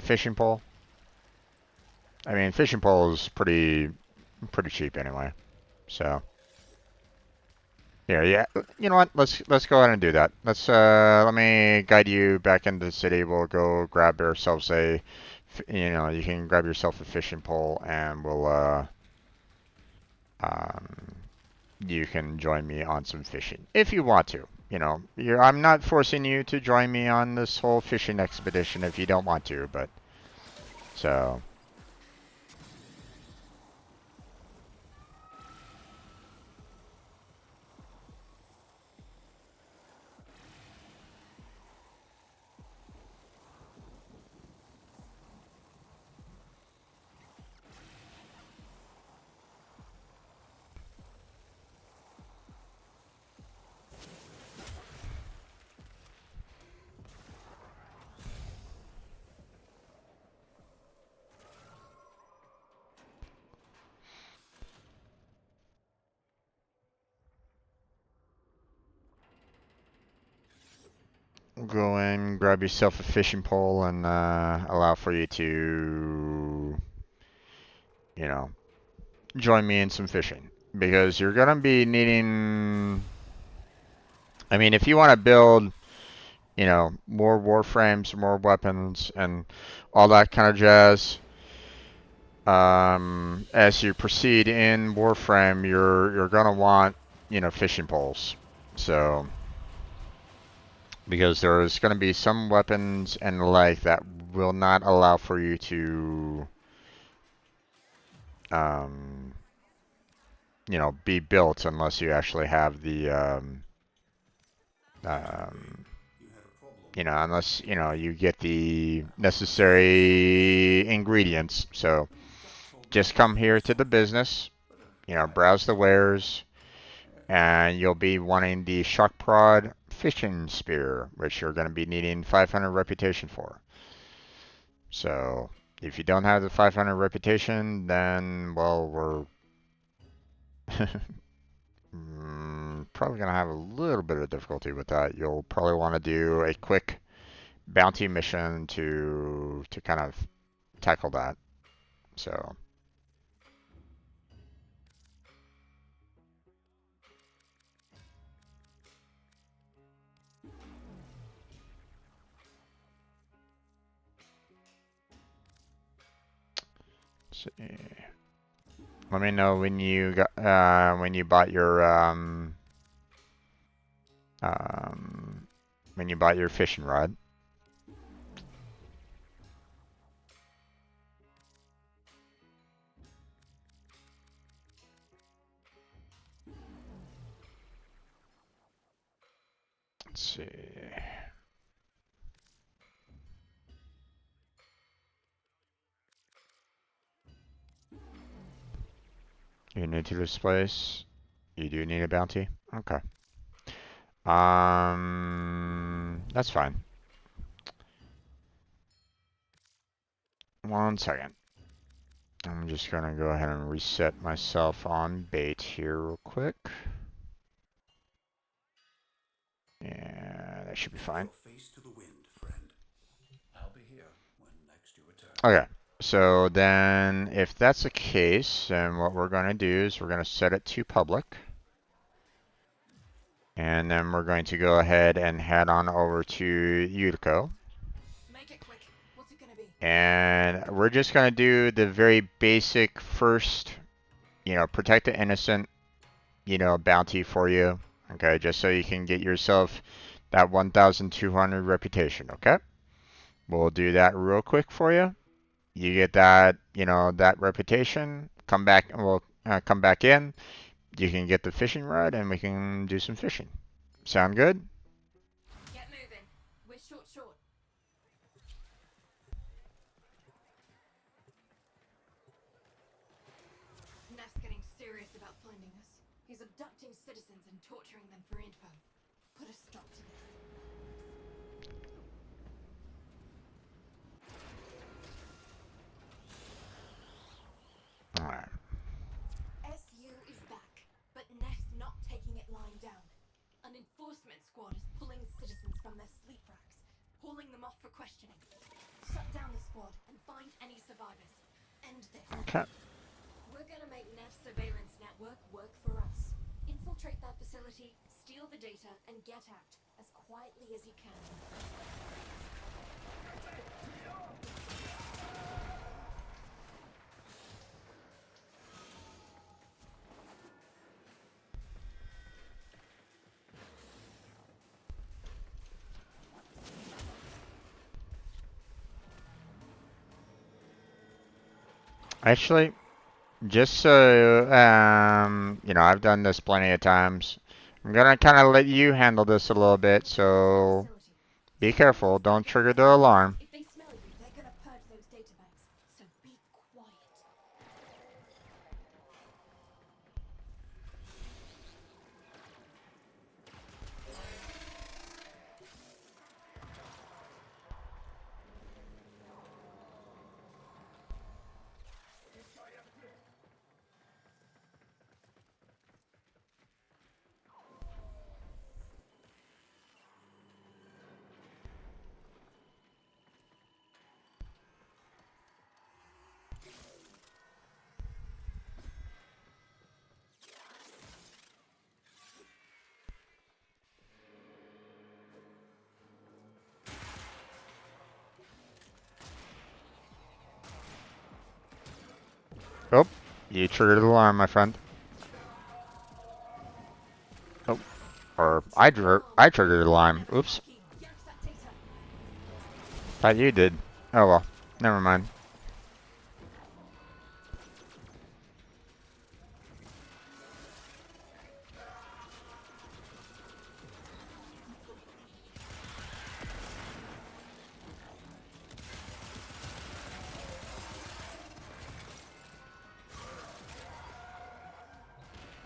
fishing pole? I mean, fishing pole is pretty cheap anyway. So, yeah. You know what? Let's go ahead and do that. Let me guide you back into the city. We'll go grab ourselves you can grab yourself a fishing pole and um you can join me on some fishing if you want to. You know, I'm not forcing you to join me on this whole fishing expedition if you don't want to, but so. Go in, grab yourself a fishing pole, and allow for you to, you know, join me in some fishing. Because you're gonna be needing. I mean, if you want to build, more warframes, more weapons, and all that kind of jazz, as you proceed in Warframe, you're gonna want, fishing poles. So. Because there's going to be some weapons and the like that will not allow for you to, um, be built unless you actually have the, um, unless, you get the necessary ingredients. So just come here to the business, browse the wares, and you'll be wanting the shock prod fishing spear, which you're going to be needing 500 reputation for. So if you don't have the 500 reputation, then, well, we're probably going to have a little bit of difficulty with that. You'll probably want to do a quick bounty mission to kind of tackle that. So. See. Let me know when you bought your fishing rod. Let's see. You're new to this place. You do need a bounty? Okay. That's fine. 1 second. I'm just gonna go ahead and reset myself on bait here real quick. Yeah, that should be fine. Face to the wind, friend. I'll be here when next you return. Okay, so then if that's the case, then what we're gonna do is we're gonna set it to public. And then we're going to go ahead and head on over to Utico. Make it quick. What's it gonna be? And we're just going to do the very basic first, protect the innocent, bounty for you. Okay, just so you can get yourself that 1,200 reputation, okay? We'll do that real quick for you. You get that, that reputation, come back, and we'll come back in. You can get the fishing rod and we can do some fishing. Sound good? Get moving. We're short. Neff's getting serious about finding us. He's abducting citizens and torturing them for info. Put a stop to this. Alright. SU is back, but Neff's not taking it lying down. An enforcement squad is pulling citizens from their sleep racks, hauling them off for questioning. Shut down the squad and find any survivors. End this. Okay. We're gonna make Neff's surveillance network work for us. Infiltrate that facility, steal the data, and get out as quietly as you can. Actually, just so, I've done this plenty of times. I'm gonna kind of let you handle this a little bit, so be careful. Don't trigger the alarm. If they smell you, they're gonna purge those data banks. So be quiet. Oh, you triggered the alarm, my friend. Oh, or I triggered the alarm. Oops, Yank that data. thought you did. Oh well, never mind.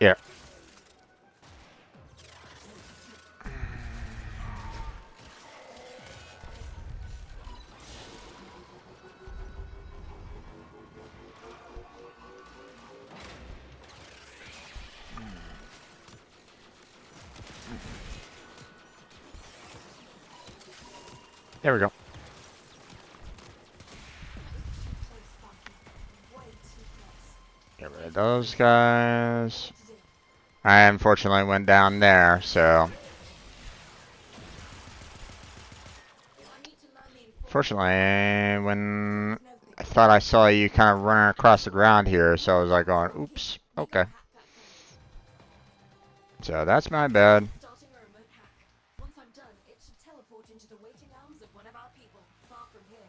Yeah. There we go. Way too close. Get rid of those guys. I unfortunately went down there, so. I need to learn the enforcement. Fortunately, when I thought I saw you kind of running across the ground here, so I was like going, oops, We're okay. gonna hack that fence. So that's my bad. Starting a remote hack. Once I'm done, it should teleport into the waiting arms of one of our people, far from here.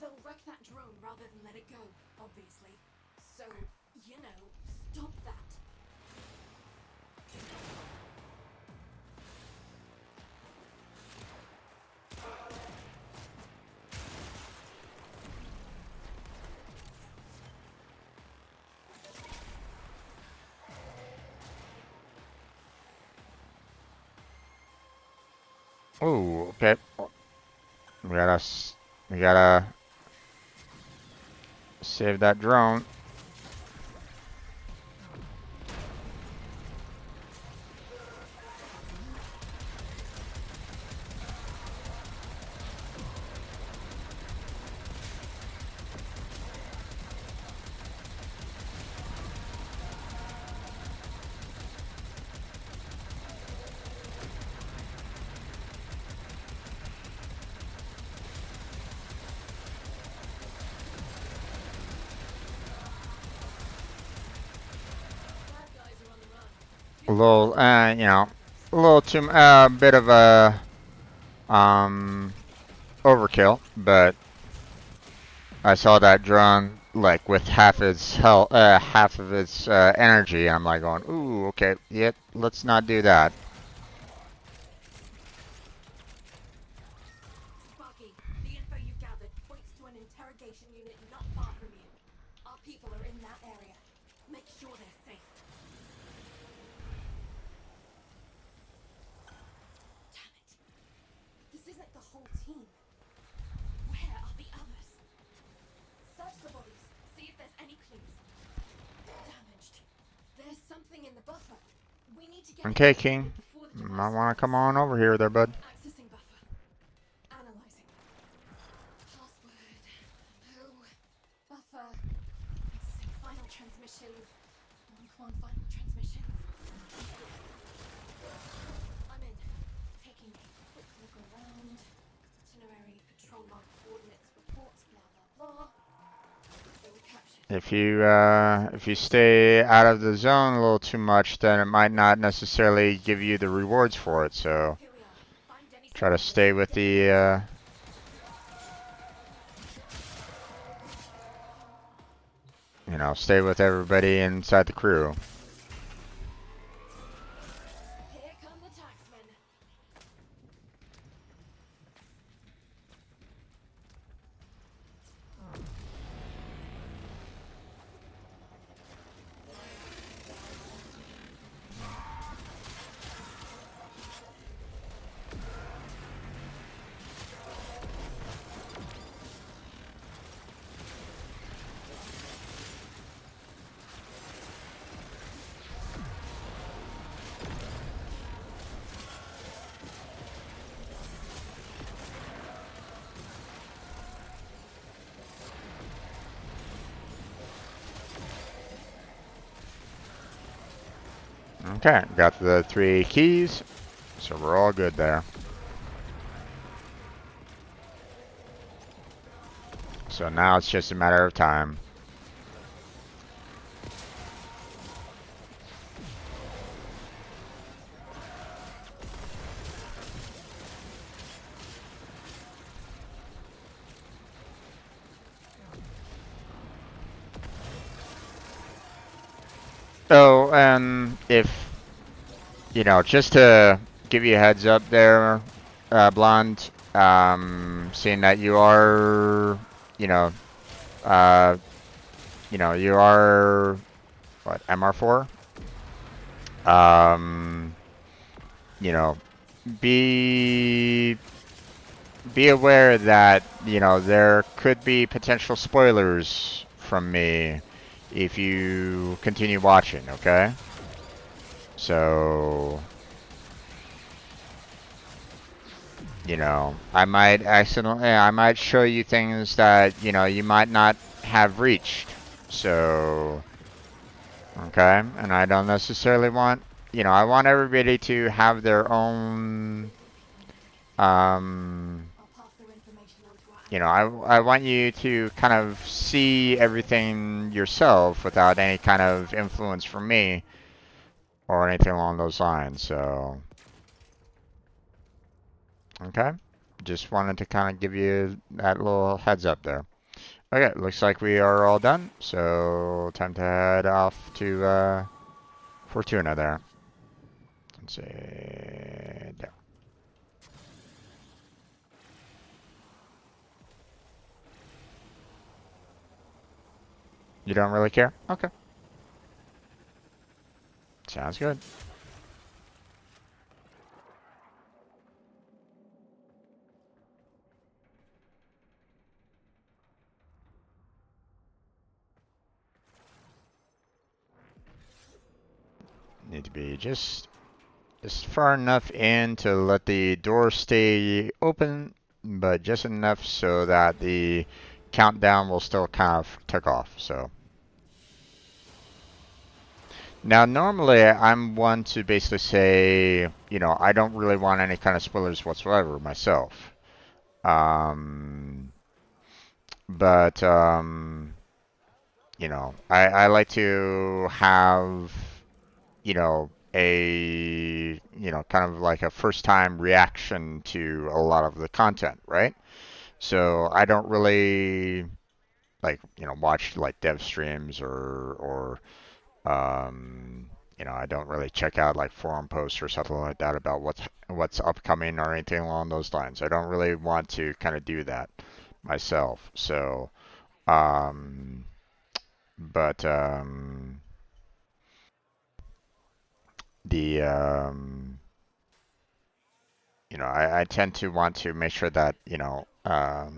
They'll wreck that drone rather than let it go, obviously. So, stop that. Ooh, okay. We gotta save that drone. A little, you know, a little too, bit of a, overkill, but I saw that drone like with half its health, half of its energy. I'm like going, ooh, okay, yep, let's not do that. Sparky, the info you gathered points to an interrogation unit not far from you. Our people are in that area. Make sure they're safe. Damn it. This isn't the whole team. Where are the others? Search the bodies. See if there's any clues. Damaged. There's something in the buffer. We need to get it Okay, activated King, before the might device want to come fails. on over here, there, bud. Accessing buffer. Analyzing. Password. Oh. Buffer. Accessing final transmissions. Come on, final transmissions. I'm in. Taking a quick look around. Itinerary, patrol log, coordinates, reports, blah blah blah. They were captured. If you stay out of the zone a little too much, then it might not necessarily give you the rewards for it. So Here we are. Find any try to survivors. stay with Get them out. stay with everybody inside the crew. Here come the taxmen. Okay, got the 3 keys, so we're all good there. So now it's just a matter of time. So, just to give you a heads up there, Blonde, seeing that you are, you know, uh, you are, what, MR4? Um, you know, be be aware that, there could be potential spoilers from me if you continue watching, okay? So, I might show you things that, you might not have reached. So, okay? And I don't necessarily want, I want everybody to have their own, I'll pass their information on to our I want you to kind of see everything yourself without any kind of influence from me or anything along those lines. So, okay. Just wanted to kind of give you that little heads up there. Okay, looks like we are all done. So, time to head off to Fortuna there. Let's see. There. You don't really care? Okay. Sounds good. Need to be just far enough in to let the door stay open, but just enough so that the countdown will still kind of tick off. So now normally I'm one to basically say, you know, I don't really want any kind of spoilers whatsoever myself. Um, but you know, I like to have, you know, kind of like a first time reaction to a lot of the content, right? So I don't really like, you know, watch like dev streams or you know, I don't really check out like forum posts or something like that about what's upcoming or anything along those lines. I don't really want to kind of do that myself. So, um, but the you know, I tend to want to make sure that you know, I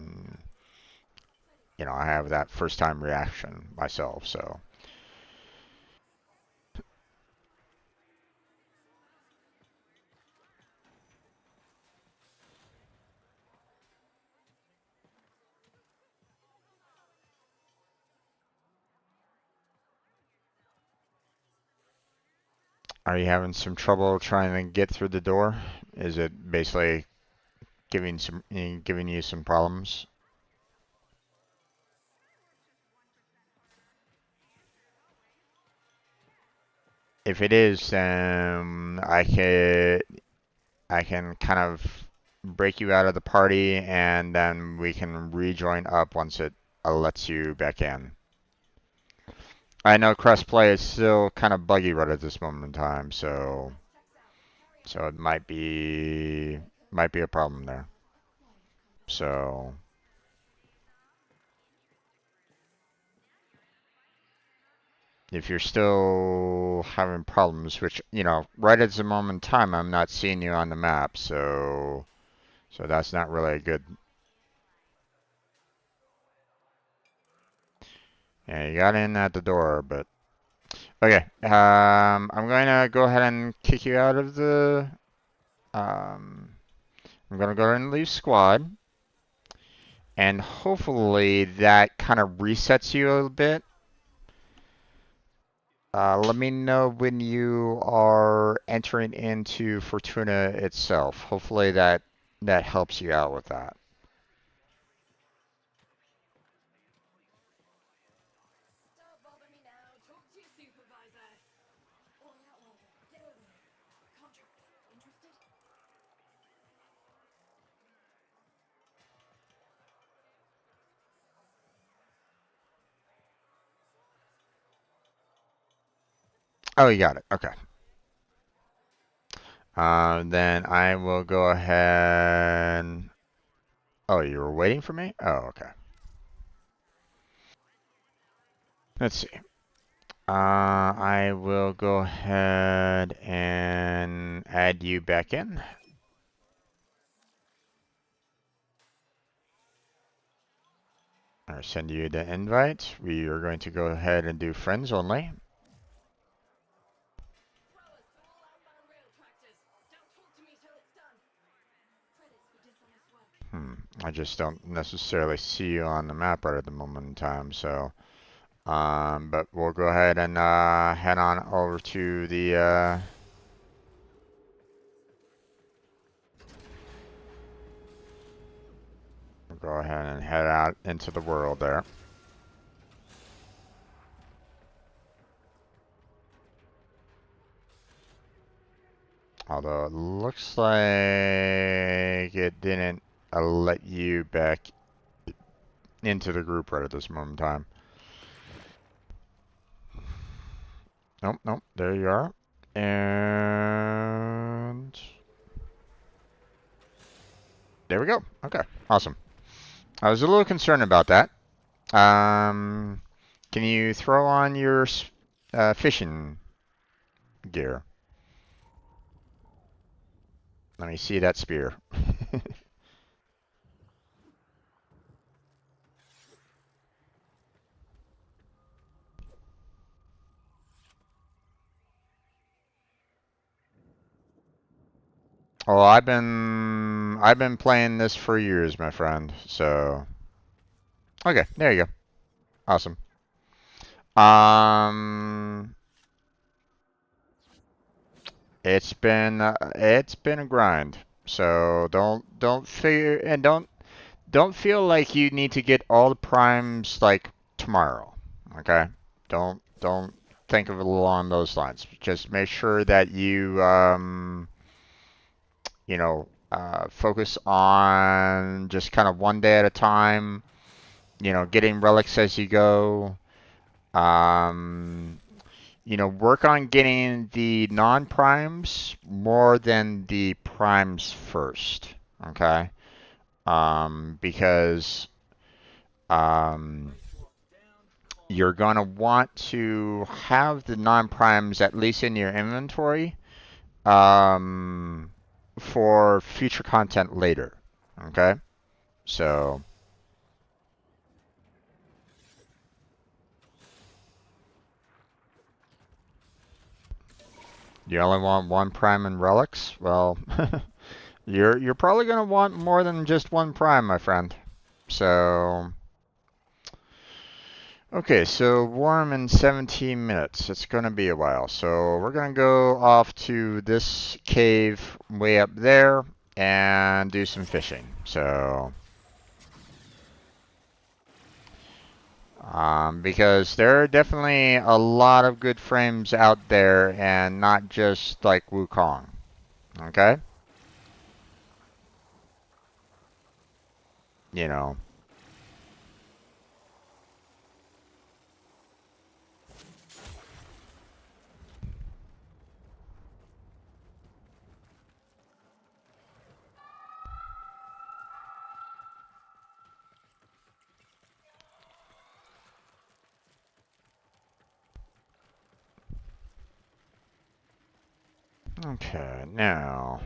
have that first time reaction myself. So, are you having some trouble trying to get through the door? Is it basically giving you some problems? If it is, then I can kind of break you out of the party, and then we can rejoin up once it lets you back in. I know crossplay is still kind of buggy right at this moment in time, so it might be a problem there. So if you're still having problems, which you know, right at the moment in time, I'm not seeing you on the map, so that's not really a good. Yeah, you got in at the door, but okay. I'm going to go ahead and kick you out of the. Um, I'm going to go ahead and leave squad, and hopefully that kind of resets you a little bit. Let me know when you are entering into Fortuna itself. Hopefully that helps you out with that. Don't bother me now. Talk to your supervisor. All right, well, get over here. Contracts. Interested? Oh, you got it. Okay. Then I will go ahead. Oh, you were waiting for me? Oh, okay. Let's see. I will go ahead and add you back in. I'll send you the invite. We are going to go ahead and do friends only. Throwers to all outbound rail tractors. Don't talk to me till it's done. Credits for dishonest work. I just don't necessarily see you on the map right at the moment in time, so but we'll go ahead and head on over to the we'll go ahead and head out into the world there. Although it looks like it didn't let you back into the group right at this moment in time. Nope, nope, there you are. And there we go. Okay, awesome. I was a little concerned about that. Um, can you throw on your fishing gear? Let me see that spear. Oh, I've been playing this for years, my friend. So, okay, there you go. Awesome. Um, it's been a grind. So don't figure and don't feel like you need to get all the primes like tomorrow. Okay? Don't think of it along those lines. Just make sure that you focus on just kind of one day at a time, getting relics as you go. Um, work on getting the non-primes more than the primes first. Okay? Because um, you're going to want to have the non-primes at least in your inventory um, for future content later. Okay? So, you only want one prime and relics? Well, you're probably going to want more than just one prime, my friend. So, okay, so warm in 17 minutes. It's going to be a while. So we're going to go off to this cave way up there and do some fishing. So, because there are definitely a lot of good frames out there and not just like Wukong. Okay? You know. Okay, now.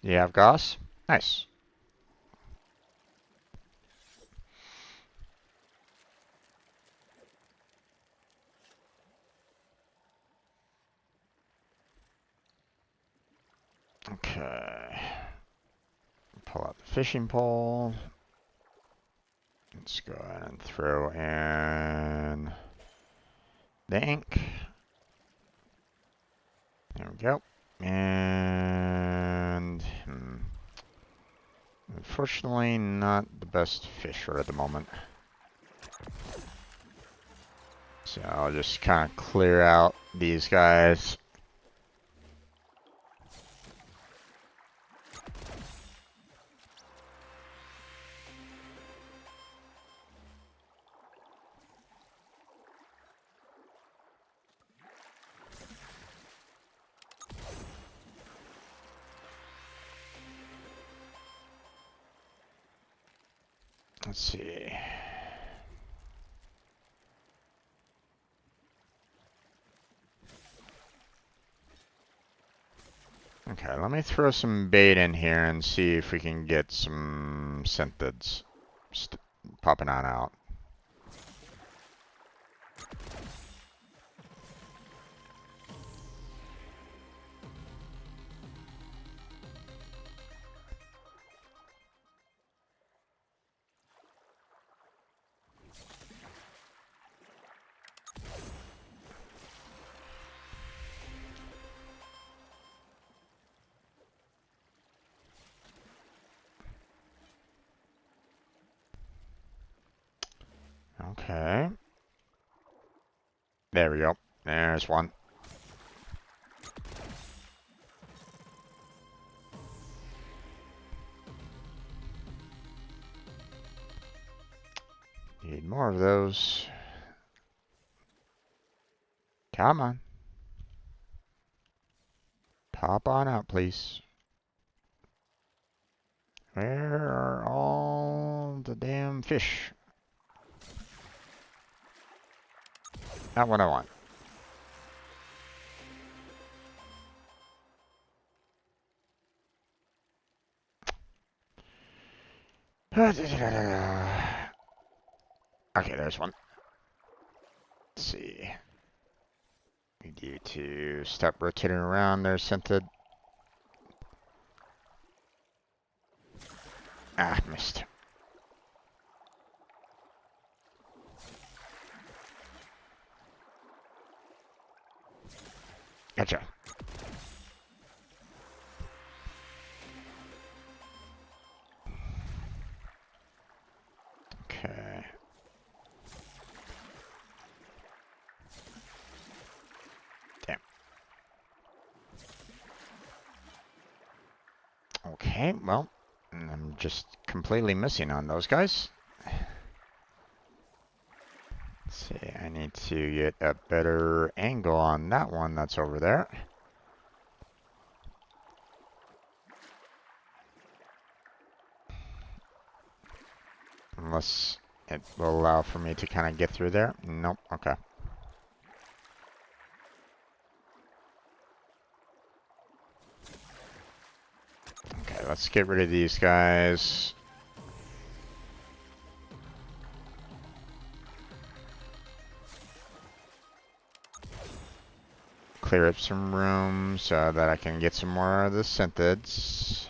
You have Goss? Nice. Okay. Pull out the fishing pole. Let's go ahead and throw in the ink. There we go. And unfortunately, not the best fisher at the moment. So I'll just kind of clear out these guys. Let's see. Okay, let me throw some bait in here and see if we can get some synthids popping on out. Okay. There we go. There's one. Need more of those. Come on. Pop on out, please. Where are all the damn fish? Not what I want. Okay, there's one. Let's see. you to stop rotating around there, Scented. Ah, missed. Gotcha. Okay. Damn. Okay, well, I'm just completely missing on those guys. Let's see, I need to get a better angle on that one that's over there. Unless it will allow for me to kind of get through there. Nope, okay. Okay, let's get rid of these guys. Clear up some room so that I can get some more of the synthids.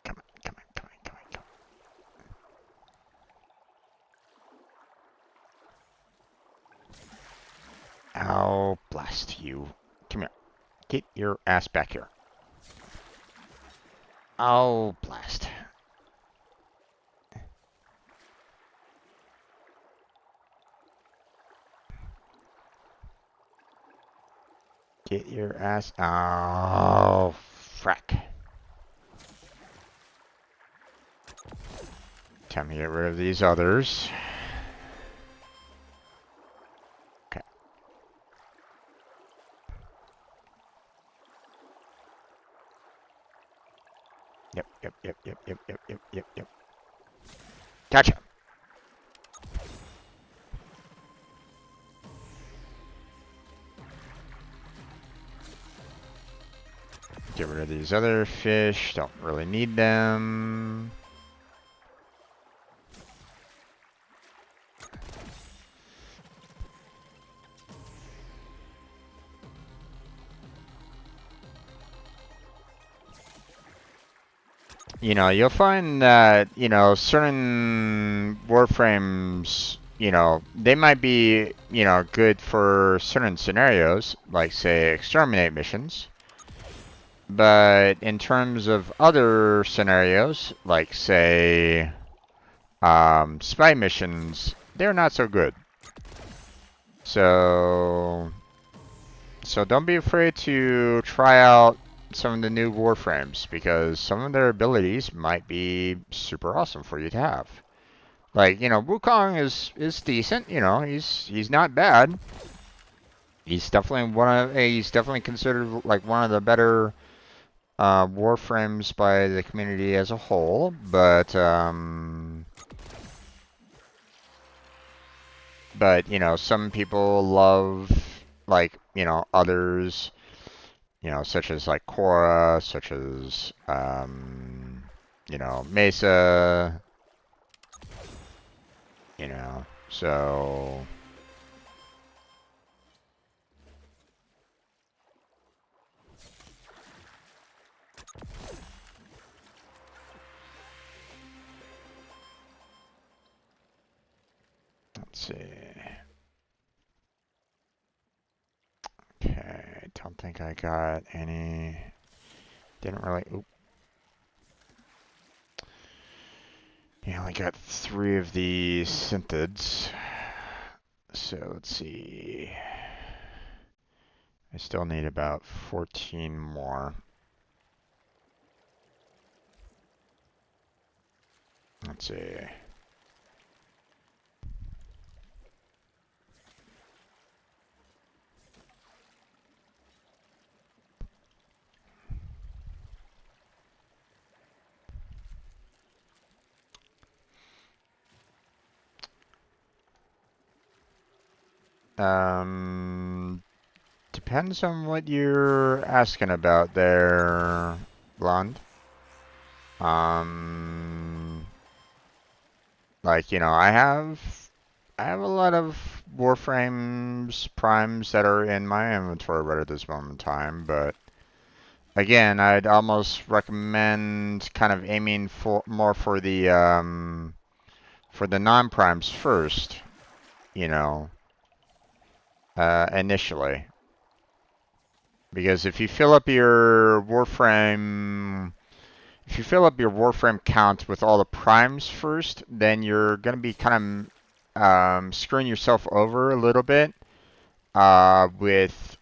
Come on, come on, come on, come on, come on. Ow, blast you. Come here. Get your ass back here. Oh, blast. Get your ass. Oh, frack. Time to get rid of these others. Okay. Yep, yep, yep, yep, yep, yep, yep, yep, yep. Gotcha. Get rid of these other fish. Don't really need them. You know, you'll find that, you know, certain Warframes, you know, they might be, you know, good for certain scenarios, like, say, exterminate missions. But in terms of other scenarios, like, say, spy missions, they're not so good. So don't be afraid to try out some of the new Warframes, because some of their abilities might be super awesome for you to have. Like, you know, Wukong is decent, you know, he's not bad. He's definitely considered like one of the better Warframes by the community as a whole, but you know, some people love, like, you know, others, you know, such as like Korra, such as you know, Mesa, you know, so let's see. Okay, don't think I got any. Didn't really. Oop. Yeah, I only got 3 of the synthids. So let's see. I still need about 14 more. Let's see. Depends on what you're asking about there, Blonde. Like, you know, I have I have a lot of Warframes primes that are in my inventory right at this moment in time, but again, I'd almost recommend kind of aiming for more for the non-primes first, you know, initially. Because if you fill up your Warframe count with all the primes first, then you're going to be kind of screwing yourself over a little bit with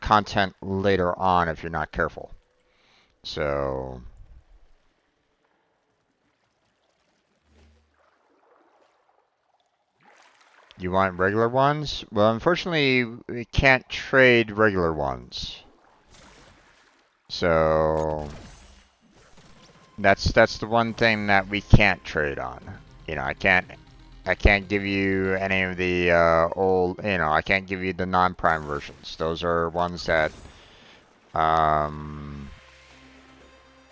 content later on if you're not careful. So, you want regular ones? Well, unfortunately, we can't trade regular ones. So, that's the one thing that we can't trade on. You know, I can't give you any of the old, I can't give you the non-prime versions. Those are ones that, um,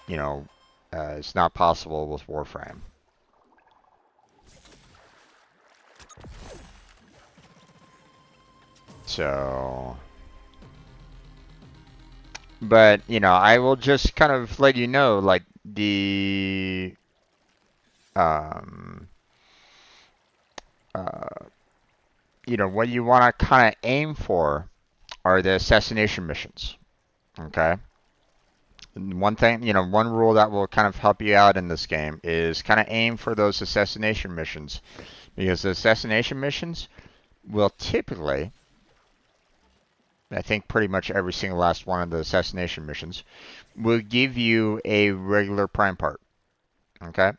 it's not possible with Warframe. So, but, I will just kind of let you know, like, um, uh, what you want to kind of aim for are the assassination missions. Okay? One thing, one rule that will kind of help you out in this game is kind of aim for those assassination missions. Because the assassination missions will typically, I think pretty much every single last one of the assassination missions, will give you a regular prime part. Okay?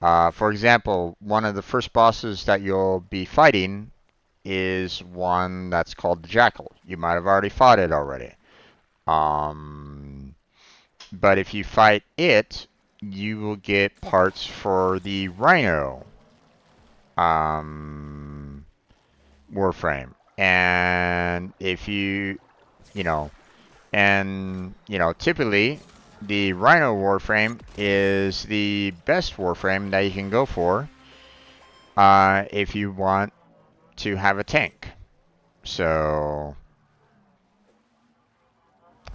For example, one of the first bosses that you'll be fighting is one that's called the Jackal. You might have already fought it already. But if you fight it, you will get parts for the Rhino Warframe. And if you know, typically the Rhino Warframe is the best Warframe that you can go for if you want to have a tank. So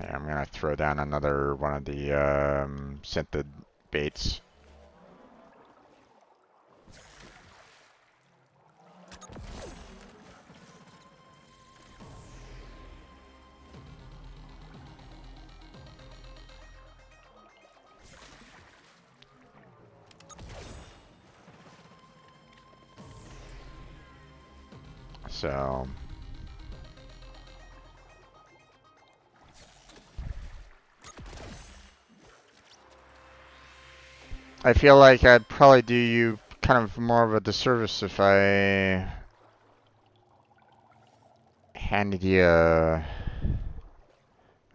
yeah, I'm gonna throw down another one of the scented baits. So I feel like I'd probably do you kind of more of a disservice if I handed you a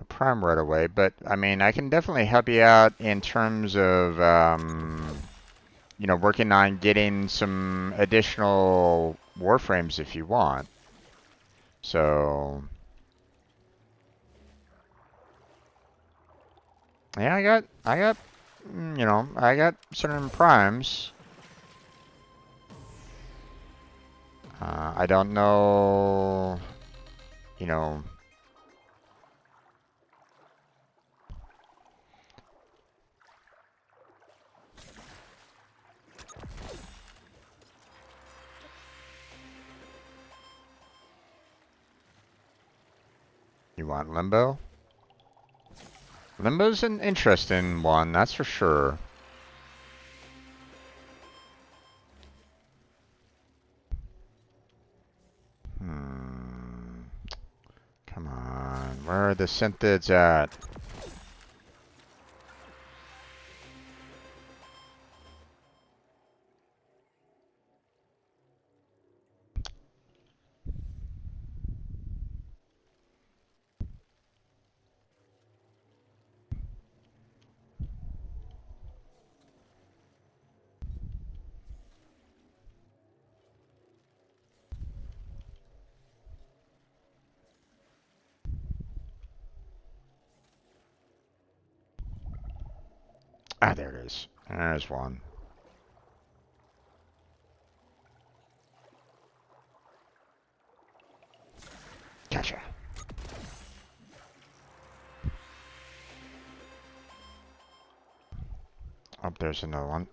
prime right away. But I mean, I can definitely help you out in terms of working on getting some additional warframes if you want. So yeah, I got certain primes. I don't know, you know, you want Limbo? Limbo's an interesting one, that's for sure. Hmm. Come on, where are the synthids at? Ah, there it is. There's one. Gotcha. Oh, there's another one.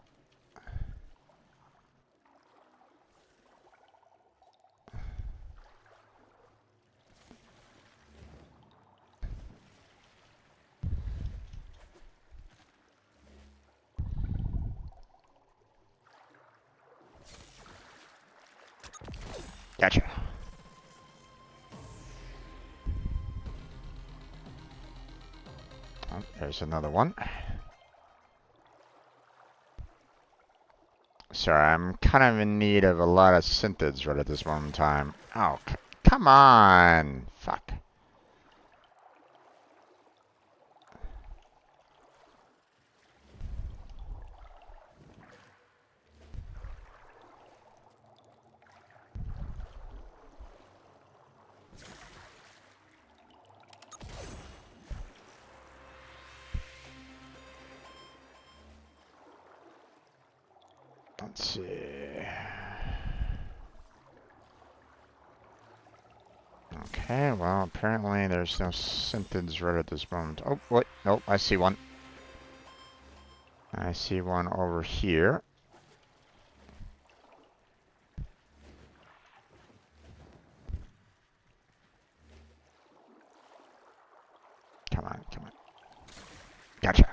Gotcha. Oh, there's another one. Sorry, I'm kind of in need of a lot of synthids right at this moment in time. Oh, come on! Fuck. Let's see. Okay, well, apparently there's no synthids right at this moment. Oh, wait, nope, I see one. I see one over here. Come on, come on. Gotcha.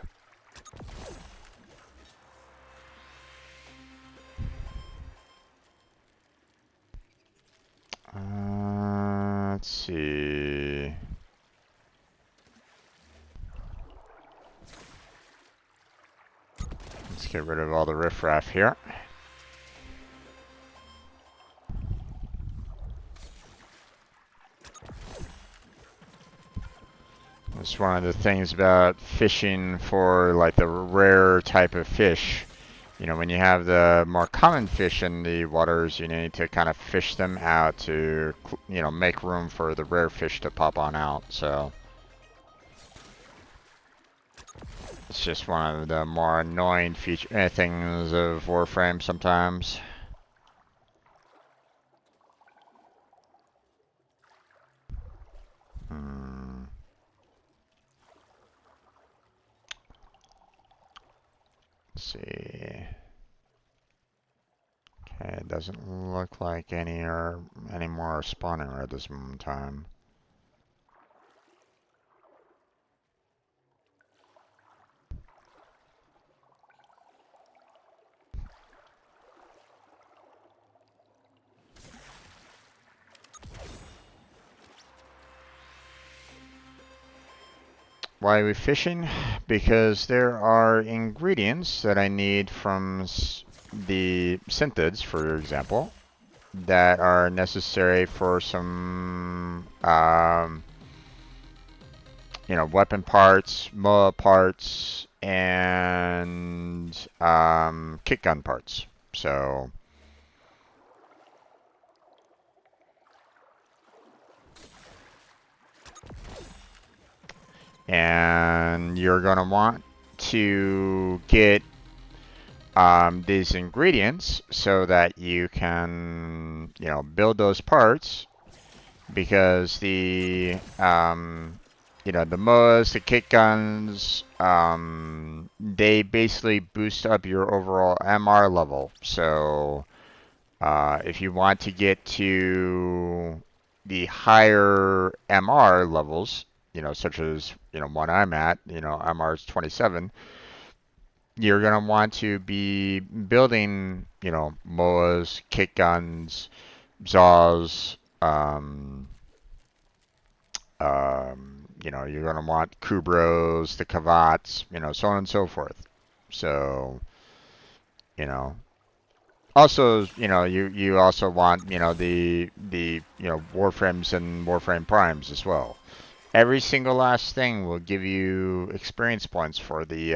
Let's see. Let's get rid of all the riffraff here. That's one of the things about fishing for like the rare type of fish. You know, when you have the more common fish in the waters, you need to kind of fish them out to, you know, make room for the rare fish to pop on out. So it's just one of the more annoying things of Warframe sometimes. Let's see. Okay, it doesn't look like any more are spawning right at this moment in time. Why are we fishing? Because there are ingredients that I need from the synthids, for example, that are necessary for some, you know, weapon parts, MOA parts, and kick gun parts. So and you're going to want to get these ingredients so that you can, you know, build those parts, because the you know, the MOAs, the kick guns, they basically boost up your overall MR level. So if you want to get to the higher MR levels, you know, such as, you know, what I'm at, you know, MR is 27, you're going to want to be building, you know, MOAs, kick guns, ZAWs, you know, you're going to want Kubros, the Kavats, you know, so on and so forth. So, you know, also, you know, you also want, you know, the you know, Warframes and Warframe Primes as well. Every single last thing will give you experience points for the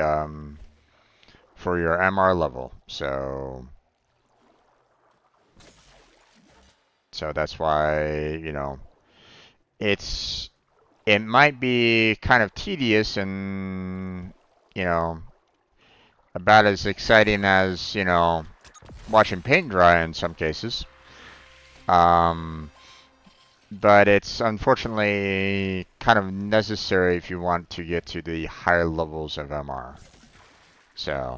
for your MR level. So that's why, you know, it might be kind of tedious and, you know, about as exciting as, you know, watching paint dry in some cases. Um, but it's unfortunately kind of necessary if you want to get to the higher levels of MR. So,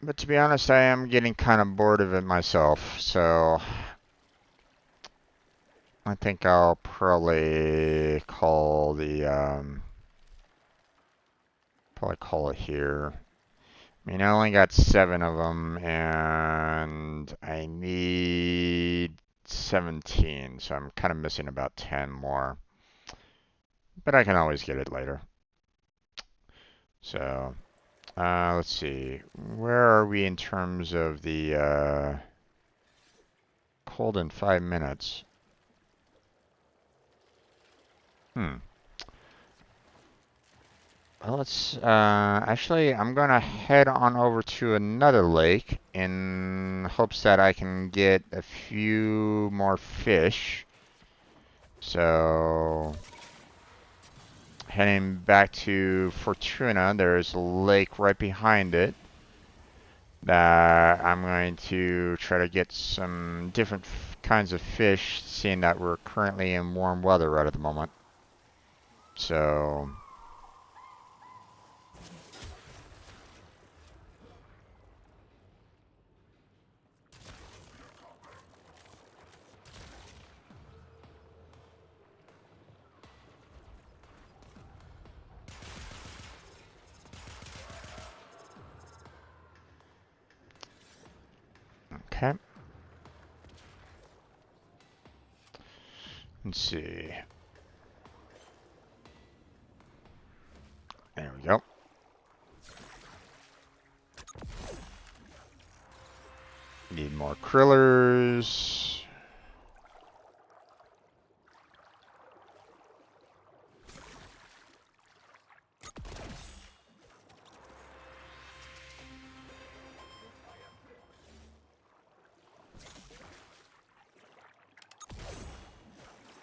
but to be honest, I am getting kind of bored of it myself. So, I think I'll probably call it here. I mean, I only got 7 of them, and I need 17, so I'm kind of missing about 10 more. But I can always get it later. So, let's see. Where are we in terms of the cold in 5 minutes? Hmm. Well, let's actually, I'm gonna head on over to another lake in hopes that I can get a few more fish. So, heading back to Fortuna, there's a lake right behind it that I'm going to try to get some different kinds of fish, seeing that we're currently in warm weather right at the moment. So, okay. Let's see. There we go. Need more krillers.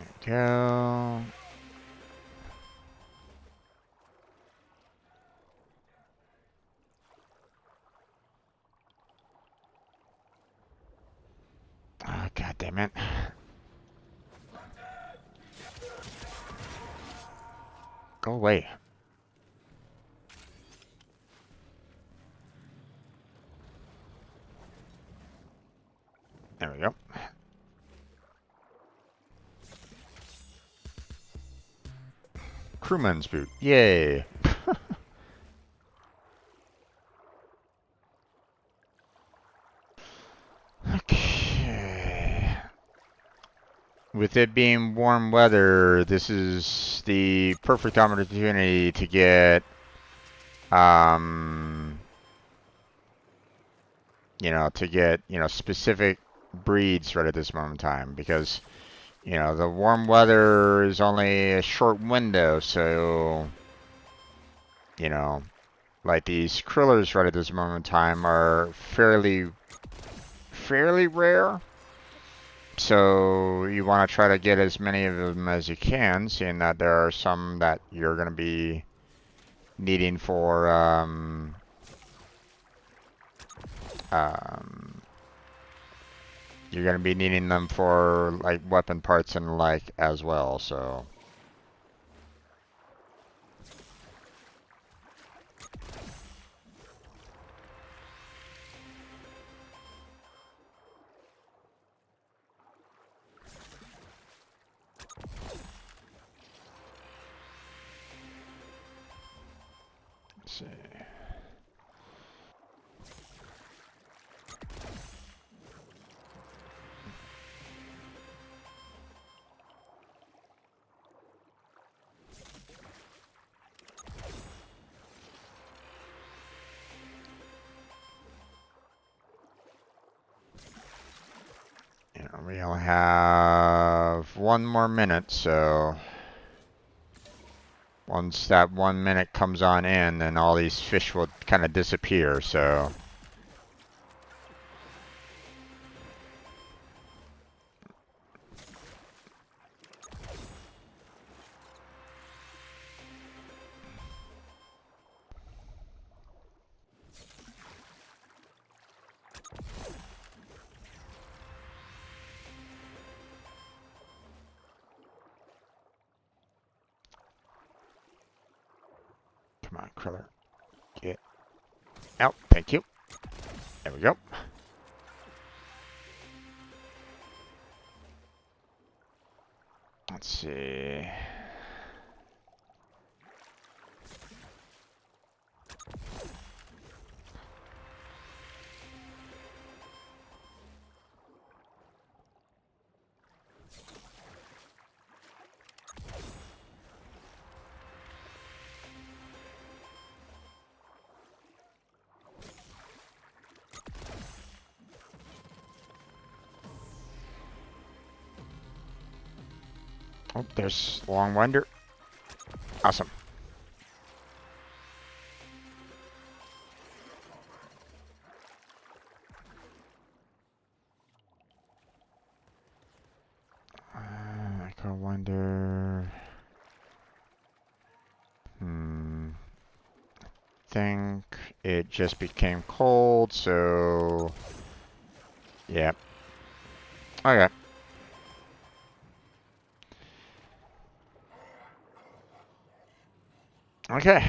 There we go. Oh, God damn it. Go away. There we go. Crewman's boot. Yay. Okay. With it being warm weather, this is the perfect opportunity to get, um, specific breeds right at this moment in time because, the warm weather is only a short window, so, you know, like these krillers right at this moment in time are fairly rare. So you want to try to get as many of them as you can, seeing that there are some that you're going to be needing for um, you're going to be needing them for like weapon parts and like as well. So let's see. We only have 1 more minute, so once that 1 minute comes on in, then all these fish will kind of disappear, so. Crawler. Get out. Thank you. There we go. Let's see. Oh, there's Long Winder. Awesome. Echo Winder. Think it just became cold, so yeah. Okay. Okay.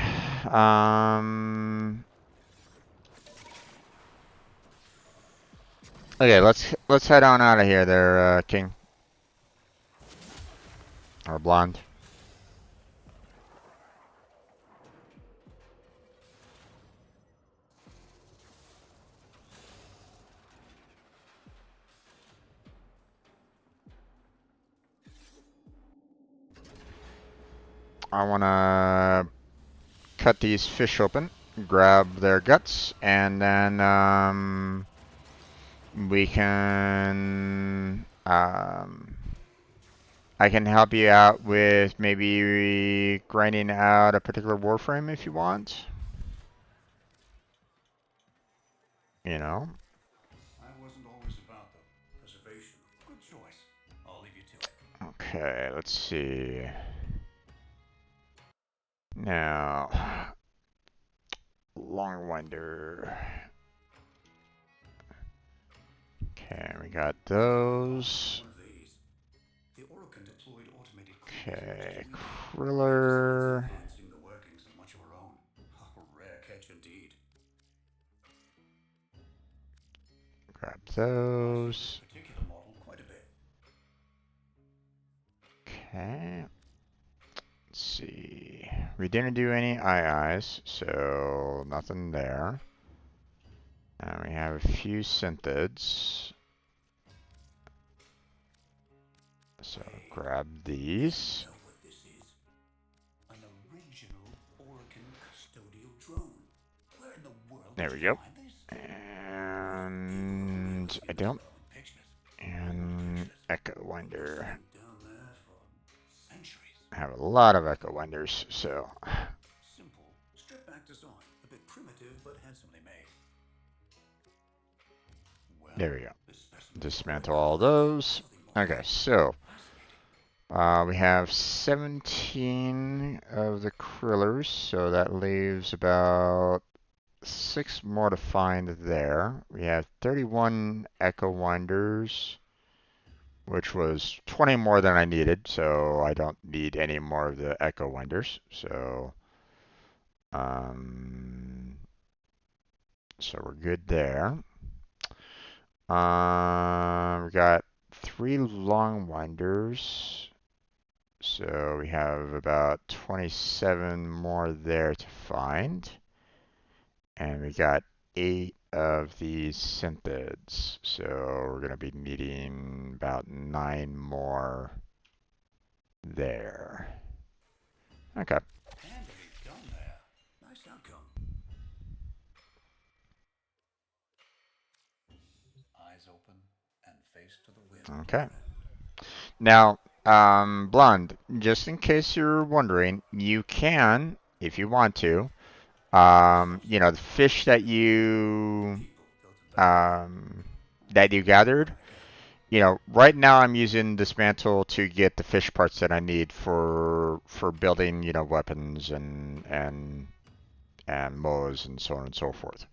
Okay, let's head on out of here there, King. Or Blonde. I wanna cut these fish open, grab their guts, and then we can I can help you out with maybe grinding out a particular Warframe if you want. You know. I wasn't always about the preservation. Good choice. I'll leave you to it. Okay, let's see. Now, Long Winder. Okay, we got those. One of these. The Orokin deployed automated Okay, criminals Kriller. influencing the workings of much of our own. A rare catch indeed. Grab those. Particular model quite a bit. Okay. Let's see. We didn't do any IIs, so nothing there. And we have a few synthids. So grab these. You know what this is? An original Orokin custodial drone. Where in the world There did we you go. find this? And I don't. And Echo Winder. Down there for centuries. I have a lot of Echo Winders, so. Simple, strip-back design, a bit primitive but handsomely made. Well, There we go. this specimen Dismantle all those. Okay, so we have 17 of the Krillers, so that leaves about 6 more to find there. We have 31 Echo Winders, which was 20 more than I needed, so I don't need any more of the Echo Winders. So we're good there. We got 3 Long Winders. So we have about 27 more there to find. And we got 8 of these synthids. So we're going to be needing about 9 more there. Okay. handily done there. Nice outcome. Eyes open and face to the wind. Okay. Now, Blonde, just in case you're wondering, you can, if you want to, the fish that you gathered, right now I'm using this mantle to get the fish parts that I need for building, weapons and mows and so on and so forth.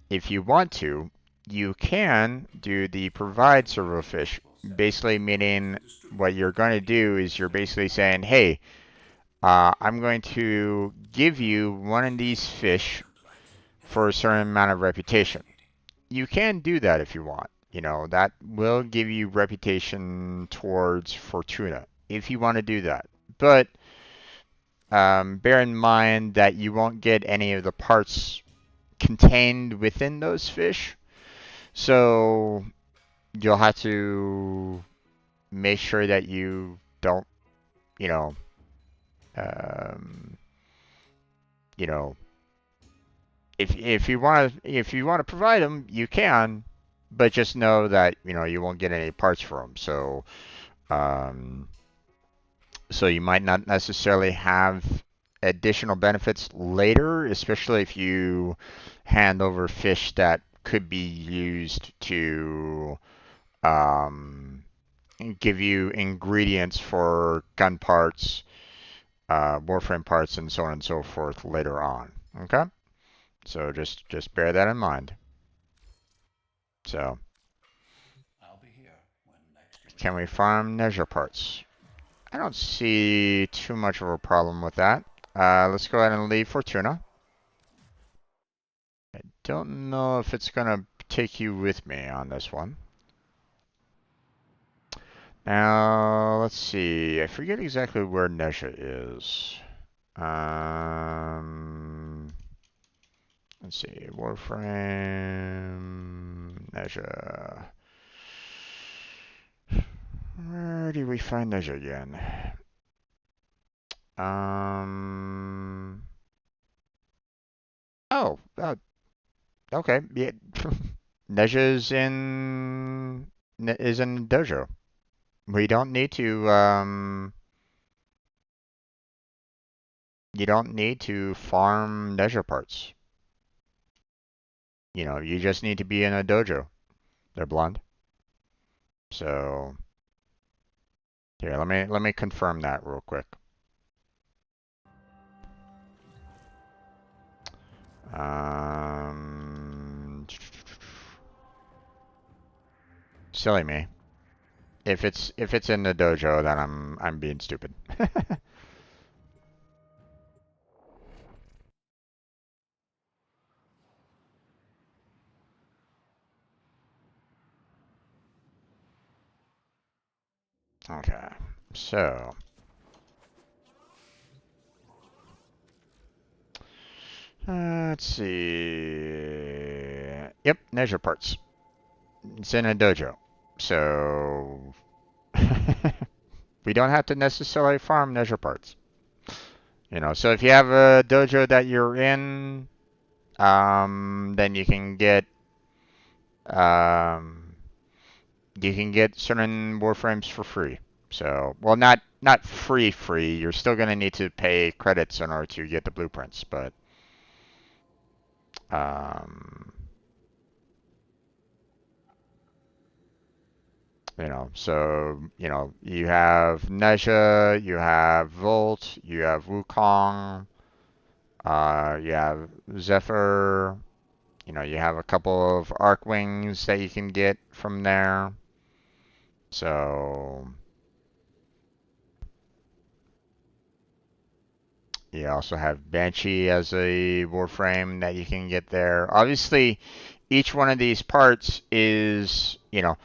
If you want to, you can do the provide servo fish, basically meaning what you're going to do is you're basically saying, hey, I'm going to give you one of these fish for a certain amount of reputation. You can do that if you want. You know, that will give you reputation towards Fortuna if you want to do that. But bear in mind that you won't get any of the parts contained within those fish. So you'll have to make sure that you don't, you know, um, you know, if you want to provide them, you can, but just know that you won't get any parts for them. Um, so you might not necessarily have additional benefits later, especially if you hand over fish that could be used to um, give you ingredients for gun parts, Warframe parts, and so on and so forth later on. Okay, so just bear that in mind. So, I'll be here when next you can we return. farm Neja parts? I don't see too much of a problem with that. Let's go ahead and leave Fortuna. I don't know if it's gonna take you with me on this one. Now, let's see. I forget exactly where Neja is. Um, let's see. Warframe, Neja. Where do we find Neja again? Um. Oh, okay. Yeah. Neja's is in dojo. We don't need to you don't need to farm Neja parts. You just need to be in a dojo. They're blonde. So here, let me confirm that real quick. Um, silly me. If it's in the dojo, then I'm being stupid. Okay, so let's see. Yep, Neja parts. It's in a dojo, so we don't have to necessarily farm Neja parts. So if you have a dojo that you're in, then um, you can get certain warframes for free. So, well, not free. You're still gonna need to pay credits in order to get the blueprints, but um, so you have Neja, you have Volt, you have Wukong, you have Zephyr. You have a couple of arc wings that you can get from there. So you also have Banshee as a warframe that you can get there. Obviously, each one of these parts is, you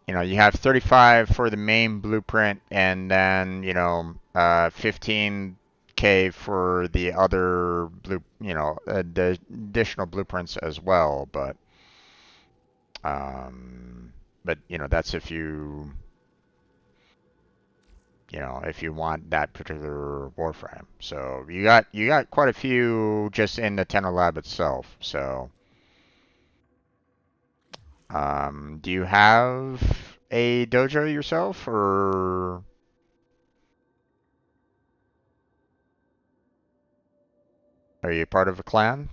have 35 for the main blueprint, and then 15K for the other the additional blueprints as well. Um, but that's if you want that particular warframe. So you got quite a few just in the Tenor Lab itself. So do you have a dojo yourself, or are you part of a clan?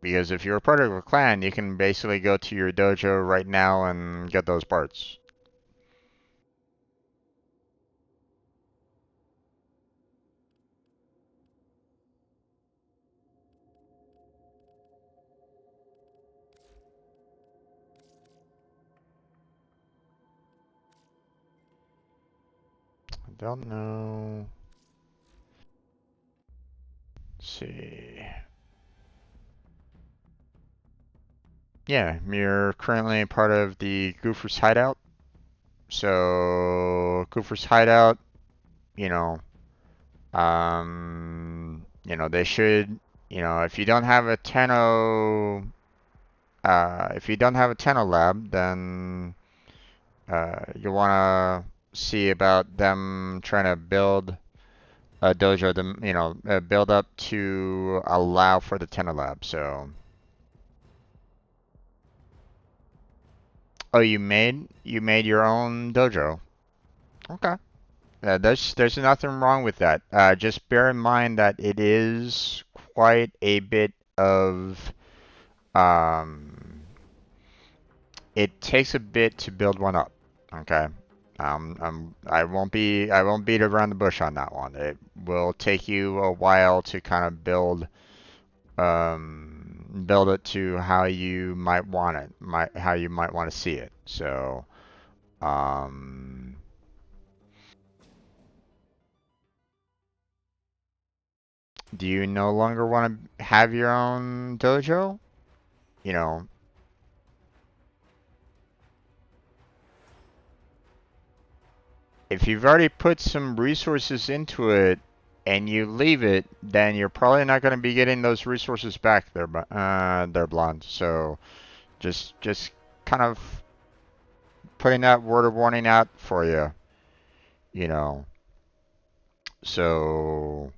Because if you're a part of a clan, you can basically go to your dojo right now and get those parts. I don't know. see. Yeah, you're currently part of the Goofers Hideout. So Goofers Hideout, you know, they should, if you don't have a if you don't have a Tenno lab, then you want to see about them trying to build a dojo, build up to allow for the Tenno lab. So, oh, you made your own dojo. Okay. There's nothing wrong with that. Just bear in mind that it is quite a bit of um, it takes a bit to build one up. Okay. I won't beat around the bush on that one. It will take you a while to kind of build it to how you might want it, how you might want to see it. So, um, do you no longer want to have your own dojo? You know, if you've already put some resources into it and you leave it, then you're probably not going to be getting those resources back there, blonde. So just kind of putting that word of warning out for you, you know. So,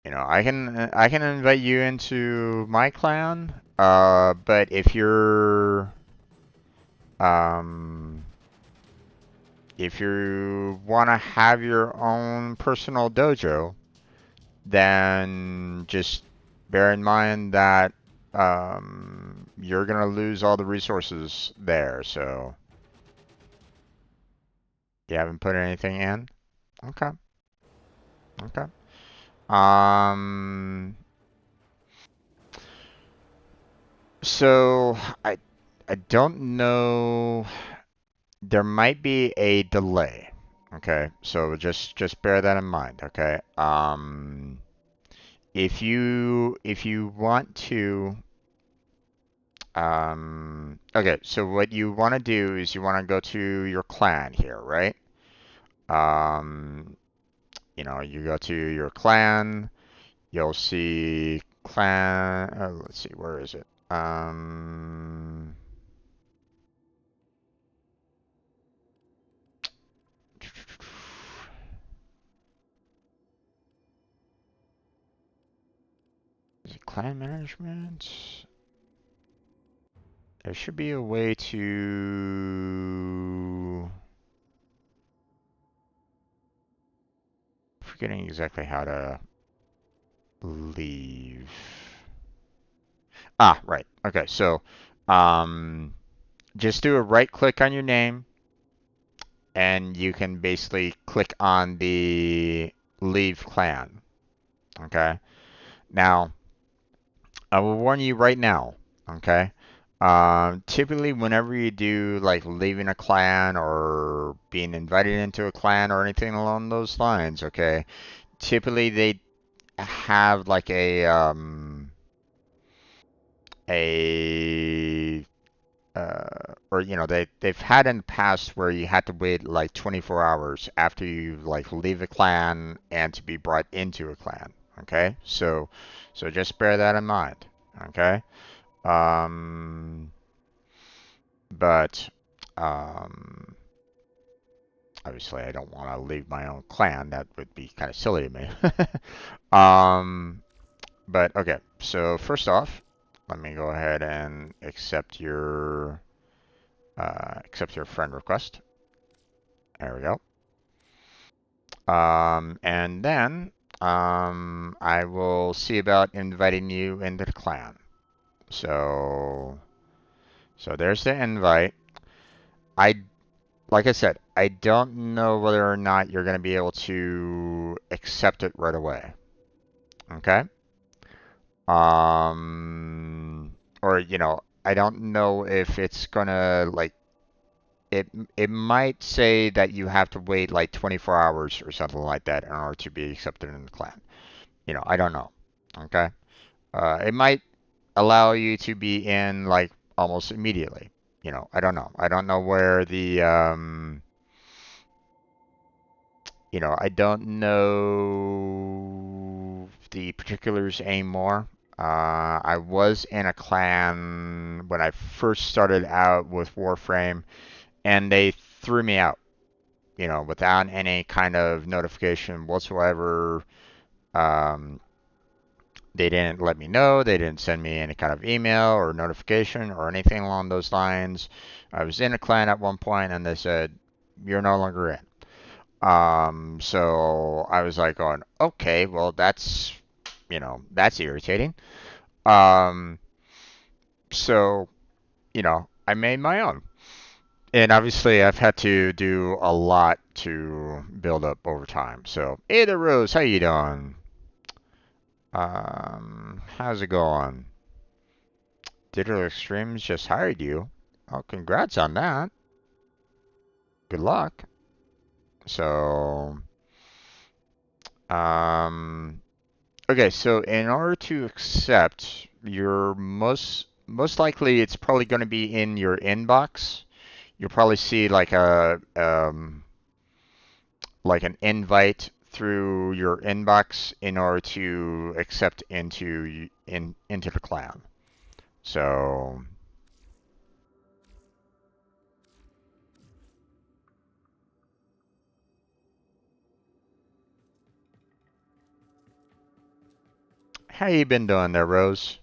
I can invite you into my clan. But um if you want to have your own personal dojo, then just bear in mind that you're gonna lose all the resources there. So you haven't put anything in? Okay. Okay. Um, so I don't know. There might be a delay. Okay. So just bear that in mind. Okay. If you want to okay, so what you want to do is you want to go to your clan here, right? Um, you go to your clan, you'll see clan, let's see, where is it? Is it clan management? There should be a way to, forgetting exactly how to leave. Ah, right. Okay, so, just do a right click on your name and you can basically click on the leave clan. Okay. Now, I will warn you right now. Okay. Typically, whenever you do like leaving a clan or being invited into a clan or anything along those lines, okay, typically they have like a or they've had in the past where you had to wait like 24 hours after you like leave a clan and to be brought into a clan. Okay, so just bear that in mind. Okay, um, but um, obviously I don't want to leave my own clan. That would be kind of silly to me. um, but okay, so first off, let me go ahead and accept your friend request. There we go. And then I will see about inviting you into the clan. So, so there's the invite. I, like I said, I don't know whether or not you're going to be able to accept it right away. Okay? Or I don't know if it's gonna like it might say that you have to wait like 24 hours or something like that in order to be accepted in the clan. I don't know. Okay. It might allow you to be in like almost immediately. I don't know. I don't know where I don't know the particulars anymore. I was in a clan when I first started out with Warframe, and they threw me out, without any kind of notification whatsoever. Um, they didn't let me know. They didn't send me any kind of email or notification or anything along those lines. I was in a clan at one point, and they said, "You're no longer in." So I was like going, okay, well that's irritating. Um, so, I made my own. And obviously I've had to do a lot to build up over time. So, hey there, Rose, how you doing? How's it going? Digital Extremes just hired you. Oh, congrats on that. Good luck. So, um, okay, so in order to accept, your most likely it's probably going to be in your inbox. You'll probably see like an invite through your inbox in order to accept into the cloud. So how you been doing there, Rose?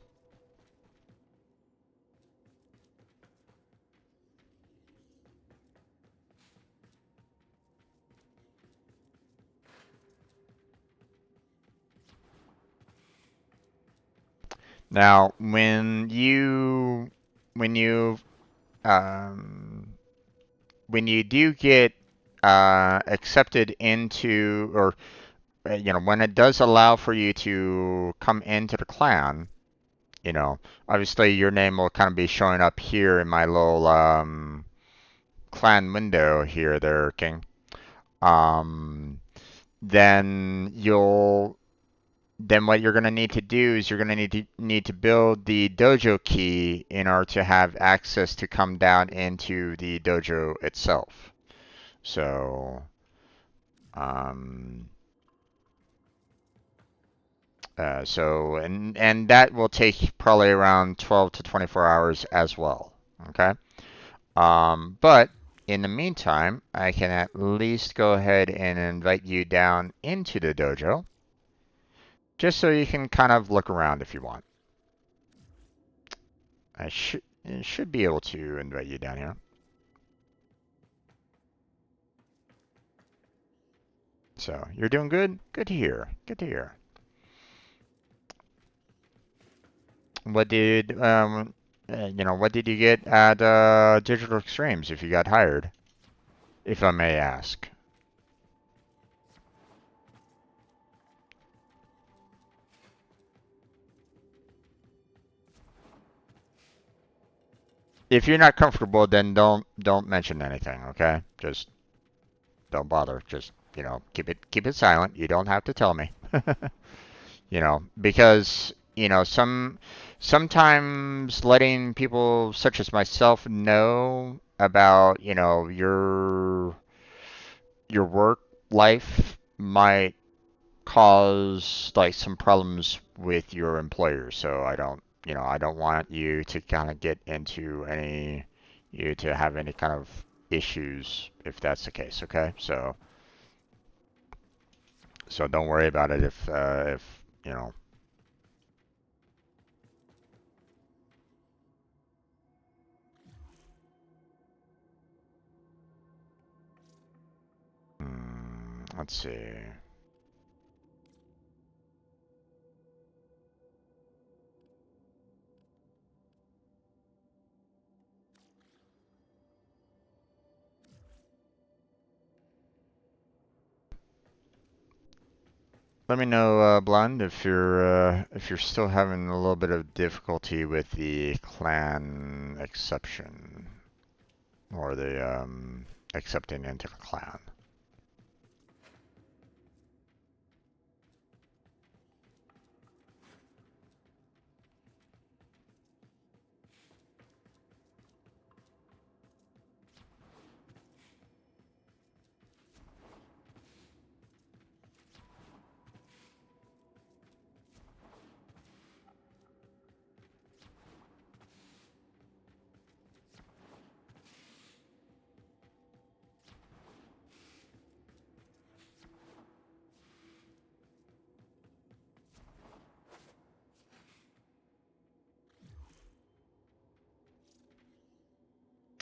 Now, when you um when you do get accepted into, or when it does allow for you to come into the clan, obviously your name will kind of be showing up here in my little clan window here there, King. Um, then what you're going to need to do is you're going to need to build the dojo key in order to have access to come down into the dojo itself. So, um, and that will take probably around 12 to 24 hours as well. Okay. But in the meantime, I can at least go ahead and invite you down into the dojo, just so you can kind of look around if you want. I should be able to invite you down here. So you're doing good. Good to hear. Good to hear. What did what did you get at Digital Extremes if you got hired, if I may ask? If you're not comfortable, then don't mention anything, okay? Just don't bother. Just, keep it silent. You don't have to tell me. Because, sometimes letting people such as myself know about, your work life might cause like some problems with your employer. So I don't want you to kind of get into you to have any kind of issues if that's the case. Okay, so don't worry about it if you know. Let's see. Let me know, Blonde, if you're still having a little bit of difficulty with the clan exception or the accepting into the clan.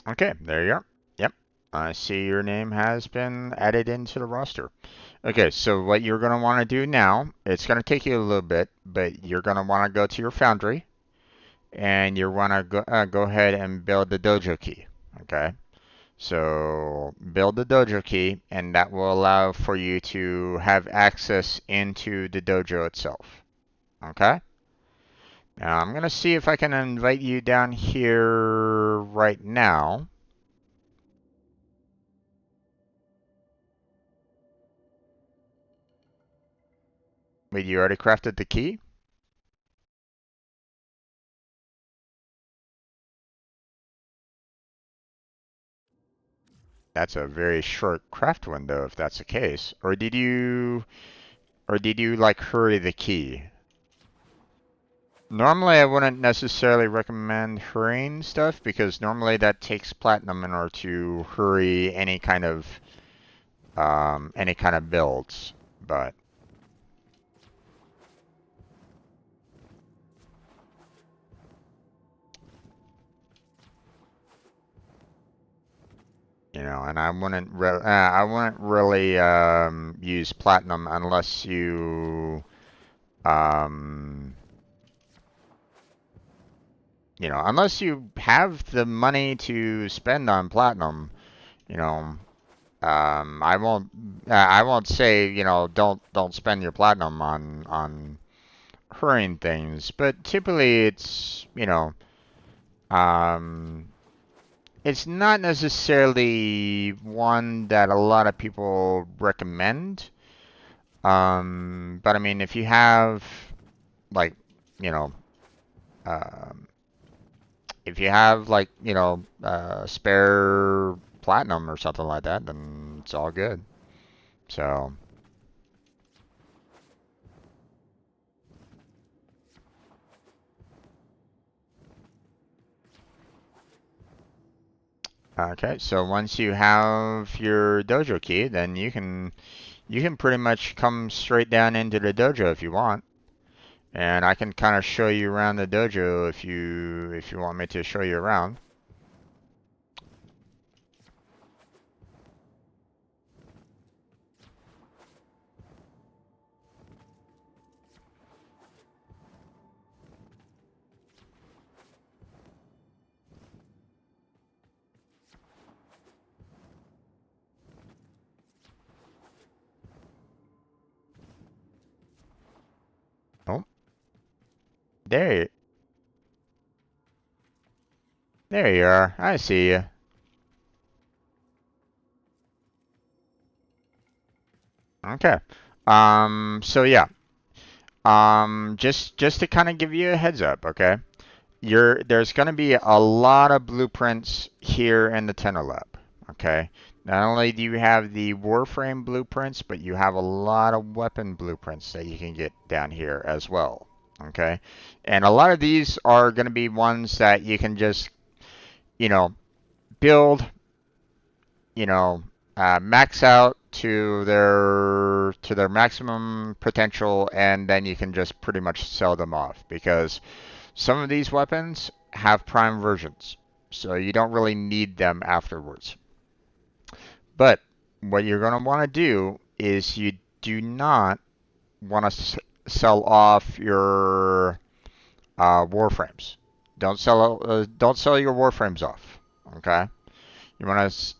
Okay, there you are. Yep. I see your name has been added into the roster. Okay, so what you're going to want to do now, it's going to take you a little bit, but you're going to want to go to your foundry and you want to go ahead and build the dojo key. Okay, so build the dojo key and that will allow for you to have access into the dojo itself. Okay, now I'm going to see if I can invite you down here right now. Wait, you already crafted the key? That's a very short craft window if that's the case. Or did you like hurry the key? Normally I wouldn't necessarily recommend hurrying stuff because normally that takes platinum in order to hurry any kind of builds. But and I wouldn't really use platinum unless um, unless you have the money to spend on platinum, you know, I won't say, don't spend your platinum on hurrying things, but typically um, it's not necessarily one that a lot of people recommend. But I mean, if you have like, you know, um, if you have like, spare platinum or something like that, then it's all good. So, okay, so once you have your dojo key, then you can pretty much come straight down into the dojo if you want. And I can kind of show you around the dojo if you want me to show you around. Oh, there you, there you are. I see you. Okay. So yeah. Just to kind of give you a heads up, okay? There's going to be a lot of blueprints here in the Tenor Lab, okay? Not only do you have the Warframe blueprints, but you have a lot of weapon blueprints that you can get down here as well, okay? And a lot of these are going to be ones that you can just, you know, build, you know, max out to their maximum potential, and then you can just pretty much sell them off because some of these weapons have prime versions, so you don't really need them afterwards. But what you're going to want to do is you do not want to sell off your warframes. Don't sell your warframes off. Okay. You want to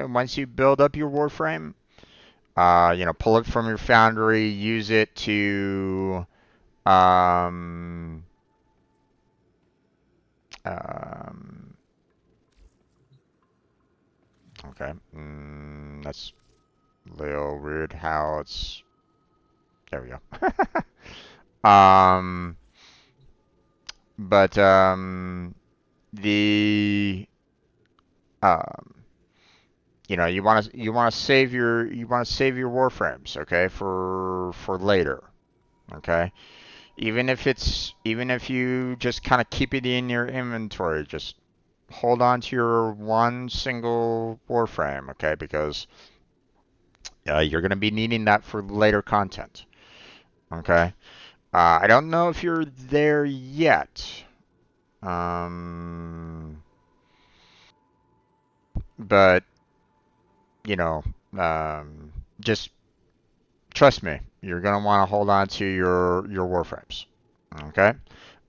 once you build up your warframe, pull it from your foundry, use it to um, um, okay. That's a little weird how it's. There we go. But the um, you want to save your warframes, okay, for later, okay. Even if you just kind of keep it in your inventory, just hold on to your one single warframe, okay, because you're going to be needing that for later content, okay. I don't know if you're there yet. Um, but you know, just trust me, you're gonna want to hold on to your warframes. Okay.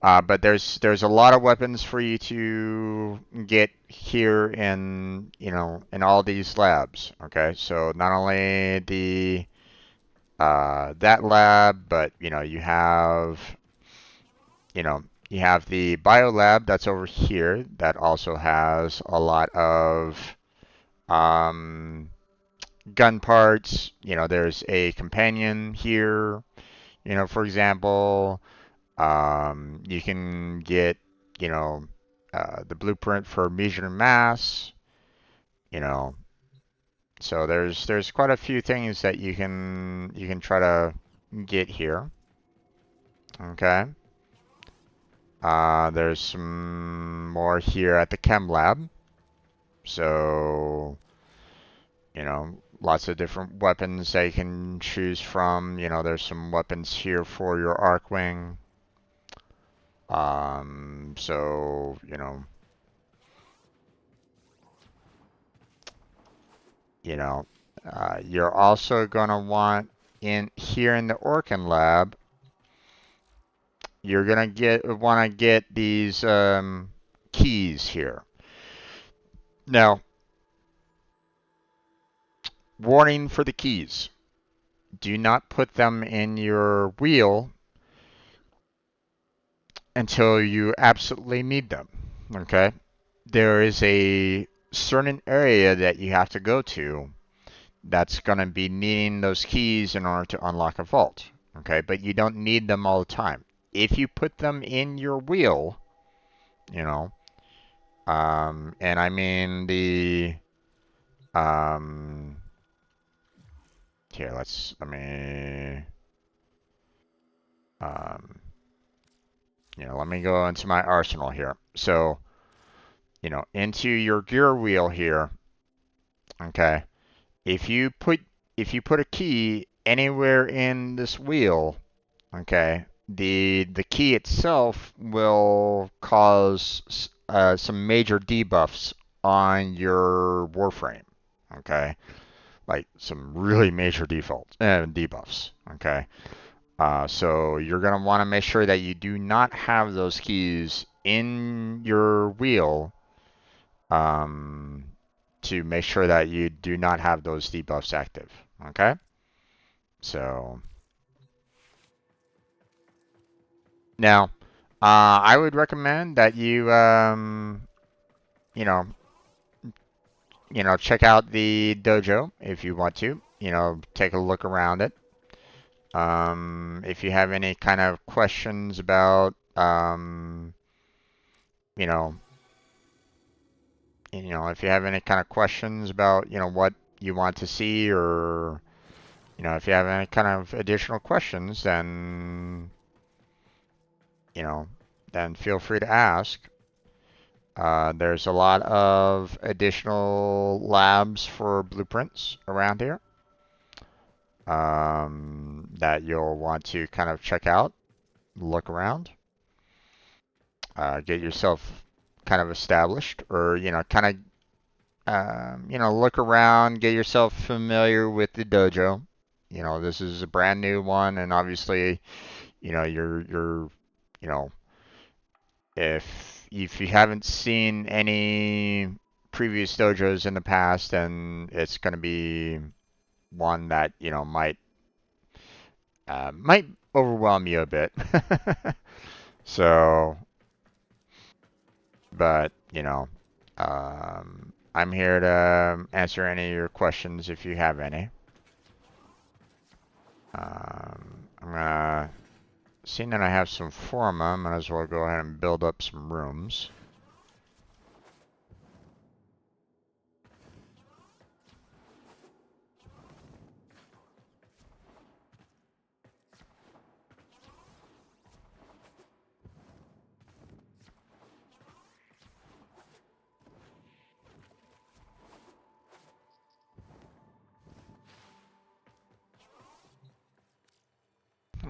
But there's a lot of weapons for you to get here in in all these labs. Okay, so not only the that lab, but you know you have the bio lab that's over here that also has a lot of um, gun parts. There's a companion here. For example, you can get you know the blueprint for measuring mass. You know, so there's quite a few things that you can try to get here. Okay. There's some more here at the chem lab. So, lots of different weapons that you can choose from. There's some weapons here for your Arcwing. So, you're also gonna want in here in the Orkin lab, you're gonna want to get these keys here. Now, warning for the keys. Do not put them in your wheel until you absolutely need them. Okay? There is a certain area that you have to go to that's going to be needing those keys in order to unlock a vault. Okay? But you don't need them all the time. If you put them in your wheel, and I mean um, here, um, let me go into my arsenal here. So, into your gear wheel here, okay, if you put a key anywhere in this wheel, okay, the key itself will cause some major debuffs on your Warframe, okay, like some really major debuffs, okay. So you're gonna want to make sure that you do not have those keys in your wheel, um, to make sure that you do not have those debuffs active. Okay? So now, I would recommend that you know, check out the dojo if you want to. Take a look around it. If you have any kind of questions about, you know, if you have any kind of questions about, what you want to see, or, if you have any kind of additional questions, then, you know, then feel free to ask. There's a lot of additional labs for blueprints around here, that you'll want to kind of check out, look around, get yourself kind of established, or, kind of look around, get yourself familiar with the dojo. This is a brand new one, and obviously, you're, you know, if you haven't seen any previous dojos in the past, then it's going to be one that, might overwhelm you a bit. So, but, I'm here to answer any of your questions if you have any. I'm gonna, seeing that I have some forma, I might as well go ahead and build up some rooms.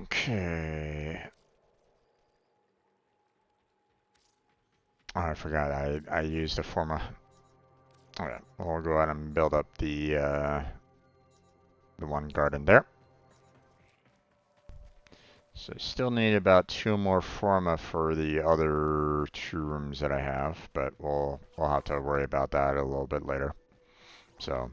Okay. Oh, I forgot I used a forma. Okay, we'll go ahead and build up the one garden there. So still need about 2 more forma for the other 2 rooms that I have, but we'll have to worry about that a little bit later. So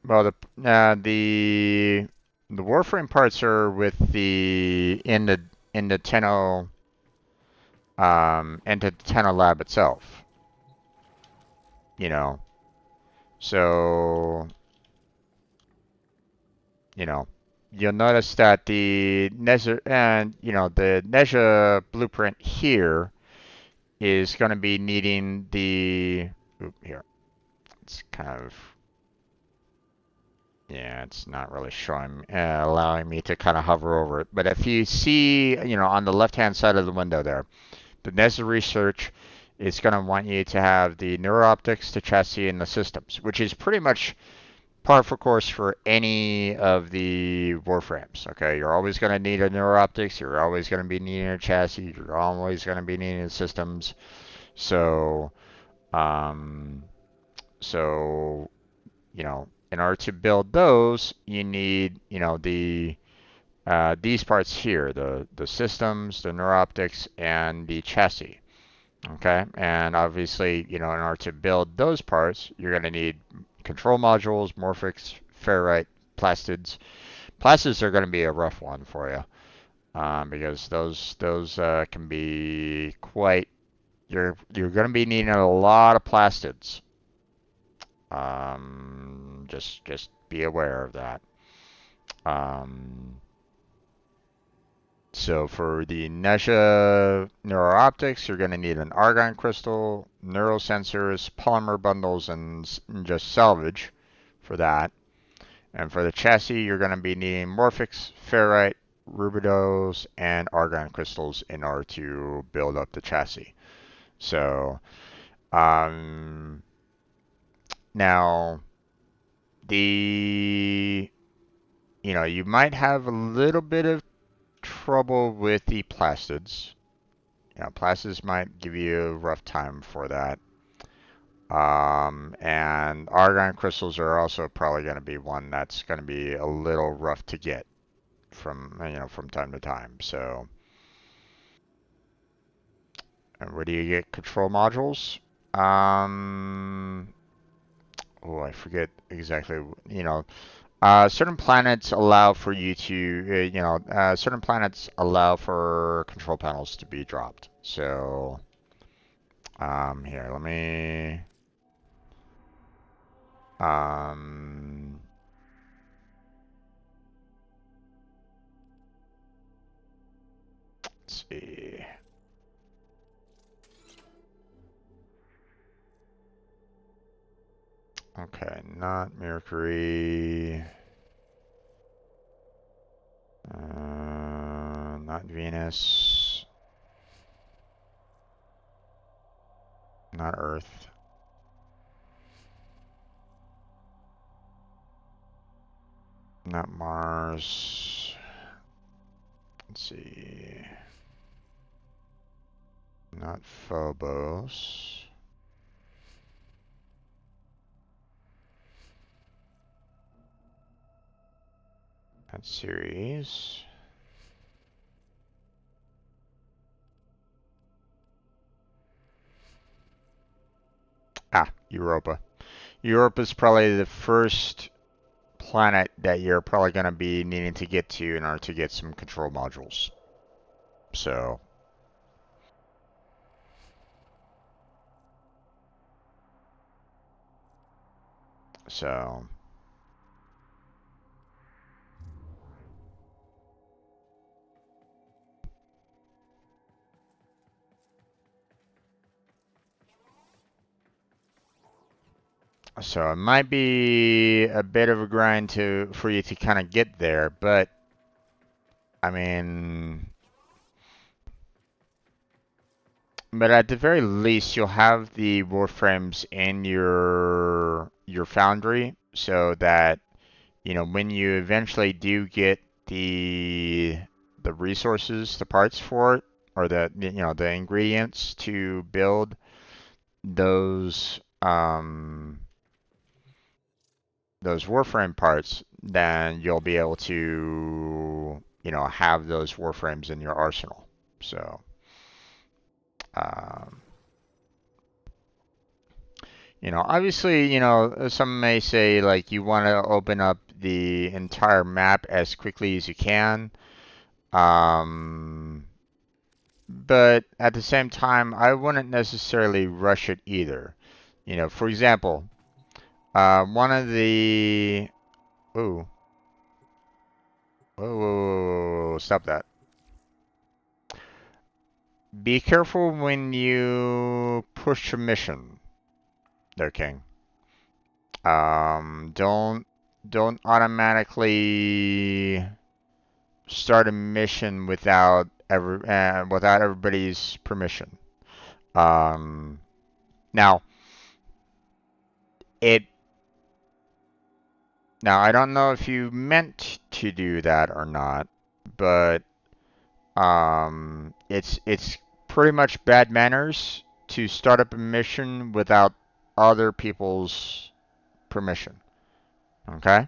well, the Warframe parts are with the in the Tenno into the Tenno lab itself. You know, so you know you'll notice that the Nezha and the Nezha blueprint here is going to be needing the here. It's kind of yeah, it's not really showing, allowing me to kind of hover over it. But if you see, on the left-hand side of the window there, the NESA research is going to want you to have the neural optics, the chassis, and the systems, which is pretty much par for course for any of the Warframes. Okay, you're always going to need a neural optics. You're always going to be needing a chassis. You're always going to be needing systems. So, um, so in order to build those, you need, these parts here, the systems, the neuroptics, and the chassis. Okay, and obviously, in order to build those parts, you're going to need control modules, morphics, ferrite, plastids. Plastids are going to be a rough one for you, because those can be quite. You're going to be needing a lot of plastids. Just be aware of that. So for the Nesha neural optics, you're going to need an argon crystal, neural sensors, polymer bundles, and just salvage for that. And for the chassis, you're going to be needing morphics, ferrite, rubidos, and argon crystals in order to build up the chassis. So, now you might have a little bit of trouble with the plastids. Plastids might give you a rough time for that. And argon crystals are also probably going to be one that's going to be a little rough to get from time to time. So, and where do you get control modules? I forget exactly. Certain planets allow for you to, certain planets allow for control panels to be dropped. So, here, let me, um, let's see. Okay, not Mercury. Not Venus. Not Earth. Not Mars. Let's see. Not Phobos. Not Ceres. Europa. Europa is probably the first planet that you're probably going to be needing to get to in order to get some control modules. So, so So it might be a bit of a grind for you to kind of get there, but I mean, But at the very least, you'll have the Warframes in your foundry, so that when you eventually do get the resources, the parts for it, or the ingredients to build those Warframe parts, then you'll be able to have those Warframes in your arsenal. So um, obviously, some may say like you want to open up the entire map as quickly as you can. Um, but at the same time, I wouldn't necessarily rush it either. For example, one of the ooh, whoa, stop that. Be careful when you push a mission, there, King. Don't automatically start a mission without everybody's permission. Um, now it now I don't know if you meant to do that or not, but it's pretty much bad manners to start up a mission without other people's permission. Okay,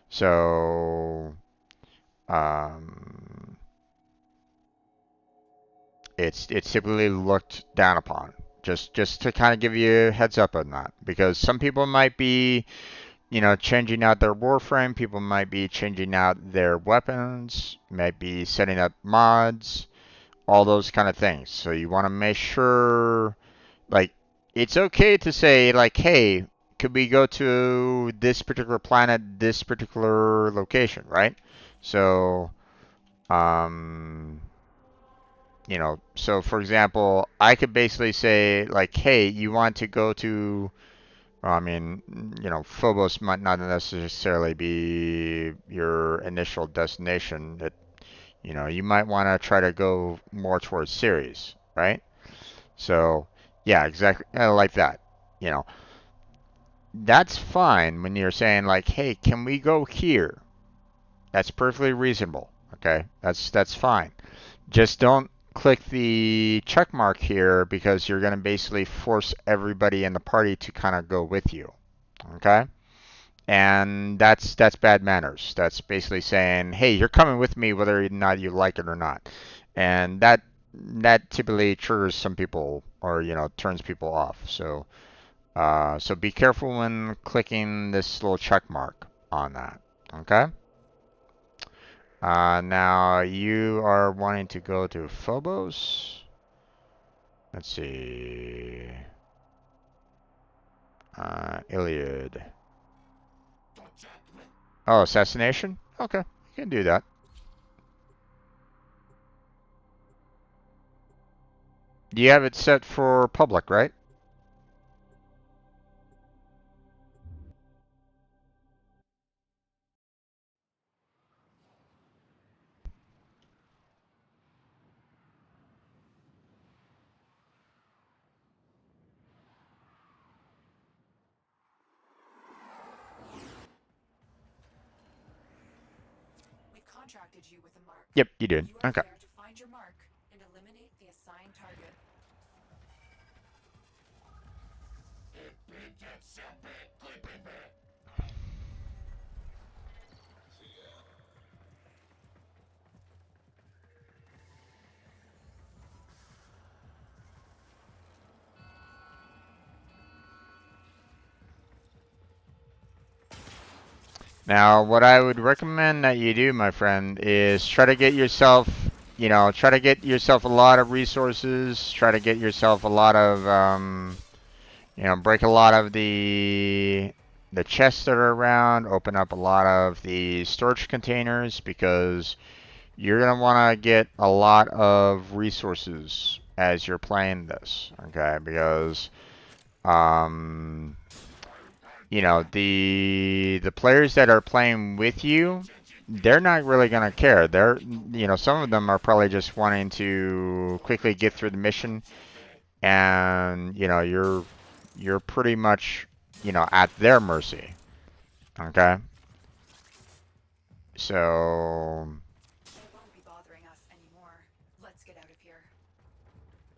so um, it's typically looked down upon. Just to kind of give you a heads up on that, because some people might be, changing out their Warframe. People might be changing out their weapons, might be setting up mods, all those kind of things. So you want to make sure, like, it's okay to say, like, hey, could we go to this particular planet, this particular location, right? So, um, so for example, I could basically say, like, hey, you want to go to, well, I mean, Phobos might not necessarily be your initial destination. You might want to try to go more towards Ceres, right? So, yeah, exactly, like that. You know, that's fine when you're saying like, "Hey, can we go here?" That's perfectly reasonable. Okay, that's fine. Just don't click the check mark here, because you're going to basically force everybody in the party to kind of go with you. Okay? And that's bad manners. That's basically saying, "Hey, you're coming with me whether or not you like it or not." And that typically triggers some people, or turns people off. So be careful when clicking this little check mark on that. Okay? Now you are wanting to go to Phobos. Let's see. Iliad. Oh, assassination? Okay, you can do that. You have it set for public, right? We've contracted you with a mark. Yep, you did. You are Okay. there to find your mark and eliminate the assigned target. Now, what I would recommend that you do, my friend, is try to get yourself, a lot of resources. Try to get yourself a lot of, break a lot of the chests that are around. Open up a lot of the storage containers, because you're gonna want to get a lot of resources as you're playing this. Okay, because the players that are playing with you, they're not really gonna care. They're, some of them are probably just wanting to quickly get through the mission, and you're pretty much, at their mercy. Okay? So, They won't be bothering us anymore. Let's get out of here.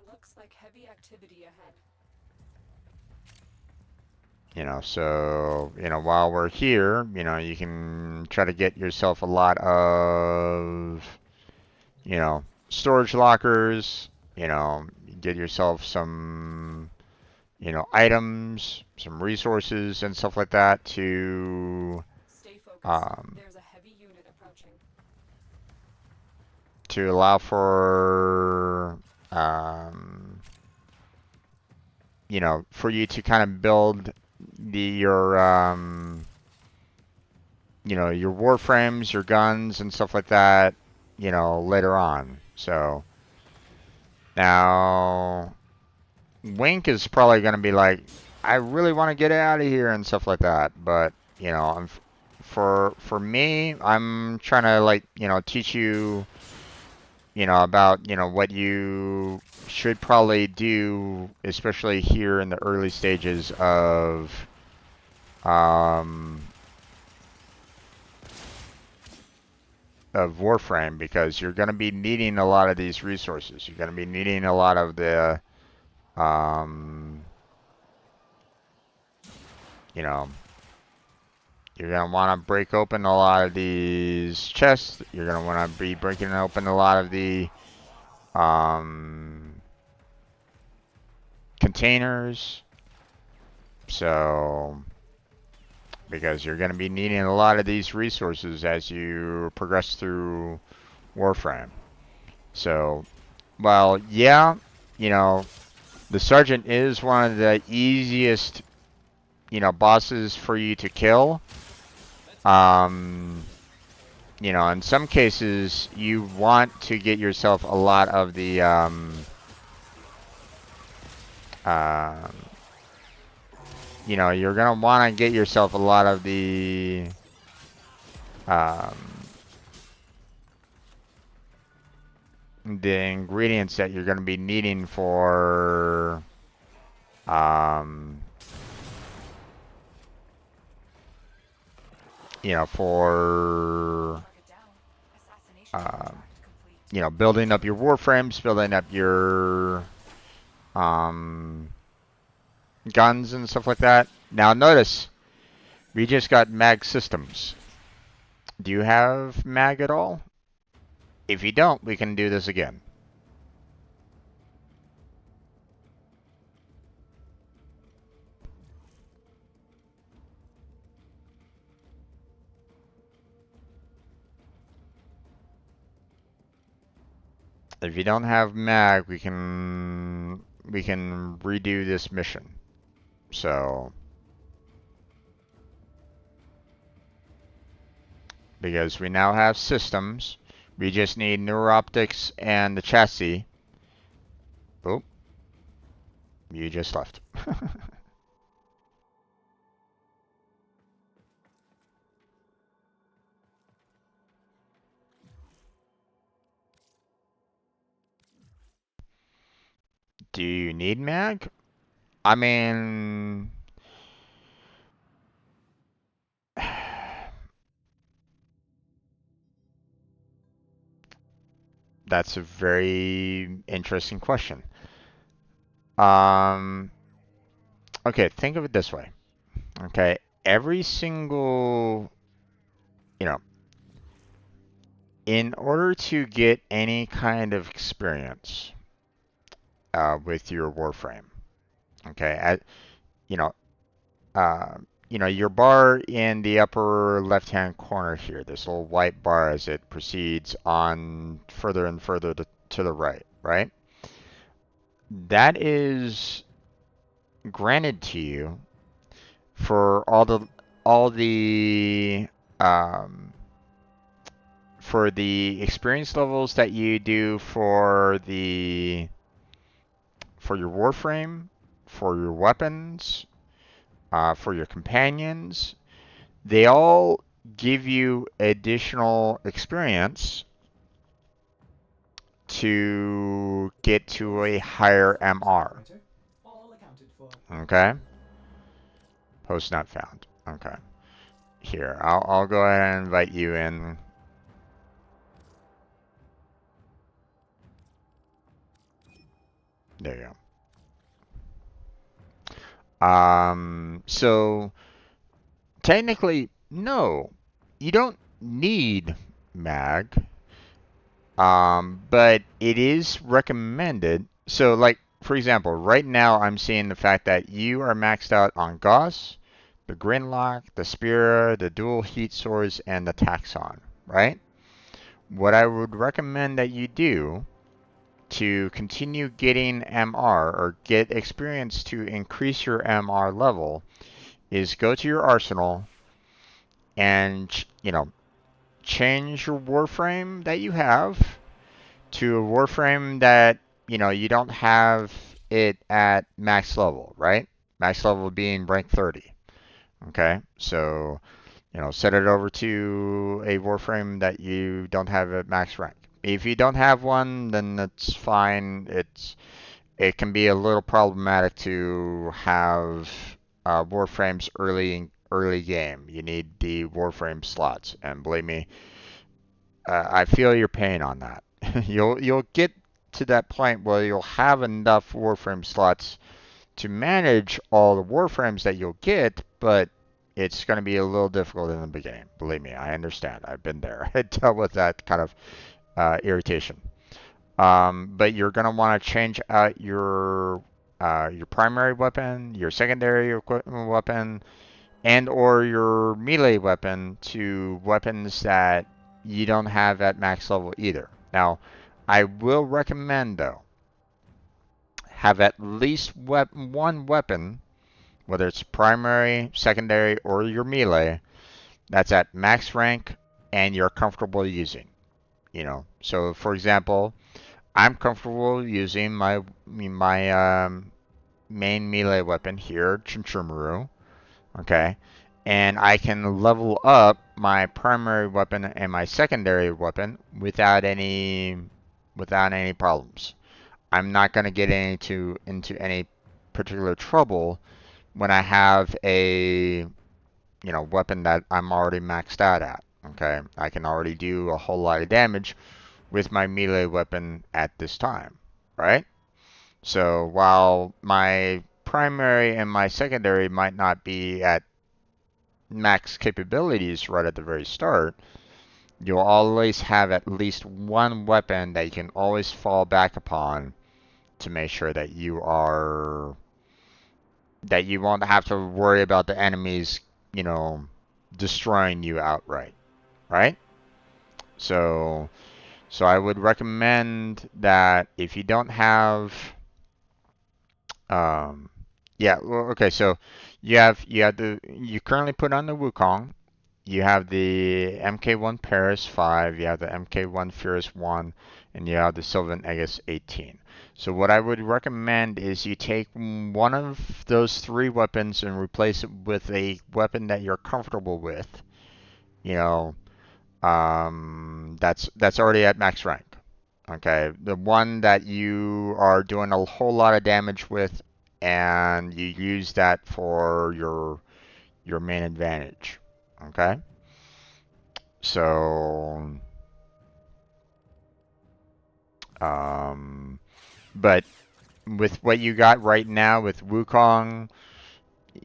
Looks like heavy activity ahead. while we're here, you can try to get yourself a lot of, storage lockers, get yourself some, items, some resources and stuff like that Stay focused. um, There's a heavy unit approaching. to allow for, for you to kind of build your warframes, your guns, and stuff like that, later on. So now Wink is probably going to be like, I really want to get out of here and stuff like that. But for me, I'm trying to teach you, about what you should probably do, especially here in the early stages um, of Warframe, because you're going to be needing a lot of these resources. You're going to be needing a lot of the, you know, you're going to want to break open a lot of these chests. You're going to want to be breaking open a lot of the containers. So, because you're going to be needing a lot of these resources as you progress through Warframe. So, well, yeah, the sergeant is one of the easiest, bosses for you to kill. In some cases, you want to get yourself a lot of the, you're gonna want to get yourself a lot of um, the ingredients that you're gonna be needing for, for, Target down. Assassination contract complete. building up your warframes, building up your, um, guns and stuff like that. Now notice, we just got mag systems. Do you have mag at all? If you don't, we can do this again. If you don't have mag, we can redo this mission. So, because we now have systems, we just need neuroptics and the chassis. Oh, you just left. Do you need mag? I mean, that's a very interesting question. Um, okay, think of it this way. Okay, every single, you know, in order to get any kind of experience with your Warframe, okay, you know, uh, your bar in the upper left-hand corner here, this little white bar as it proceeds on further and further to the right, right? That is granted to you for all the um, for the experience levels that you do for your Warframe, for your weapons, for your companions. They all give you additional experience to get to a higher MR. Operator. All accounted for. Okay? Post not found. Okay. Here, I'll go ahead and invite you in. There you go. So technically, no, you don't need mag. But it is recommended. So, like, for example, right now I'm seeing the fact that you are maxed out on Gauss, the Grinlock, the Spear, the dual heat swords, and the Taxon, right? What I would recommend that you do to continue getting MR or get experience to increase your MR level is go to your arsenal and, change your Warframe that you have to a Warframe that, you don't have it at max level, right? Max level being rank 30. Okay, so, set it over to a Warframe that you don't have at max rank. If you don't have one, then that's fine. It can be a little problematic to have Warframes early game. You need the Warframe slots, and believe me, I feel your pain on that. You'll get to that point where you'll have enough Warframe slots to manage all the Warframes that you'll get, but it's going to be a little difficult in the beginning. Believe me, I understand. I've been there. I dealt with that kind of irritation. But you're going to want to change out your primary weapon, your secondary weapon, and or your melee weapon to weapons that you don't have at max level either. Now, I will recommend though, have at least one weapon, whether it's primary, secondary, or your melee, that's at max rank and you're comfortable using. So for example, I'm comfortable using my main melee weapon here, Chinchurmaru. Okay, and I can level up my primary weapon and my secondary weapon without any problems. I'm not going to get into any particular trouble when I have a weapon that I'm already maxed out at. Okay, I can already do a whole lot of damage with my melee weapon at this time, right? So while my primary and my secondary might not be at max capabilities right at the very start, you'll always have at least one weapon that you can always fall back upon to make sure that you won't have to worry about the enemies, destroying you outright, right? So I would recommend that if you don't have um yeah, well, okay, so you currently put on the Wukong. You have the MK1 Paris 5, you have the MK1 Furious 1, and you have the Sylvan Aegis 18. So what I would recommend is you take one of those three weapons and replace it with a weapon that you're comfortable with. You know, that's already at max rank. Okay, the one that you are doing a whole lot of damage with, and you use that for your main advantage. Okay, so but with what you got right now with Wukong,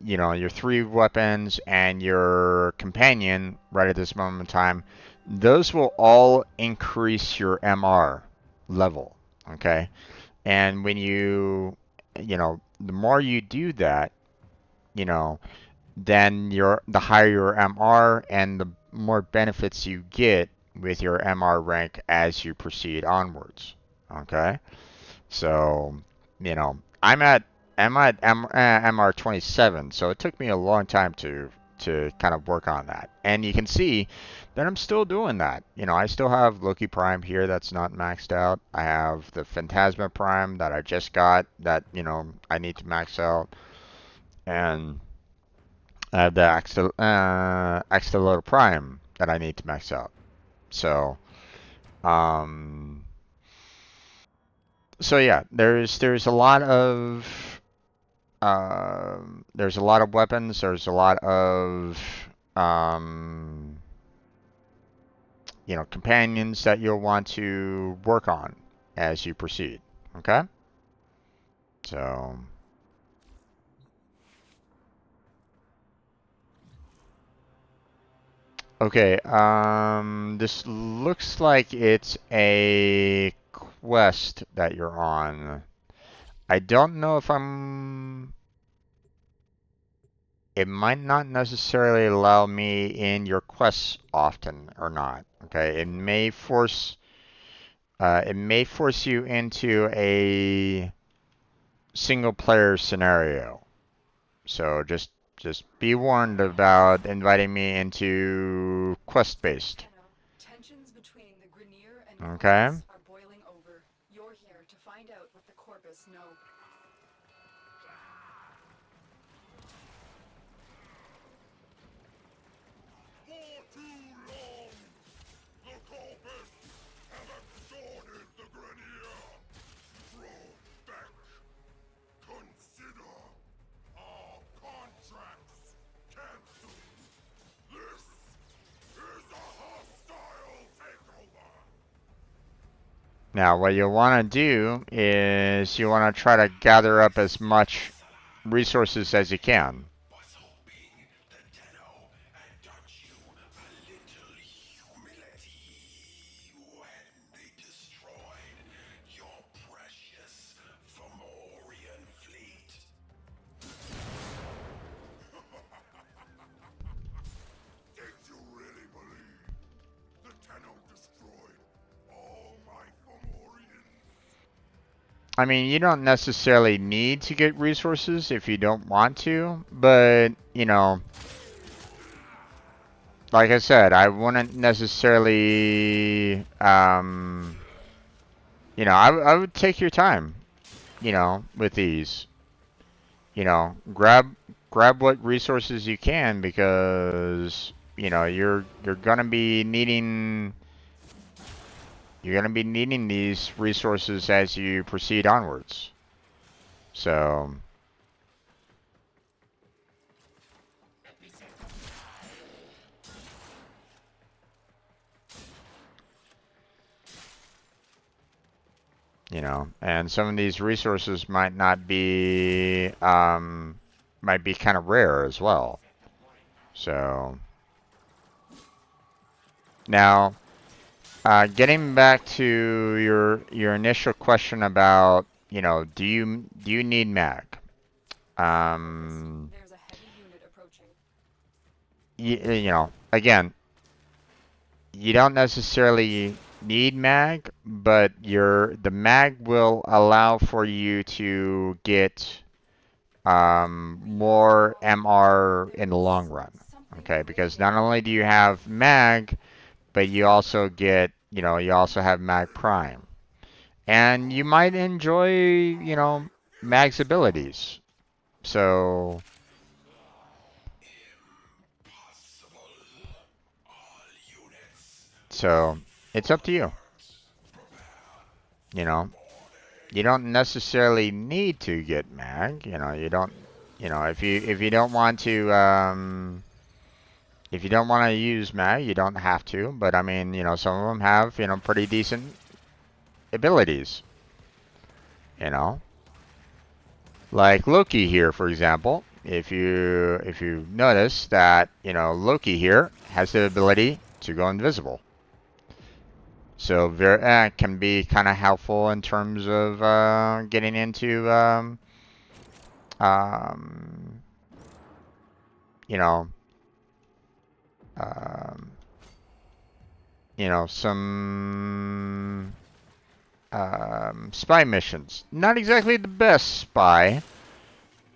your three weapons and your companion right at this moment in time, those will all increase your MR level. Okay, and when the more you do that, then the higher your MR and the more benefits you get with your MR rank as you proceed onwards. Okay, so I'm at MR 27, so it took me a long time to kind of work on that, and you can see that I'm still doing that. I still have Loki Prime here that's not maxed out. I have the Phantasma Prime that I just got that I need to max out, and I have the Axolotl Prime that I need to max out. So, um, so yeah, there's a lot of there's a lot of weapons. There's a lot of um, companions that you'll want to work on as you proceed. Okay, so. Okay, this looks like it's a quest that you're on. I don't know if it might not necessarily allow me in your quests often or not. Okay, it may force you into a single player scenario. So just be warned about inviting me into quest based. Tensions between the Grenier and Okay? Corvus are boiling over. You're here to find out what the Corvus know. For too long, the Corpus have extorted the Grenier. Draw back. Consider our contracts cancelled. This is a hostile takeover. Now, what you'll want to do is you want to try to gather up as much resources as you can. Was hoping the Tenno had taught you a little humility when they destroyed your precious Fomorian fleet. Did you really believe the Tenno destroyed all my Fomorians? I mean, you don't necessarily need to get resources if you don't want to, but, like I said, I wouldn't necessarily, I would take your time, with these. Grab what resources you can because, you're gonna be needing these resources as you proceed onwards. So, and some of these resources might be kind of rare as well. So, now, getting back to your initial question about, do you need mag? There's a heavy unit approaching. Again, you don't necessarily need mag, but the mag will allow for you to get more MR in the long run. Okay, because not only do you have mag, but you also get, you also have mag prime. And you might enjoy, mag's abilities. So, it's up to you. You know, you don't necessarily need to get mag. You don't. If you don't want to if you don't want to use mag, you don't have to. But I mean, some of them have pretty decent abilities. Like Loki here, for example. If you notice that Loki here has the ability to go invisible. So can be kind of helpful in terms of getting into um, you know um, some spy missions. Not exactly the best spy,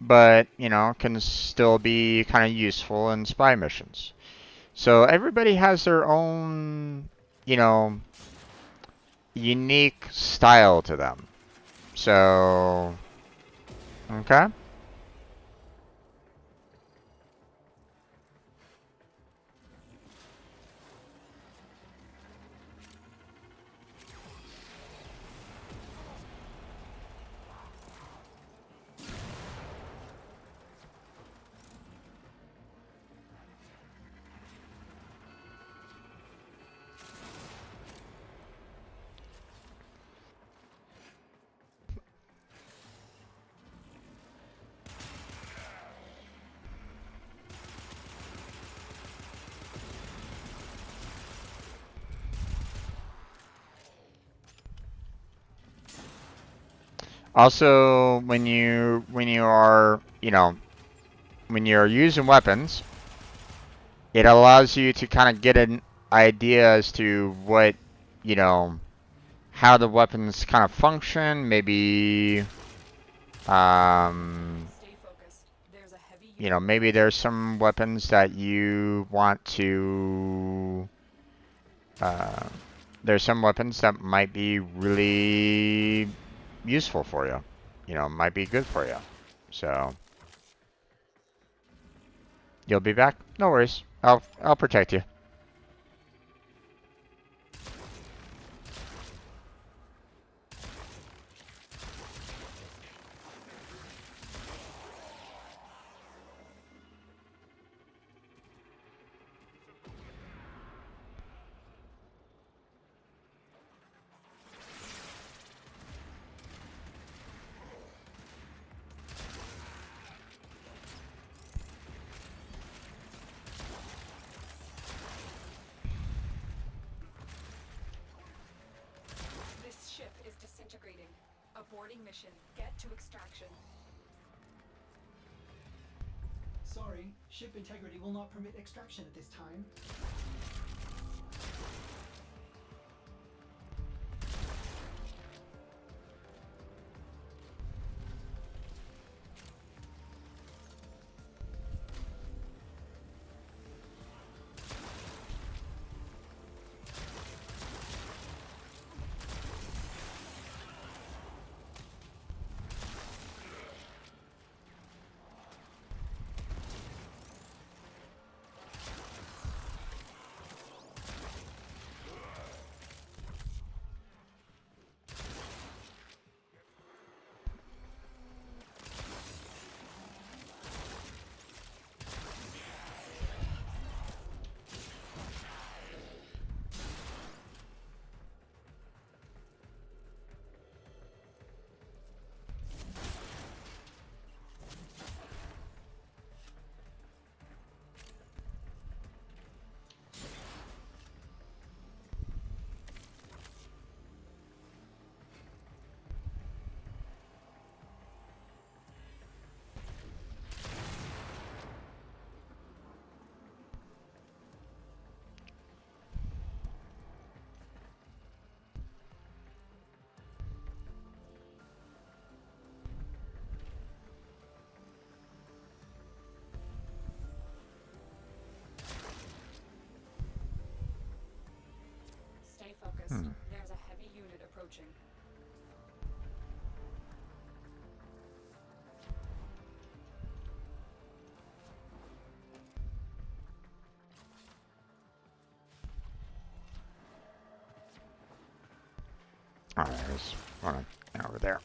but can still be kind of useful in spy missions. So everybody has their own unique style to them. So okay. Also, when you are, when you're using weapons, it allows you to kind of get an idea as to what, you know, how the weapons kind of function. Maybe, Stay focused. There's a heavy maybe there's some weapons that you want to. There's some weapons that might be really useful for you. Might be good for you. So you'll be back? No worries. I'll protect you. This ship is disintegrating. Aborting mission. Get to extraction. Sorry, ship integrity will not permit extraction at this time. Stay focused. There's a heavy unit approaching. Oh, there's one over there.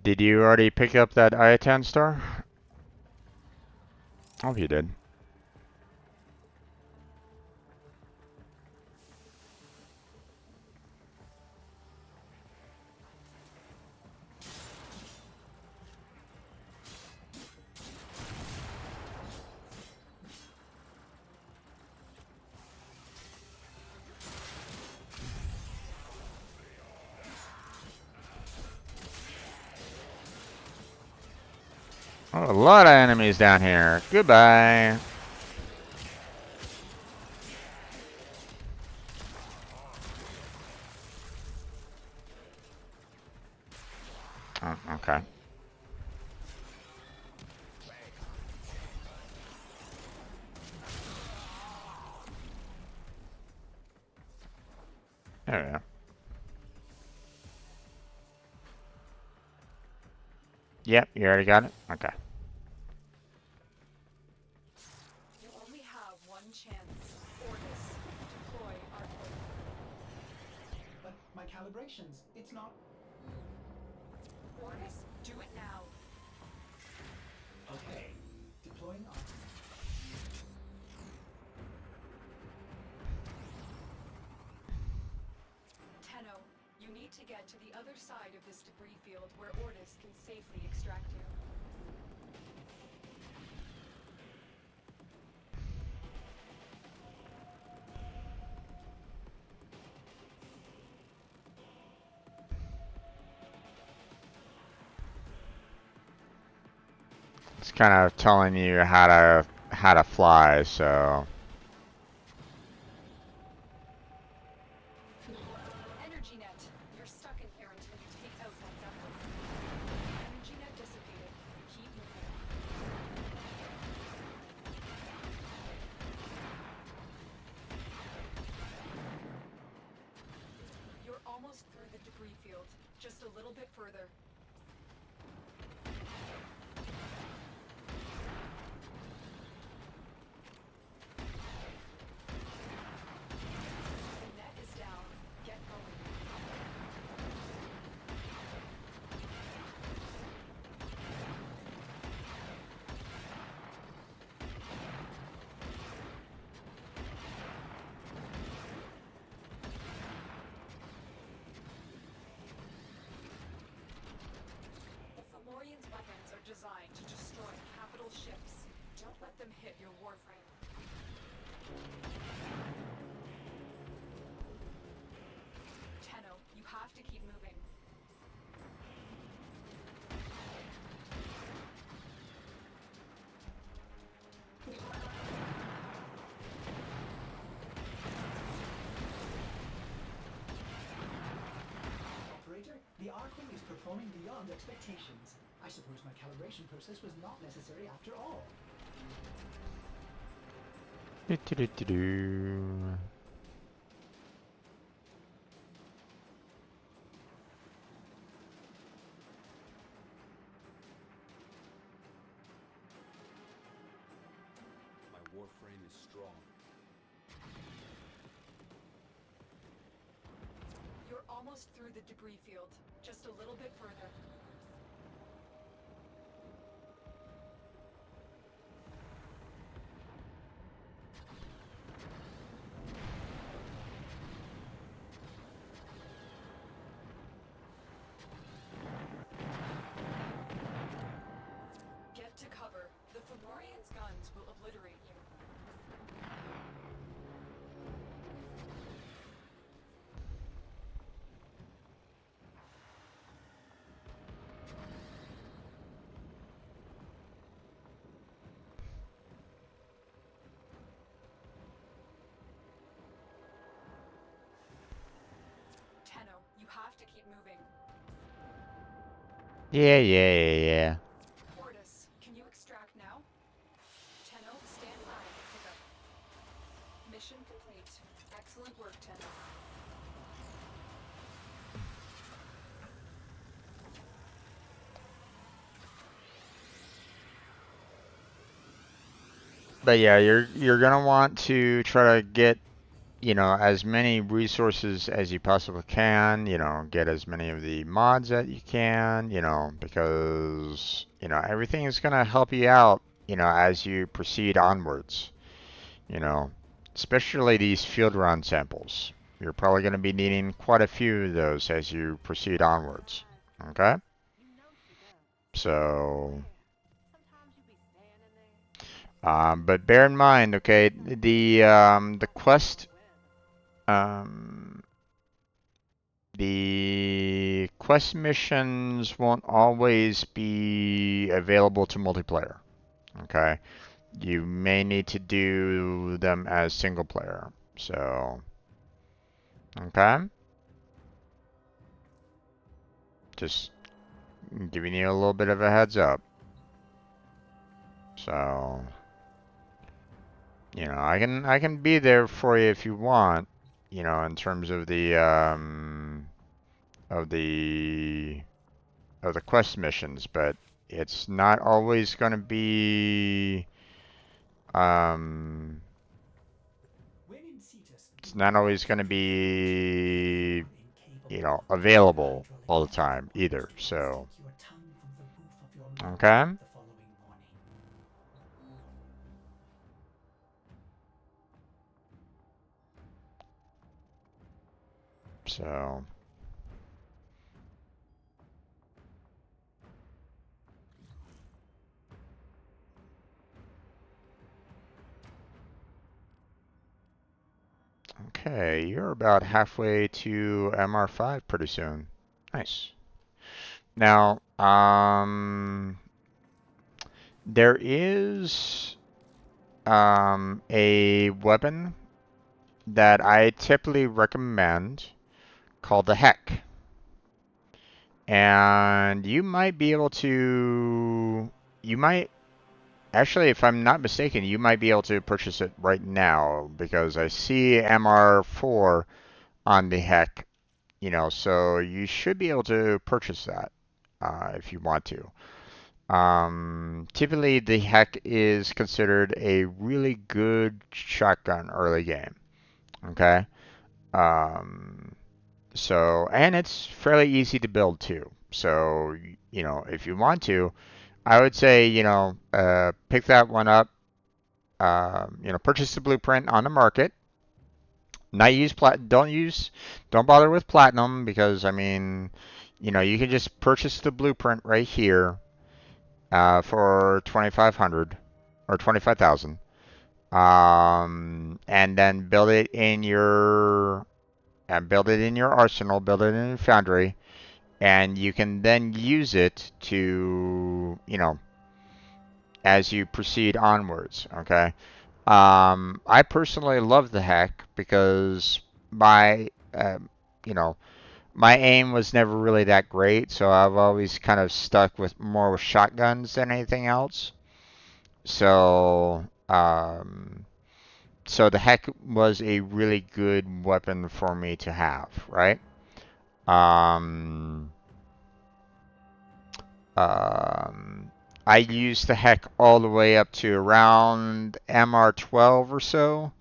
Did you already pick up that Iatan star? Oh, you did. Oh, a lot of enemies down here. Goodbye. Oh, okay. There we go. Yep, you already got it? Okay. You only have one chance. Ordis, deploy artwork. But my calibrations, it's not. Ordis, do it now. Okay. Deploying on. Tenno, you need to get to the other side of this debris field where Ordis can safely extract you. It's kind of telling you how to fly, so Energy net, you're stuck in here until you take out that Zeppelin. Energy net dissipated. Keep moving. You're almost through the debris field. Just a little bit further. The net is down. Get going. The Fomorian's weapons are designed to destroy capital ships. Don't let them hit your Warframe. Tenno, you have to keep moving. Operator, the Archwing is performing beyond expectations. I suppose my calibration process was not necessary after all. Do-do-do-do-do. My Warframe is strong. You're almost through the debris field. Just a little bit further. Get to cover. The Fomorian's guns will obliterate you. Tenno, you have to keep moving. Yeah, yeah, yeah, yeah. Ordis, can you extract now? Tenno, stand by for pickup. Mission complete. Excellent work, Tenno. But yeah, you're gonna want to try to get, you know, as many resources as you possibly can, you know, get as many of the mods that you can, you know, because, you know, everything is gonna help you out, you know, as you proceed onwards, you know, especially these field round samples. You're probably gonna be needing quite a few of those as you proceed onwards. Okay? So, but bear in mind, okay, the quest, um, the quest missions won't always be available to multiplayer. Okay, you may need to do them as single player. So, okay, just giving you a little bit of a heads up. So, you know, I can be there for you if you want, you know, in terms of of the the quest missions, but it's not always going to be um it's not always going to be, you know, available all the time either. So, okay. So, okay, you're about halfway to MR5 pretty soon. Nice. Now, there is a weapon that I typically recommend called the Heck. And you might be able to, you might, actually, if I'm not mistaken, you might be able to purchase it right now because I see MR4 on the Heck, you know, so you should be able to purchase that if you want to. Typically, the Heck is considered a really good shotgun early game. Okay. Um, so, and it's fairly easy to build too. So, you know, if you want to, I would say, you know, pick that one up. You know, purchase the blueprint on the market. Not use don't bother with platinum because I mean, you know, you can just purchase the blueprint right here for 2,500 or 25,000. And then build it in your arsenal, build it in your foundry, and you can then use it to, you know, as you proceed onwards. Okay. I personally love the Heck because my, you know, my aim was never really that great, so I've always kind of stuck with more with shotguns than anything else. So, so the Heck was a really good weapon for me to have, right? Um, I used the Heck all the way up to around MR12 or so.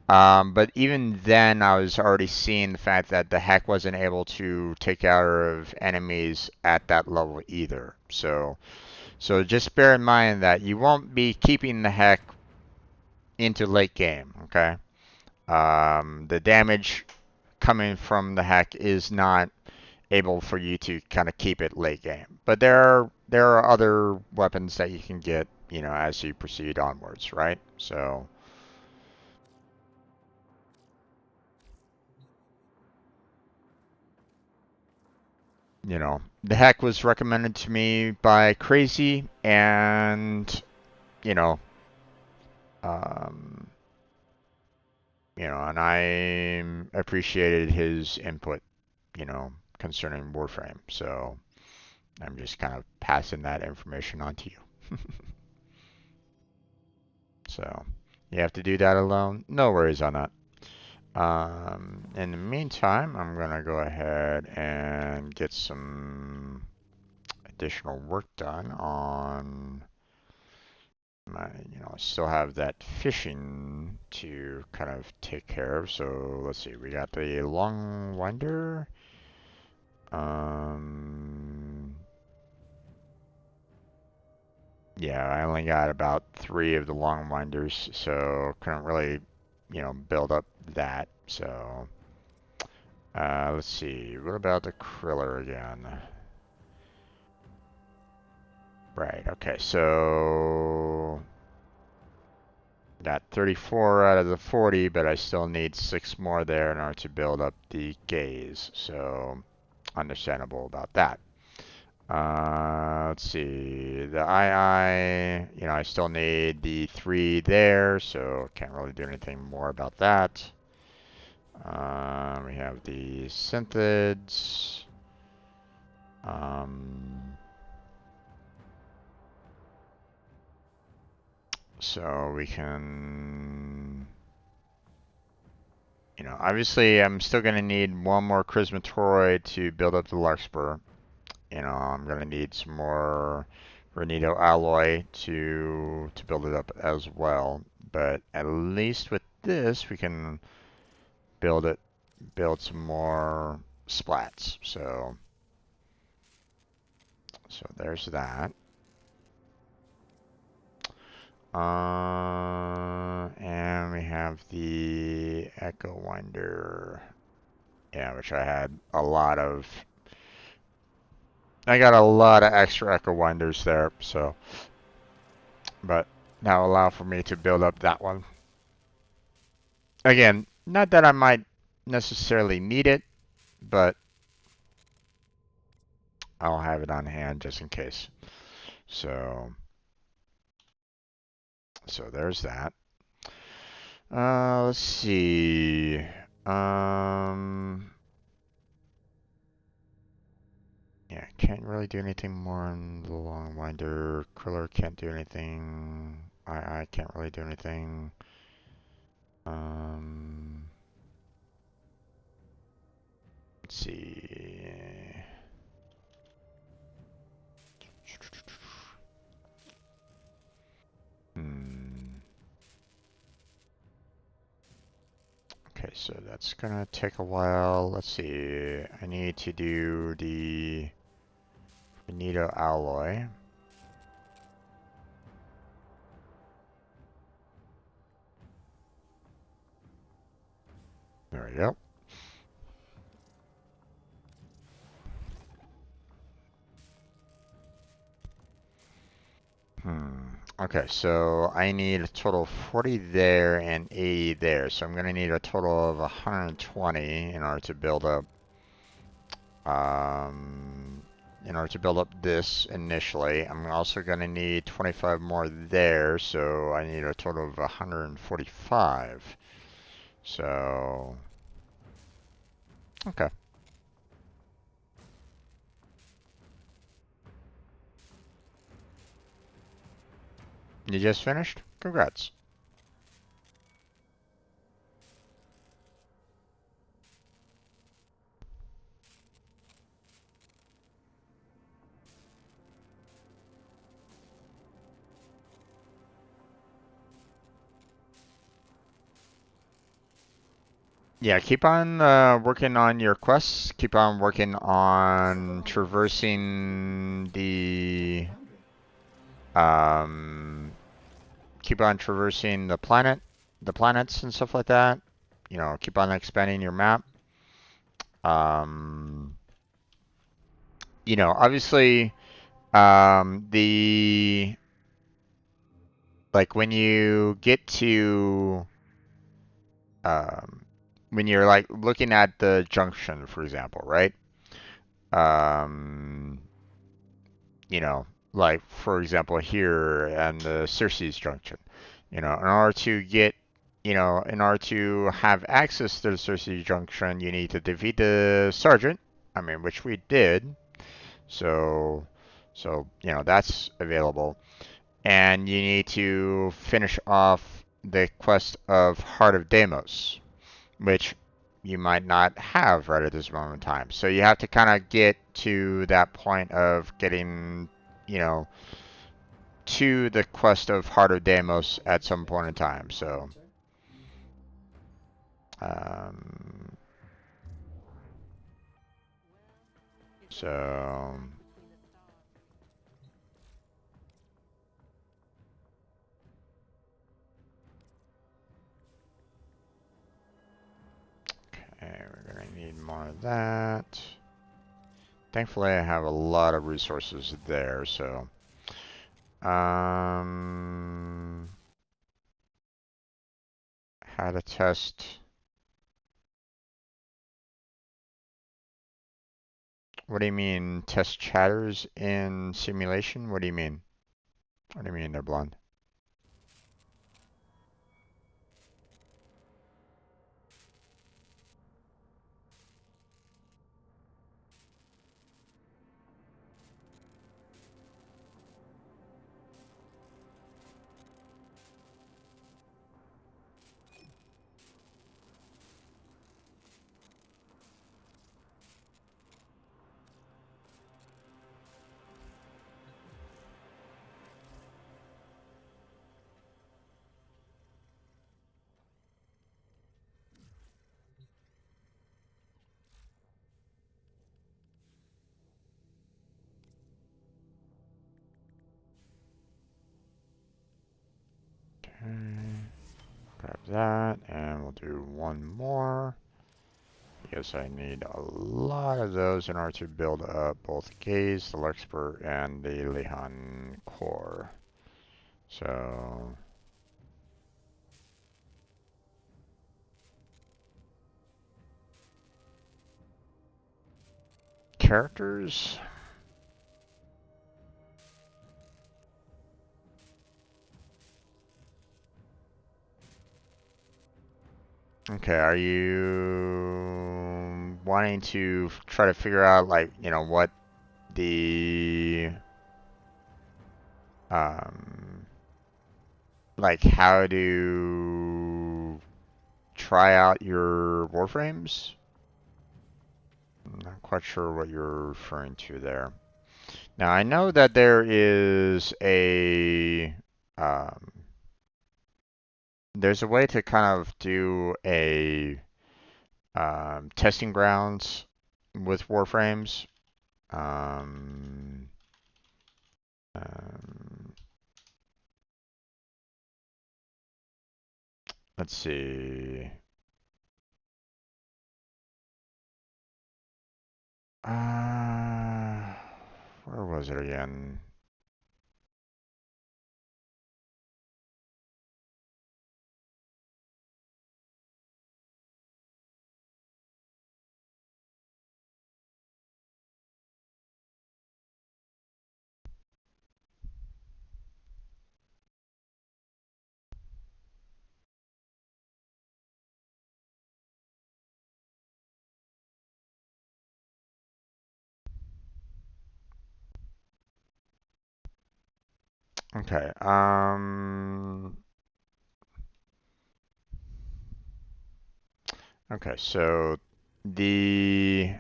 But even then, I was already seeing the fact that the Heck wasn't able to take out of enemies at that level either. So just bear in mind that you won't be keeping the Heck into late game, okay? The damage coming from the Heck is not able for you to kind of keep it late game. But there are other weapons that you can get, you know, as you proceed onwards, right? So, you know, the Heck was recommended to me by Crazy, and you know, um, and I appreciated his input, you know, concerning Warframe. So I'm just kind of passing that information on to you. So you have to do that alone. No worries on that. In the meantime, I'm gonna go ahead and get some additional work done on my, you know, I still have that fishing to kind of take care of. So let's see, we got the long winder. Yeah, I only got about 3 of the long winders, so couldn't really, you know, build up that. So let's see, what about the Kriller again? Right, okay, so got 34 out of the 40, but I still need 6 more there in order to build up the gaze. So understandable about that. Let's see, the II, you know, I still need the 3 there, so can't really do anything more about that. We have the synthids. So we can, you know, obviously I'm still gonna need one more Charisma Toroid to build up the Larkspur. You know, I'm gonna need some more Renito Alloy to build it up as well. But at least with this, we can build some more splats. So there's that. And we have the Echo Winder. Yeah, which I had a lot of. I got a lot of extra Echo Winders there, so. But now allow for me to build up that one. Again, not that I might necessarily need it, but I'll have it on hand just in case. So there's that. Let's see. Yeah, can't really do anything more on the long winder. Kriller can't do anything. I can't really do anything. Let's see. Okay, so that's gonna take a while. Let's see. I need to do the Benito alloy. There we go. Okay, so I need a total of 40 there and 80 there. So I'm going to need a total of 120 in order to build up this initially. I'm also going to need 25 more there, so I need a total of 145. So okay. You just finished? Congrats. Yeah, keep on working on your quests. Keep on working on traversing the keep on traversing the planets and stuff like that. You know, keep on expanding your map. You know, obviously, the like when you get to when you're like looking at the junction, for example, right? Um, you know, like for example here and the Circe's junction. You know, in order to get, you know, in order to have access to the Circe junction, you need to defeat the sergeant. I mean, which we did. So, you know, that's available. And you need to finish off the quest of Heart of Deimos, which you might not have right at this moment in time. So you have to kind of get to that point of getting, you know, to the quest of Heart of Deimos at some point in time. So, um, so okay, we're gonna need more of that. Thankfully, I have a lot of resources there. So, how to test. What do you mean, test chatters in simulation? What do you mean? What do you mean they're blonde? that, and we'll do one more. Because I need a lot of those in order to build up both Gaze, the Larkspur, and the Lehan core. So characters. Okay, are you wanting to try to figure out, like, you know, what the like how to try out your Warframes? I'm not quite sure what you're referring to there. Now, I know that there is um, there's a way to kind of do a testing grounds with Warframes. Um, um, let's see. Where was it again? Okay. Okay. So the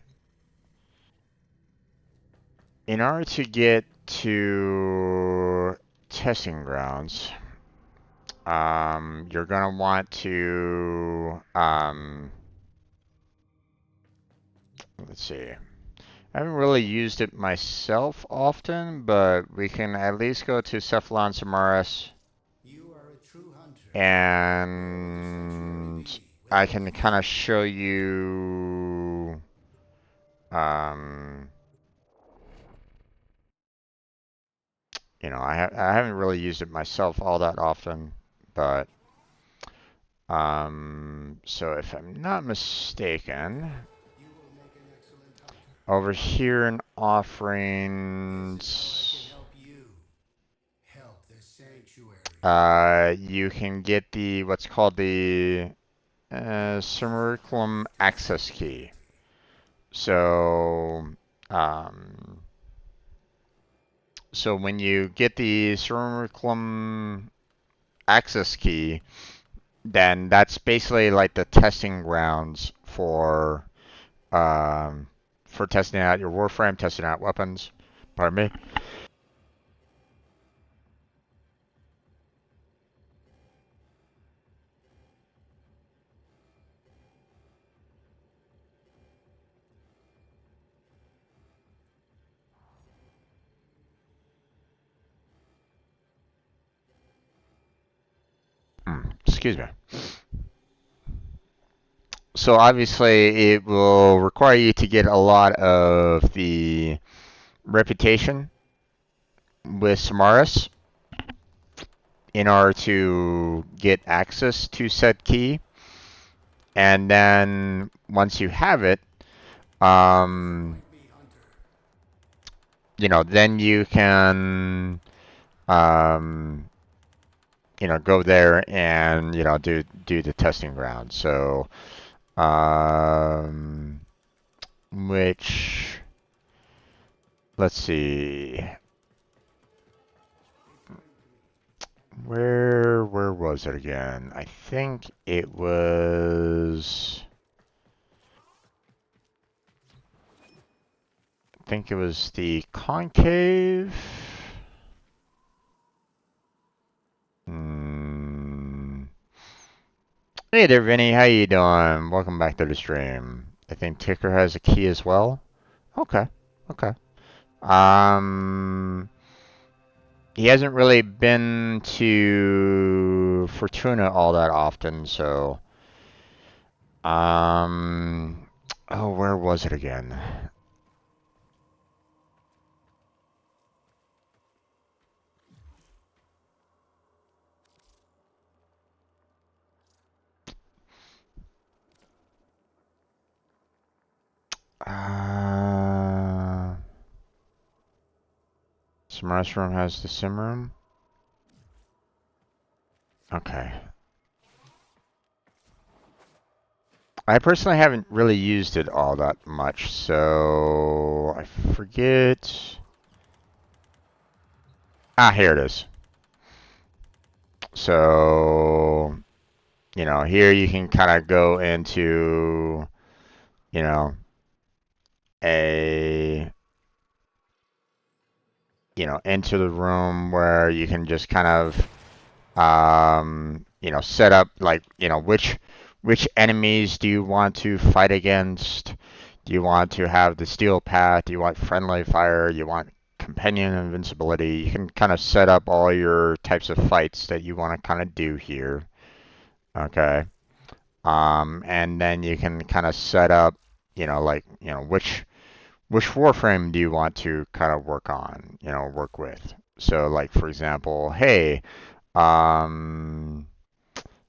in order to get to testing grounds, you're gonna want to let's see. I haven't really used it myself often, but we can at least go to Cephalon Samaras, You are a true hunter. and I can kind of show you um, you know, I haven't really used it myself all that often, but so if I'm not mistaken, You will make an excellent hunter. over here in This offerings, is how I can help you. Help the sanctuary. you can get the what's called the Simulacrum access key. So, um, so when you get the Simulacrum access key, then that's basically like the testing grounds um, for testing out your Warframe, testing out weapons. Pardon me. Excuse me. So obviously it will require you to get a lot of the reputation with Samaras in order to get access to said key. And then once you have it, um, you know, then you can, um, you know, go there and, you know, do the testing ground. So, which, let's see, where was it again? I think it was. I think it was the concave. Hmm. Hey there, Vinny. How you doing? Welcome back to the stream. I think Ticker has a key as well. Okay. Okay. Um, he hasn't really been to Fortuna all that often, so oh, where was it again? Sim Room has the sim room. Okay. I personally haven't really used it all that much, so I forget. Ah, here it is. So, you know, here you can kind of go into, you know, a, you know, into the room where you can just kind of, you know, set up like, you know, which enemies do you want to fight against? Do you want to have the steel path? Do you want friendly fire? You want companion invincibility? You can kind of set up all your types of fights that you want to kind of do here. Okay. And then you can kind of set up, you know, like, you know, which Warframe do you want to kind of work on, you know, work with? So, like, for example, hey, um,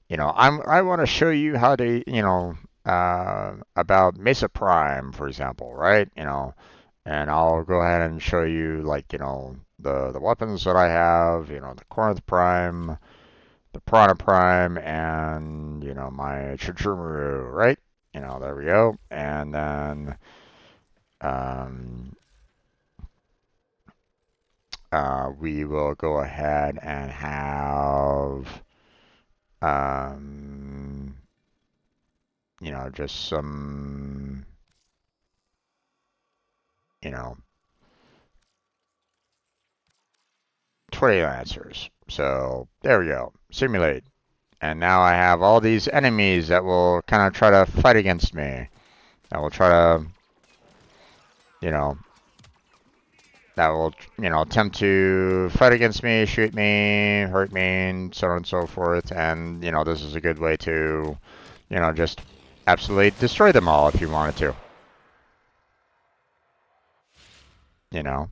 you know, I want to show you how to, you know, about Mesa Prime, for example, right? You know, and I'll go ahead and show you, like, you know, the weapons that I have, you know, the Corinth Prime, the Prana Prime, and, you know, my Chichururu, right? You know, there we go. And then, um, we will go ahead and have, you know, just some, you know, 20 answers. So there we go. Simulate. And now I have all these enemies that will kind of try to fight against me. That will try to, you know, that will, you know, attempt to fight against me, shoot me, hurt me, and so on and so forth. And, you know, this is a good way to, you know, just absolutely destroy them all if you wanted to. You know.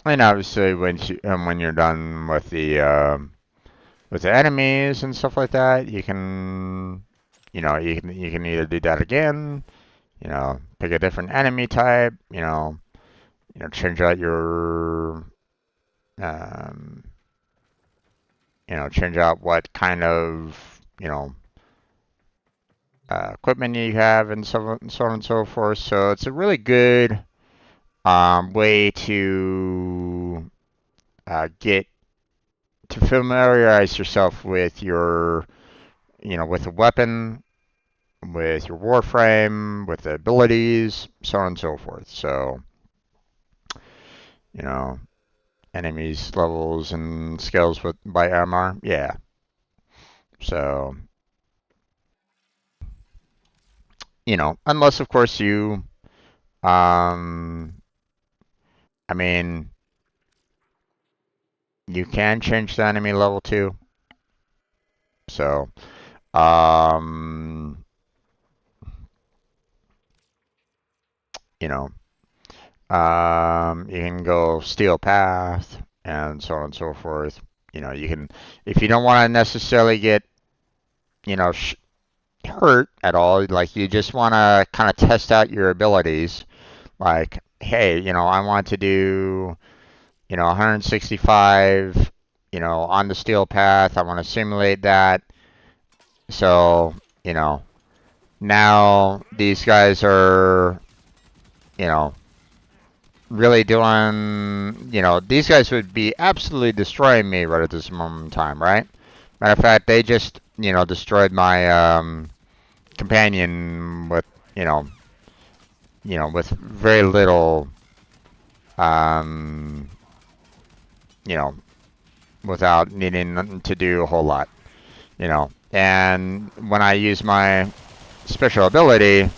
And obviously, when you're done with the enemies and stuff like that, you can, you know, you can either do that again, you know, pick a different enemy type, you know, change out your, um, you know, change out what kind of, you know, equipment you have and so on and so forth. So it's a really good way to get to familiarize yourself with your, you know, with the weapon, with your Warframe, with the abilities, so on and so forth. So, you know, enemies, levels, and skills with by MR, yeah. So, you know, unless of course you, um, I mean, you can change the enemy level too. So, um, you know, you can go steel path and so on and so forth. You know, you can, if you don't want to necessarily get, you know, hurt at all, like you just want to kind of test out your abilities, like, hey, you know, I want to do, you know, 165, you know, on the steel path. I want to simulate that. So, you know, now these guys are, you know, really doing, these guys would be absolutely destroying me right at this moment in time, right? Matter of fact, they just, destroyed my companion with, you know, with very little, um, you know, without needing to do a whole lot, And when I use my special ability,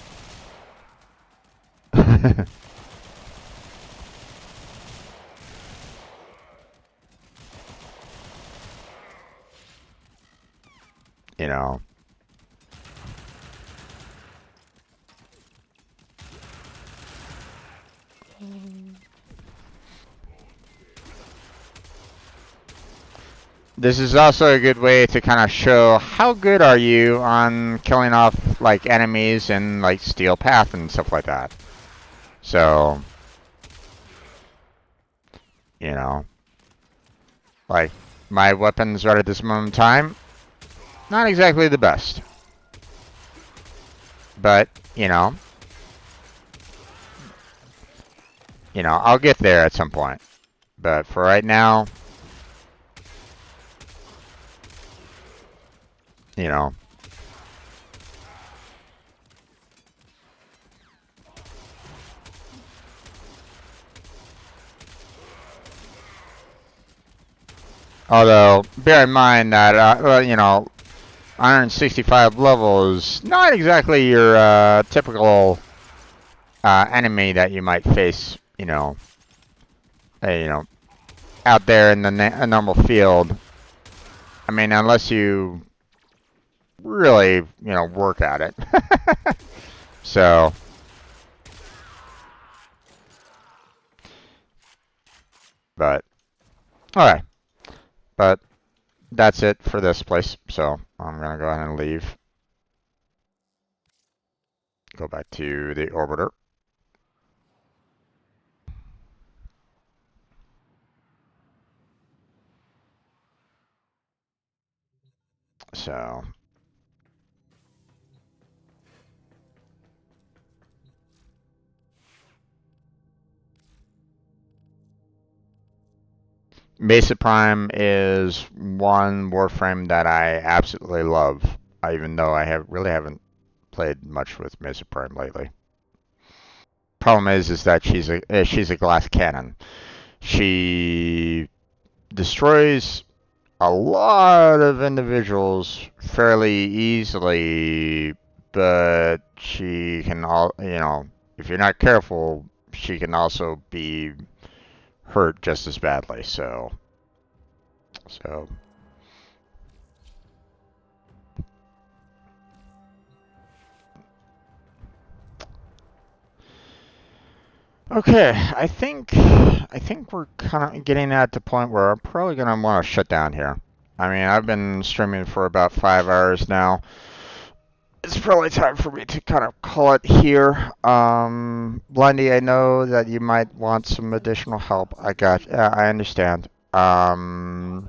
you know, this is also a good way to kind of show how good are you on killing off like enemies and like steel path and stuff like that. So, you know, like my weapons right at this moment in time, not exactly the best. But, I'll get there at some point. But for right now, you know, although bear in mind that 165 levels, not exactly your typical enemy that you might face, you know, out there in the normal field. I mean, unless you really, work at it. So, but okay, but that's it for this place. So I'm gonna go ahead and leave. Go back to the orbiter. So Mesa Prime is one Warframe that I absolutely love, even though I really haven't played much with Mesa Prime lately. Problem is that she's a glass cannon. She destroys a lot of individuals fairly easily, but she can if you're not careful, she can also be hurt just as badly. So okay, I think we're kind of getting at the point where I'm probably gonna want to shut down here. I mean, I've been streaming for about 5 hours now. It's probably time for me to kind of call it here. Blondie, I know that you might want some additional help. I understand. Feel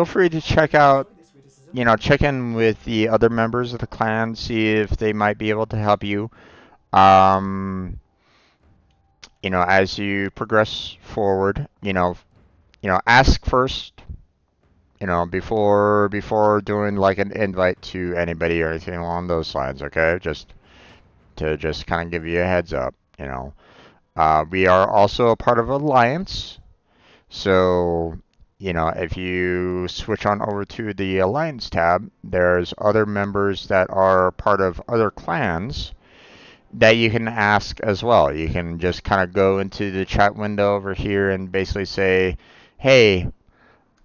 free to check in with the other members of the clan, see if they might be able to help you. Um, as you progress forward, ask first, before doing like an invite to anybody or anything along those lines, okay? Just kind of give you a heads up. We are also a part of Alliance, so if you switch on over to the Alliance tab, there's other members that are part of other clans that you can ask as well. You can just kind of go into the chat window over here and basically say, "Hey,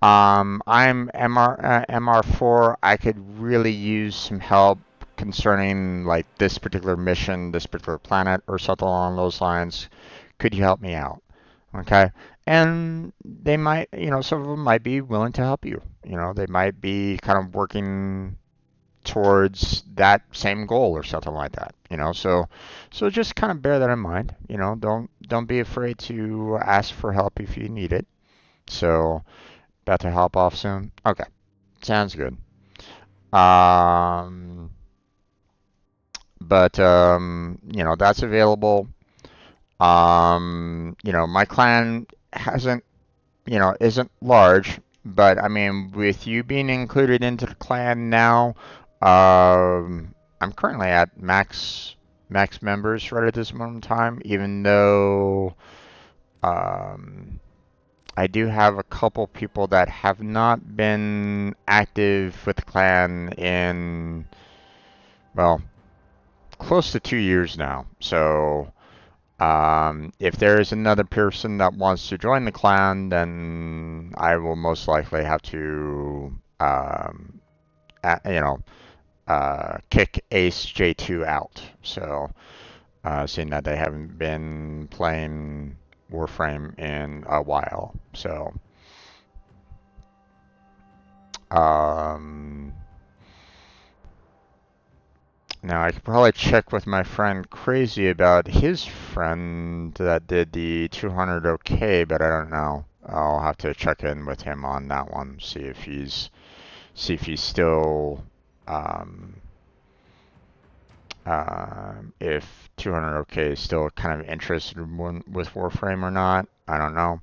I'm MR4. I could really use some help concerning like this particular mission, this particular planet, or something along those lines. Could you help me out?" Okay. And they might, some of them might be willing to help you. They might be kind of working towards that same goal or something like that. So just kind of bear that in mind. Don't be afraid to ask for help if you need it. So about to hop off soon. Okay, sounds good. Um, but that's available. My clan hasn't, isn't large, but I mean, with you being included into the clan now, I'm currently at max members right at this moment in time, even though um, I do have a couple people that have not been active with the clan in, well, close to 2 years now. So, if there is another person that wants to join the clan, then I will most likely have to, kick Ace J2 out. So, seeing that they haven't been playing Warframe in a while. So, um, now I could probably check with my friend Crazy about his friend that did the 200 OK, but I don't know. I'll have to check in with him on that one, see if he's still, um, if 200 OK is still kind of interested with Warframe or not. I don't know.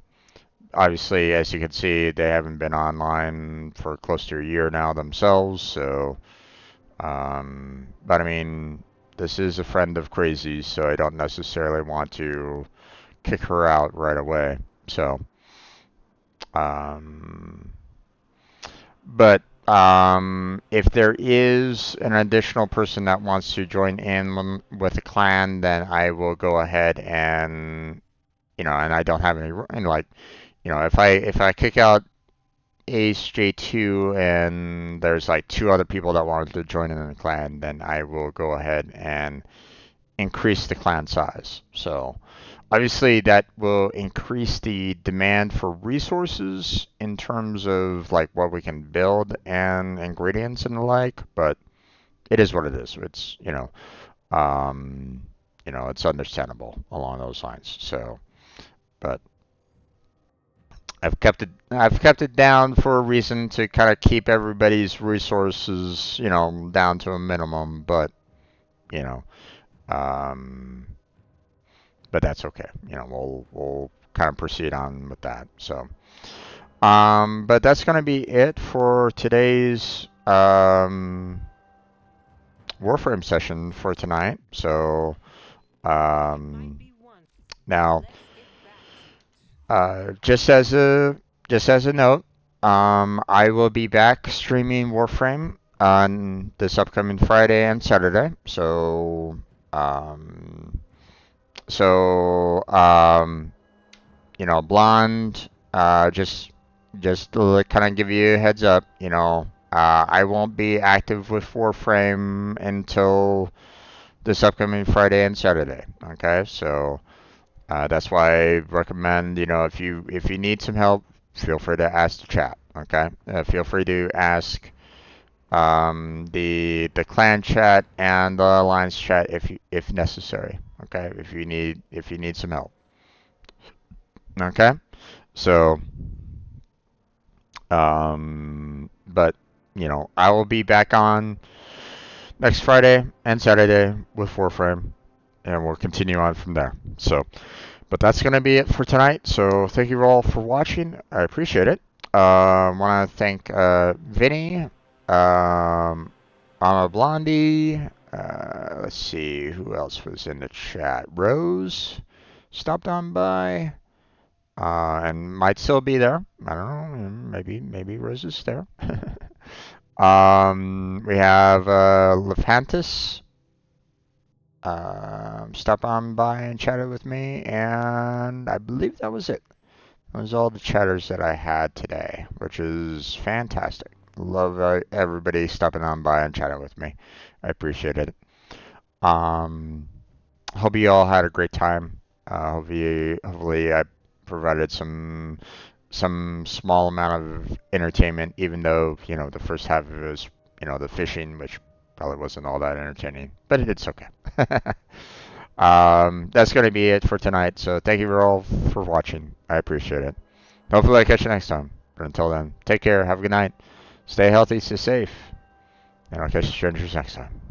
Obviously, as you can see, they haven't been online for close to a year now themselves, so. But I mean, this is a friend of Crazy's, so I don't necessarily want to kick her out right away. So, um, but if there is an additional person that wants to join in with the clan, then I will go ahead and, and I don't have any, and like, if I kick out Ace J2 and there's like two other people that wanted to join in the clan, then I will go ahead and increase the clan size. So obviously that will increase the demand for resources in terms of like what we can build and ingredients and the like, but it is what it is. It's, it's understandable along those lines. So, but I've kept it down for a reason to kind of keep everybody's resources, down to a minimum, you know, um, but that's okay. We'll kind of proceed on with that. So, but that's gonna be it for today's Warframe session for tonight. So, um, now. Just as a note, I will be back streaming Warframe on this upcoming Friday and Saturday. Um, so Blonde, just to kind of give you a heads up, I won't be active with Warframe until this upcoming Friday and Saturday. Okay, so. That's why I recommend, if you need some help, feel free to ask the chat. Okay, feel free to ask the clan chat and the alliance chat if necessary. Okay, if you need some help. Okay, so but I will be back on next Friday and Saturday with Warframe, and we'll continue on from there. So. But that's going to be it for tonight. So thank you all for watching. I appreciate it. Want to thank Vinny, Mama Blondie. Let's see who else was in the chat. Rose stopped on by, and might still be there. I don't know. Maybe Rose is there. We have Lefantis. Stop on by and chatted with me, and I believe that was it. That was all the chatters that I had today, which is fantastic. Love everybody stopping on by and chatting with me. I appreciate it. Hope you all had a great time. Hopefully I provided some small amount of entertainment, even though the first half of it was the fishing, which probably wasn't all that entertaining, but it's okay. That's going to be it for tonight. So thank you all for watching. I appreciate it. Hopefully I catch you next time. But until then, take care. Have a good night. Stay healthy. Stay safe. And I'll catch you strangers next time.